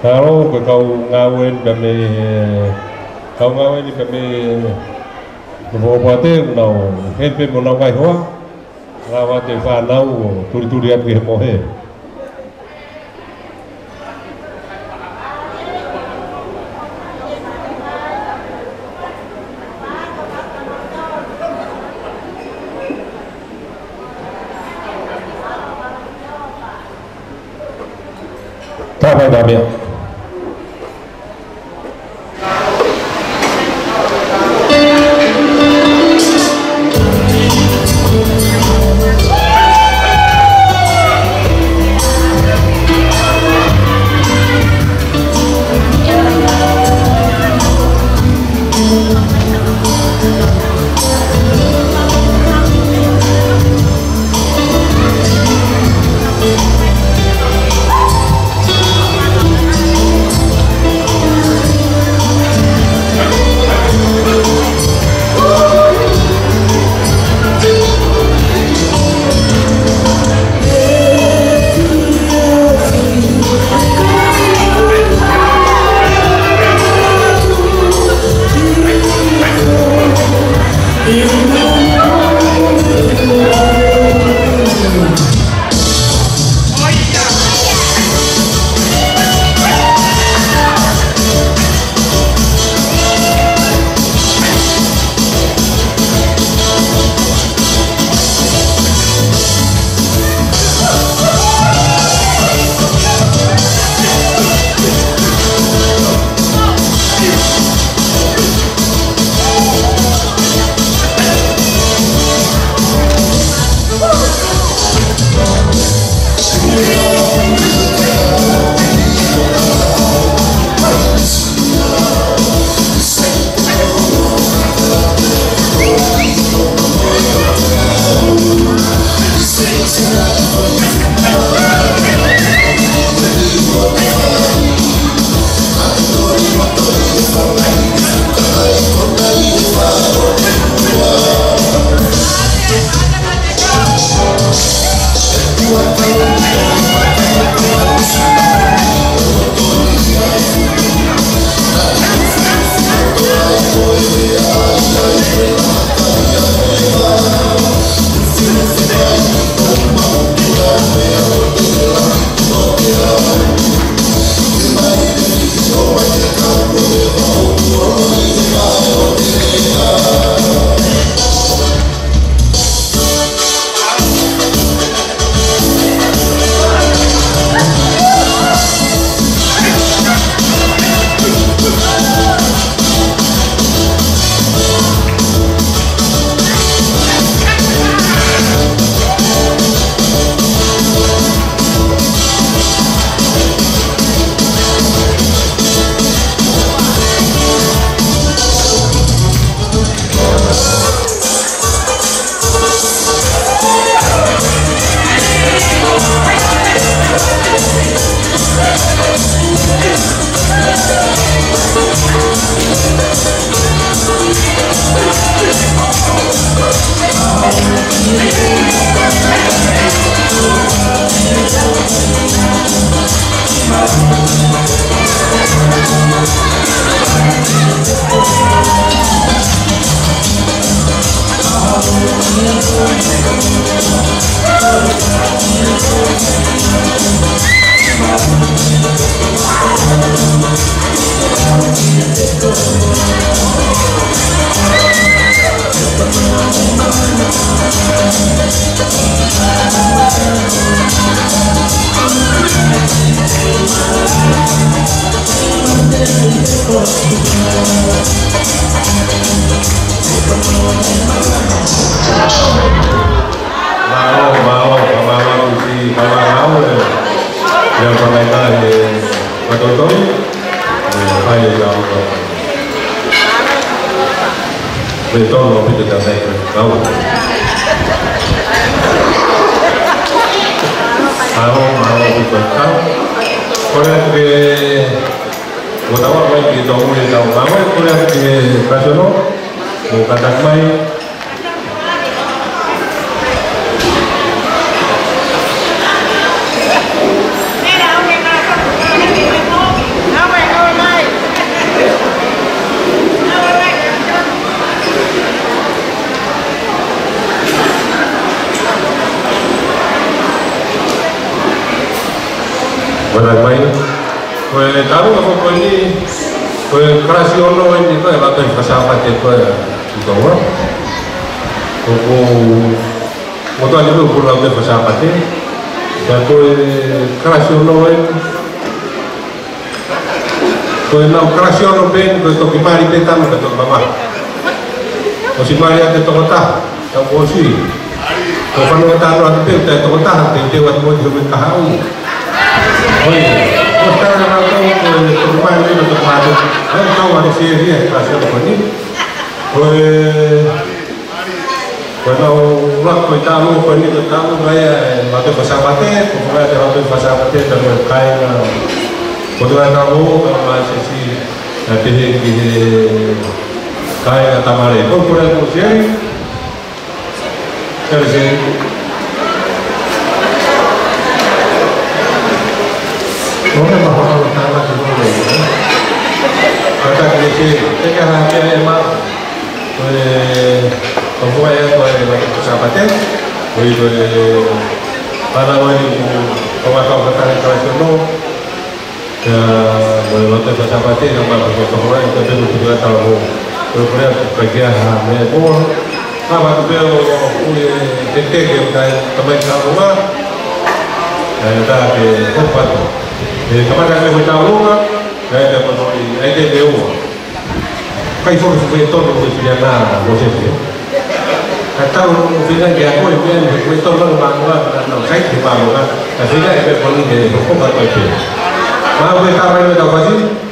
Kalau kau ngawin kami, kau ngawin kami berbuatnya nau, hebat menau kai hoa, rawat tefa nau, turi apa yang mohe. Tak ada. yang permainan betul-betul hai yang betul lebih tidak baik tahu mau betul korang ke utama lagi tahu ni tahu mau korang ke kasono mau kata mai Bukan main, tahu apa ini, kreasi online itu yang lakukan kesalahan itu juga orang. Untuk itu pun lakukan kesalahan itu, dan kreasi online, nak kreasi online itu kembali petan itu bapa. Masih mari ada tengah, yang posisi. Kalau kita ada petan tengah, kita buat hidup tahu. Oi, sekarang aku kemarin itu untuk madu. Tahu ada sihir kasih apa ni? Kalau waktu tahu ni tahu saya waktu pesawatnya, kemudian waktu pesawatnya dengan kain. Kemudian tahu masih si nanti kain tamale. Kemudian sihir, sihir. Orang bahawa tanah itu boleh. Kata krisis, kita hanya emang pembuat yang boleh persahabatan, boleh pada hari pemakaian petani tradisional, boleh waktu persahabatan yang bagus pembuat itu perlu juga tahu. Kemudian bagian hamil pun, apa tu boleh detik yang teman rumah, dan dah dibuat. Kemarin kami beritahu kan, saya dapat beri ide dia. Kau itu betul betul sudah nak proses itu. Kata orang sudah dia aku ini betul betul bangun dan saya di bangun kan. Tapi dia itu paling dia bukan apa itu. Mana kita ramai tahu pasti.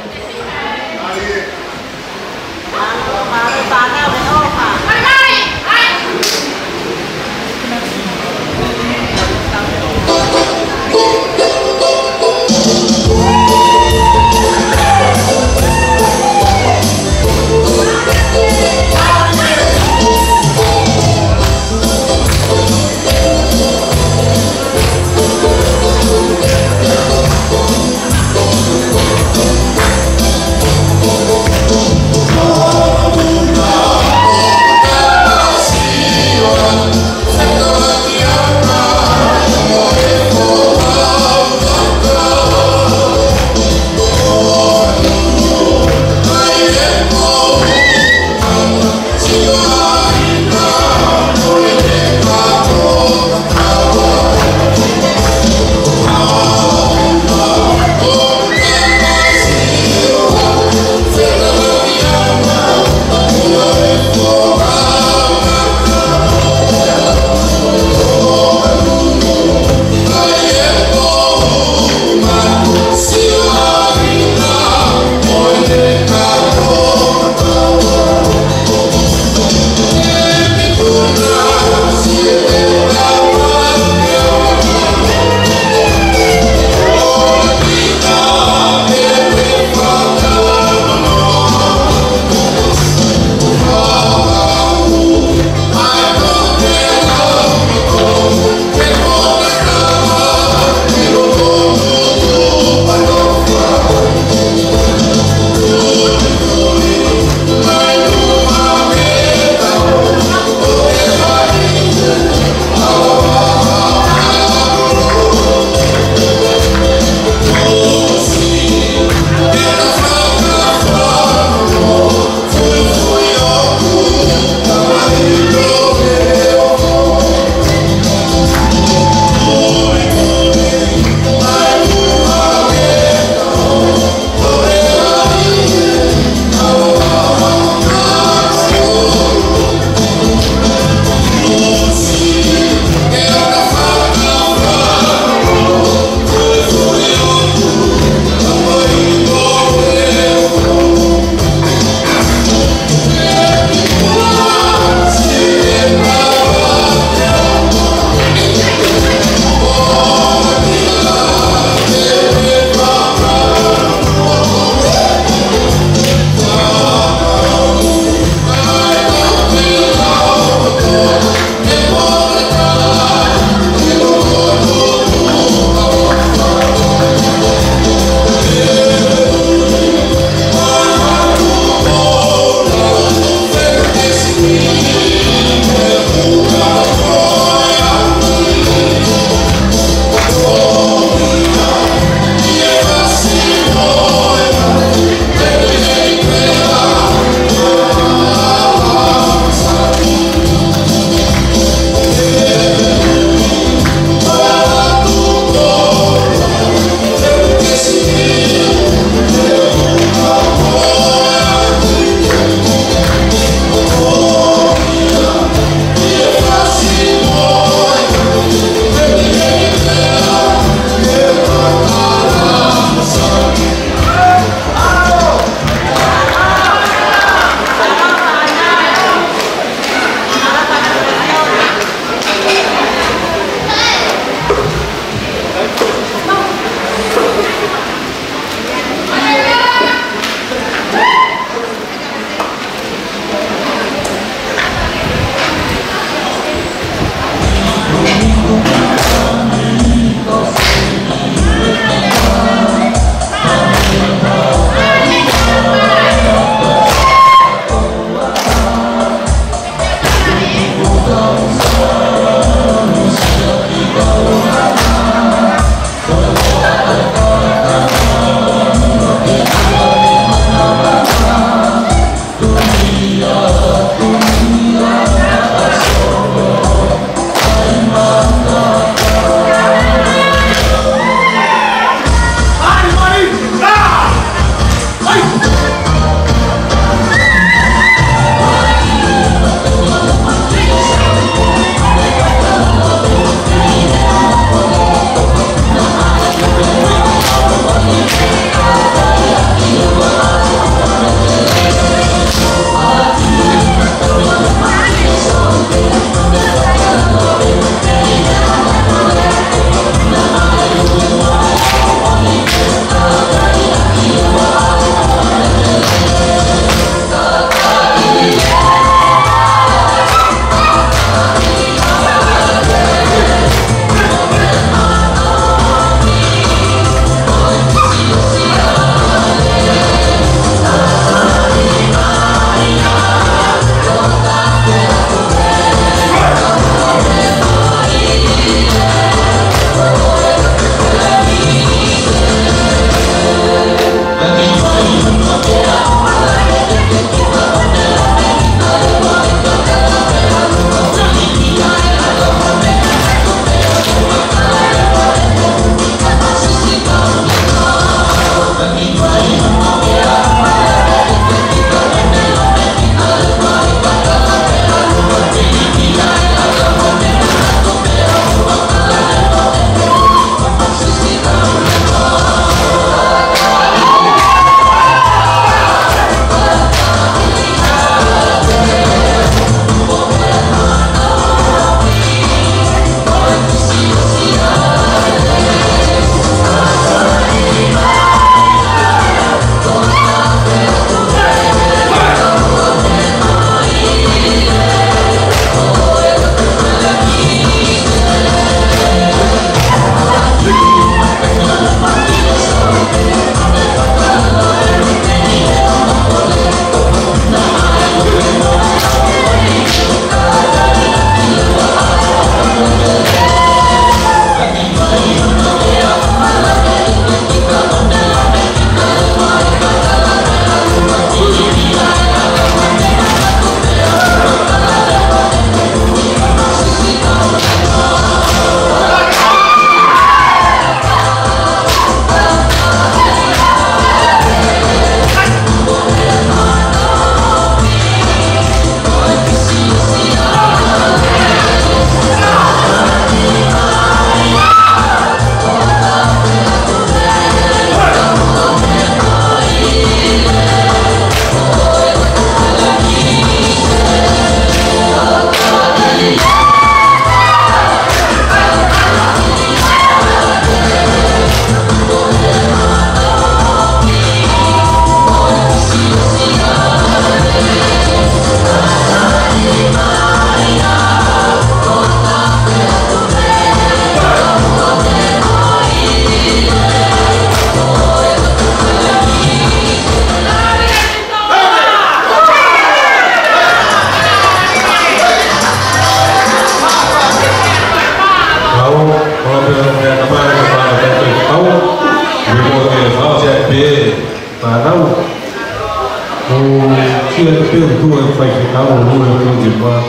Kila pia tu fai kama huyo ndio kwa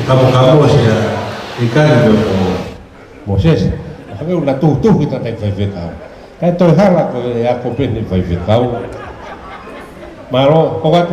kama kama sia ikani ndio Moses hanga una tu kita tak fai kau kai to hala ko ya ko pen ni fai kau malo pokat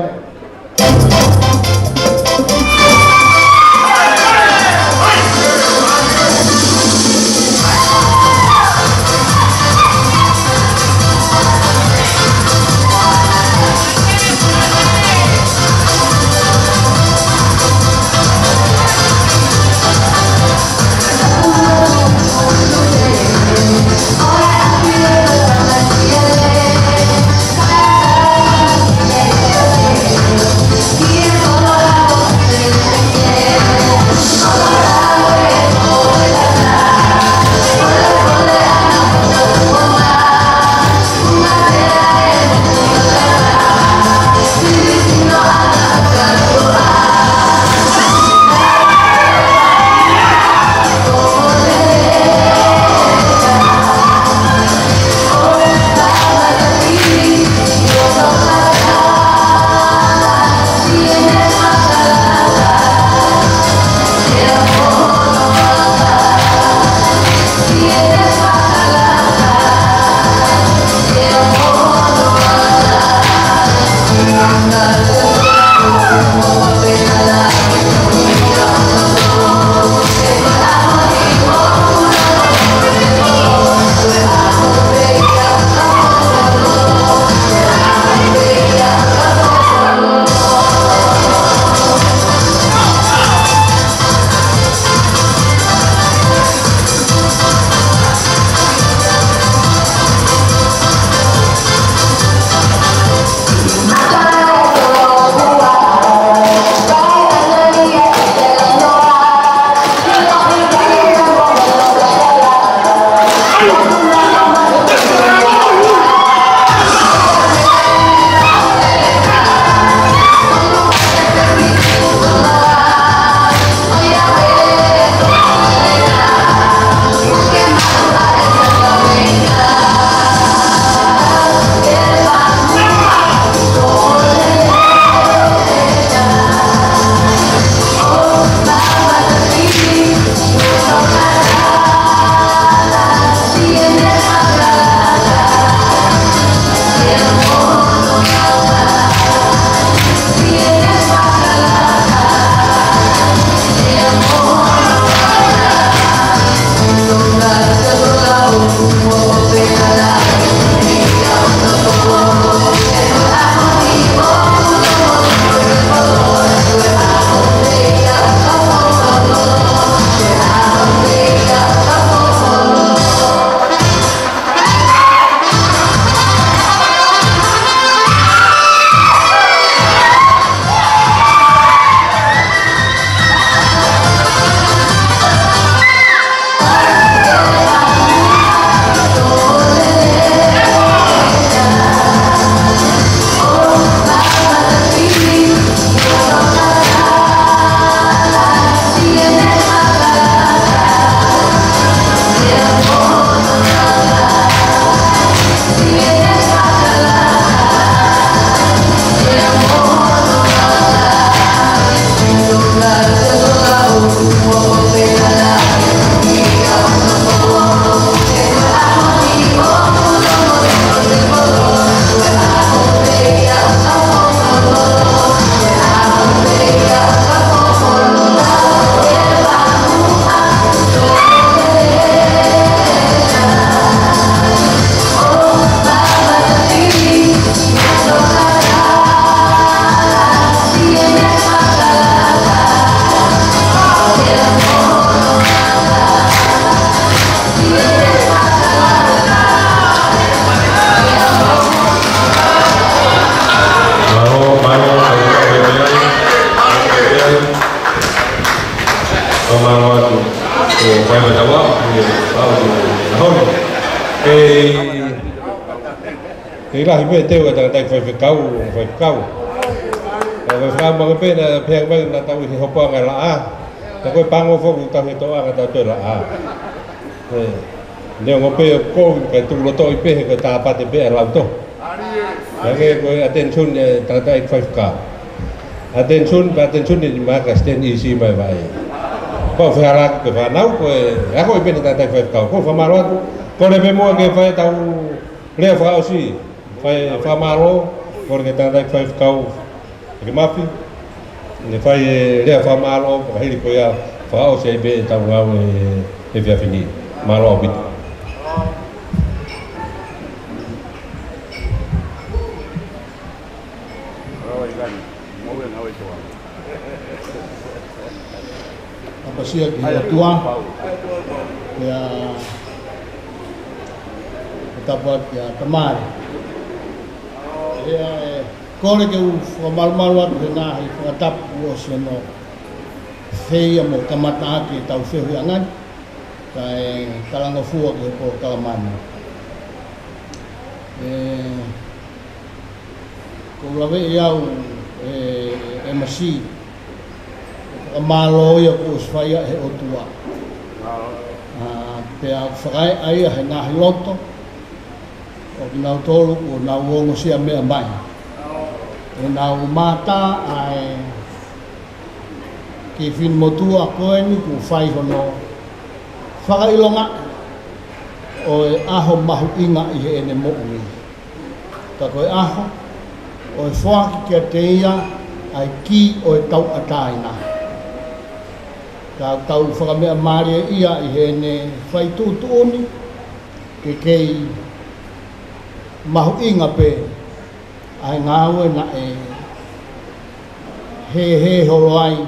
lah ibu itu kata tak fai kau mga pena pihak bang na tahu si hopa nga laa tako pango fo tahu itu ang tahu laa dia ngope ko ka tu lo to ipe ka ta pa te be la to Lagi koe attention tata 5 ka. Attention ni maka stand easy mai vai. Ko fara ke fanau ko ako ipen tata 5 ka. Ko famaro ko le bemo ke fai tau le fa osi. Fai famaro ko ke tata 5 ka. Ke mafi. Ne fai le famaro ko hili ko ya fa osi be tau ngau e via fini. Malo bit. Apa sia ki tua ya dapat ya temar ya kole ke mal wat na hi tap was no feia mo kamata ki tau fe angan kai kalang fu ke ko kalaman ko lawe yau MSC malo ya ko sfaya he otua pe a frai ai he na loto o na tolu o na wongo sia me mai e na mata ai ki fin motua ko ni ku fai hono faka ilonga o aho mahu inga i ene mo ui ta ko aho o fuaki ke teia ai ki o tau ataina ka tau whakamea maria ia i hene whai tūtūni ke kei mahu inga pe ai ngāwe na he holo ai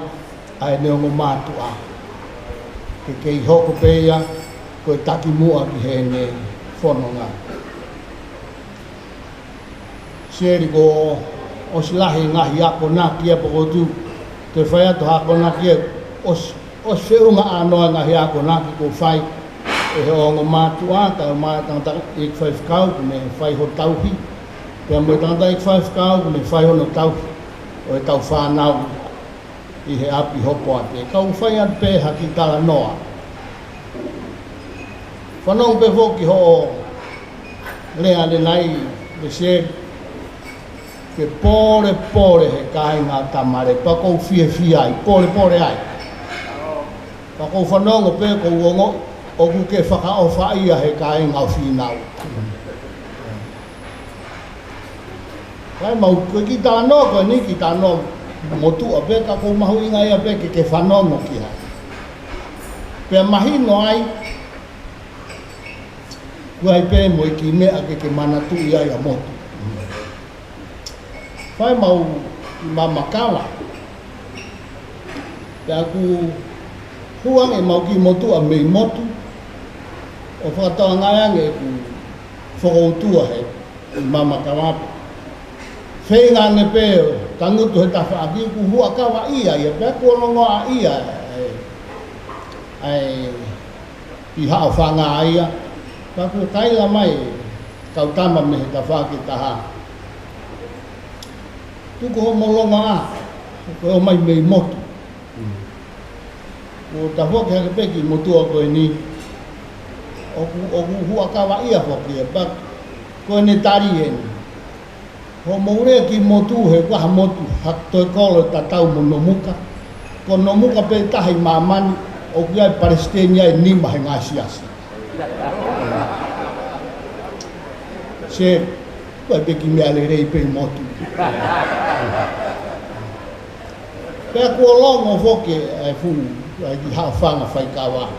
ai neongo mātua ke kei hoko peia koe taki mua ki hene whanonga seri ko o silahi ngahi ako nā kia pakotu te whai atu hako nā kia o seunga anoa ngahi ako naki ko whai e he ongo mātua ka mai tangata ik 5 kau me whai ho tauhi pia mo tangata ik 5 kau me whai ho no tauhi o e tau whanau i he api hopo ate kau whai at pe haki tala noa whanong pe hoki ho lea le nai le se ke pore he kāinga tamare pakou fie ai pore ai Pako whanongo pe ko uongo o ku ke whakaofa ia he kai ngau whinau. Kai mau koe ki tāno, koe ni ki tāno motu a pe ka ko mahu inga ia pe ke whanongo ki hai. Pea mahi no ai, kuai pe mo i ki mea ke manatu ia ia motu. Kai mau mamakawa, pea ku huang e mau ki motu a mei motu o whakatoa ngai ange ku whakoutua he mama kawape whenga ne peo tangutu he tawha aki ku hua kawa ia ia pia kuolongo a ia ai i hao whanga ia kaku kaila mai kau tama me he tawha ki taha tuku ho molonga a koe o mai mei motu o ta hoke hake peki motua koe ni o ku hua kawa ia hoki e pak koe ne tari eni ho mourea ki motu he waha motu hak toi kolo ta tau mo nomuka ko nomuka pe tahi mamani o ki ai Palestina e nima he ngasi asi se koe peki mea le rei pe motu pea kua longo hoke ai funu ai ki hao whanga whai kawa.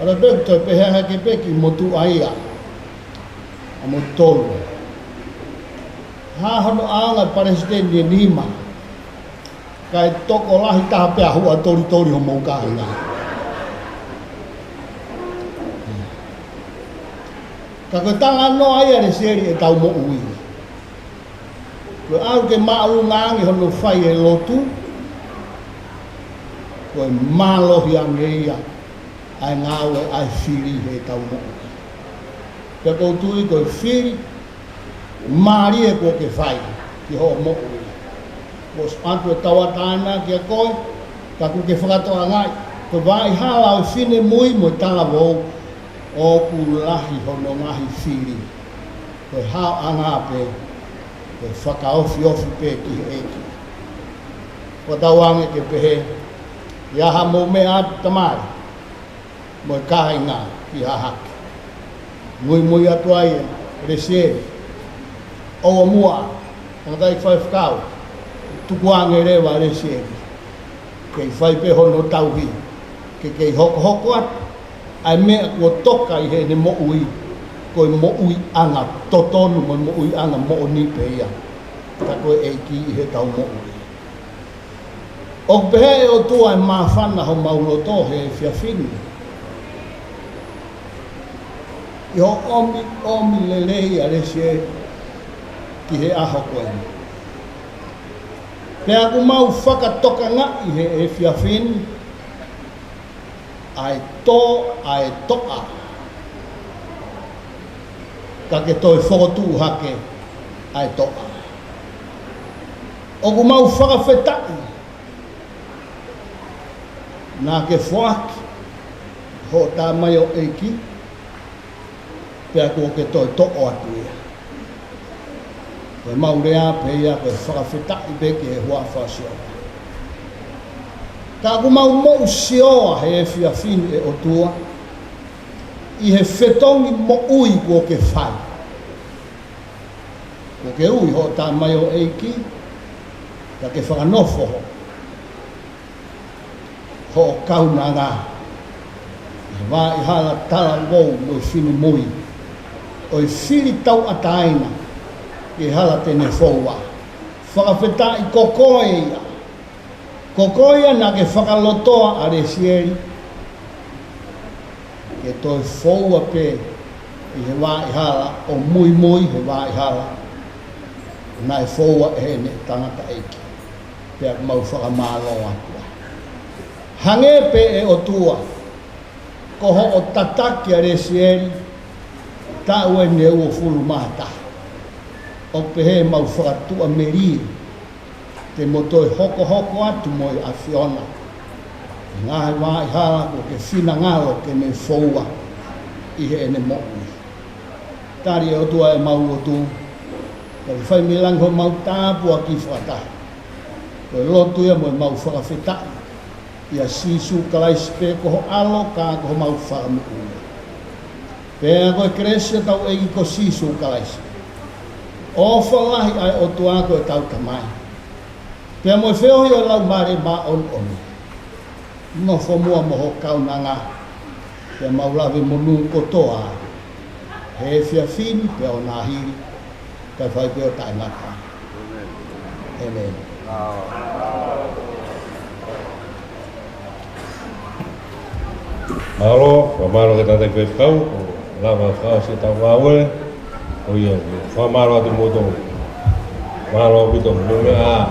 Ara pek toi pehe hake peki motu aia, a mo tolu. Ha hono aanga Palestina nima, kai toko lahi taha pea hua tori ho mou kāinga. Ka koe tanga no aia re seri e tau mo ui. Koe au ke maaru ngangi hono whai e lotu, koe malohi angeia ai ngawe ai whiri he tau mo. Pea koutui koe whiri, maari e koe ke whai ki ho mo. Ko spantu e tawatana ki a koe, ka ku ke whakatoa ngai. Koe vai hala o whine mui mo tala wou o ku lahi hono ngahi whiri. koe hao anga pe, koe whakaofi ofi pe ki he eki. Ko tawange ke pehe, ia ha mou me atu tamai, mo e kaha inga ki ha haki. Mui atu aia, resieri, oua mua, angatai whai whakau, tukuange rewa resieri, kei whai pe hono tauhi, kei hoko atu, ai mea kua toka i he ne mo ui, koe mo ui anga totonu, mo ui anga mo ni pe ia, ta koe e ki i he tau mo ui. O pehe e o tua e mawhana ho mauroto he whiawhini. I ho omi lelei a rese ki he aho koe. Pea ku mau whakatoka nga i he e whiawhini, ai toa. Ka ke toi whokotu hake ai toa. O ku mau whakawhetai, nā ke whaaki, ho tā mai o eiki, pēr kua ke toi to'o atu ia. Koe maurea pe ia koe whakawhetai beke e hua whasioa. Tā ku mau mou sioa he e whiawhini e o tua, i he whetongi mo ui kua ke whai. Kua ke ui ho tā mai o eiki, ka ke whakanofo ho. Ho kauna ngā, i wā i hala tala wou mo i whini mui, o i whiri tau ataina, i hala tene whoua. Whakawheta i kokoe ia, kokoe na ke whakalotoa a resieri, ke toi whoua pe, i he wā i hala, o mui he wā i hala, na e whoua e ne tangata eiki, pēr mau whakamālo atua. Hange pe e o tua, ko ho o tataki a resieri, ta ue ne ua fulu mata. O pehe mau whakatua meri, te motoi hoko atu mo i a Fiona. Ngāhe wā i hala ko ke whina ngalo ke me whoua, i he ene mo'ui. Tari e o tua e mau o tu, ka whai milang ho mau tāpua ki whakatahi. Ko lotu ia mo i mau whakawhetai. Ia sisu kalaisi pe koho alo ka koho mau whakamu ua. Pea koe kresia tau egi ko sisu kalaisi. O whalahi ai o tua koe tau tamai. Pea moe wheohi o lau mare ma on. No whamua moho kauna ngā. Pea maulawe monu kotoa. He whiawhini pea o nāhiri. Kai whai peo tai ngata. Amen. Malo, whamaro ke tātai koe whakau, lawa whakau si tau wawe, o ia, whamaro atu moto, whamaro wito, lume a.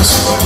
Thank you.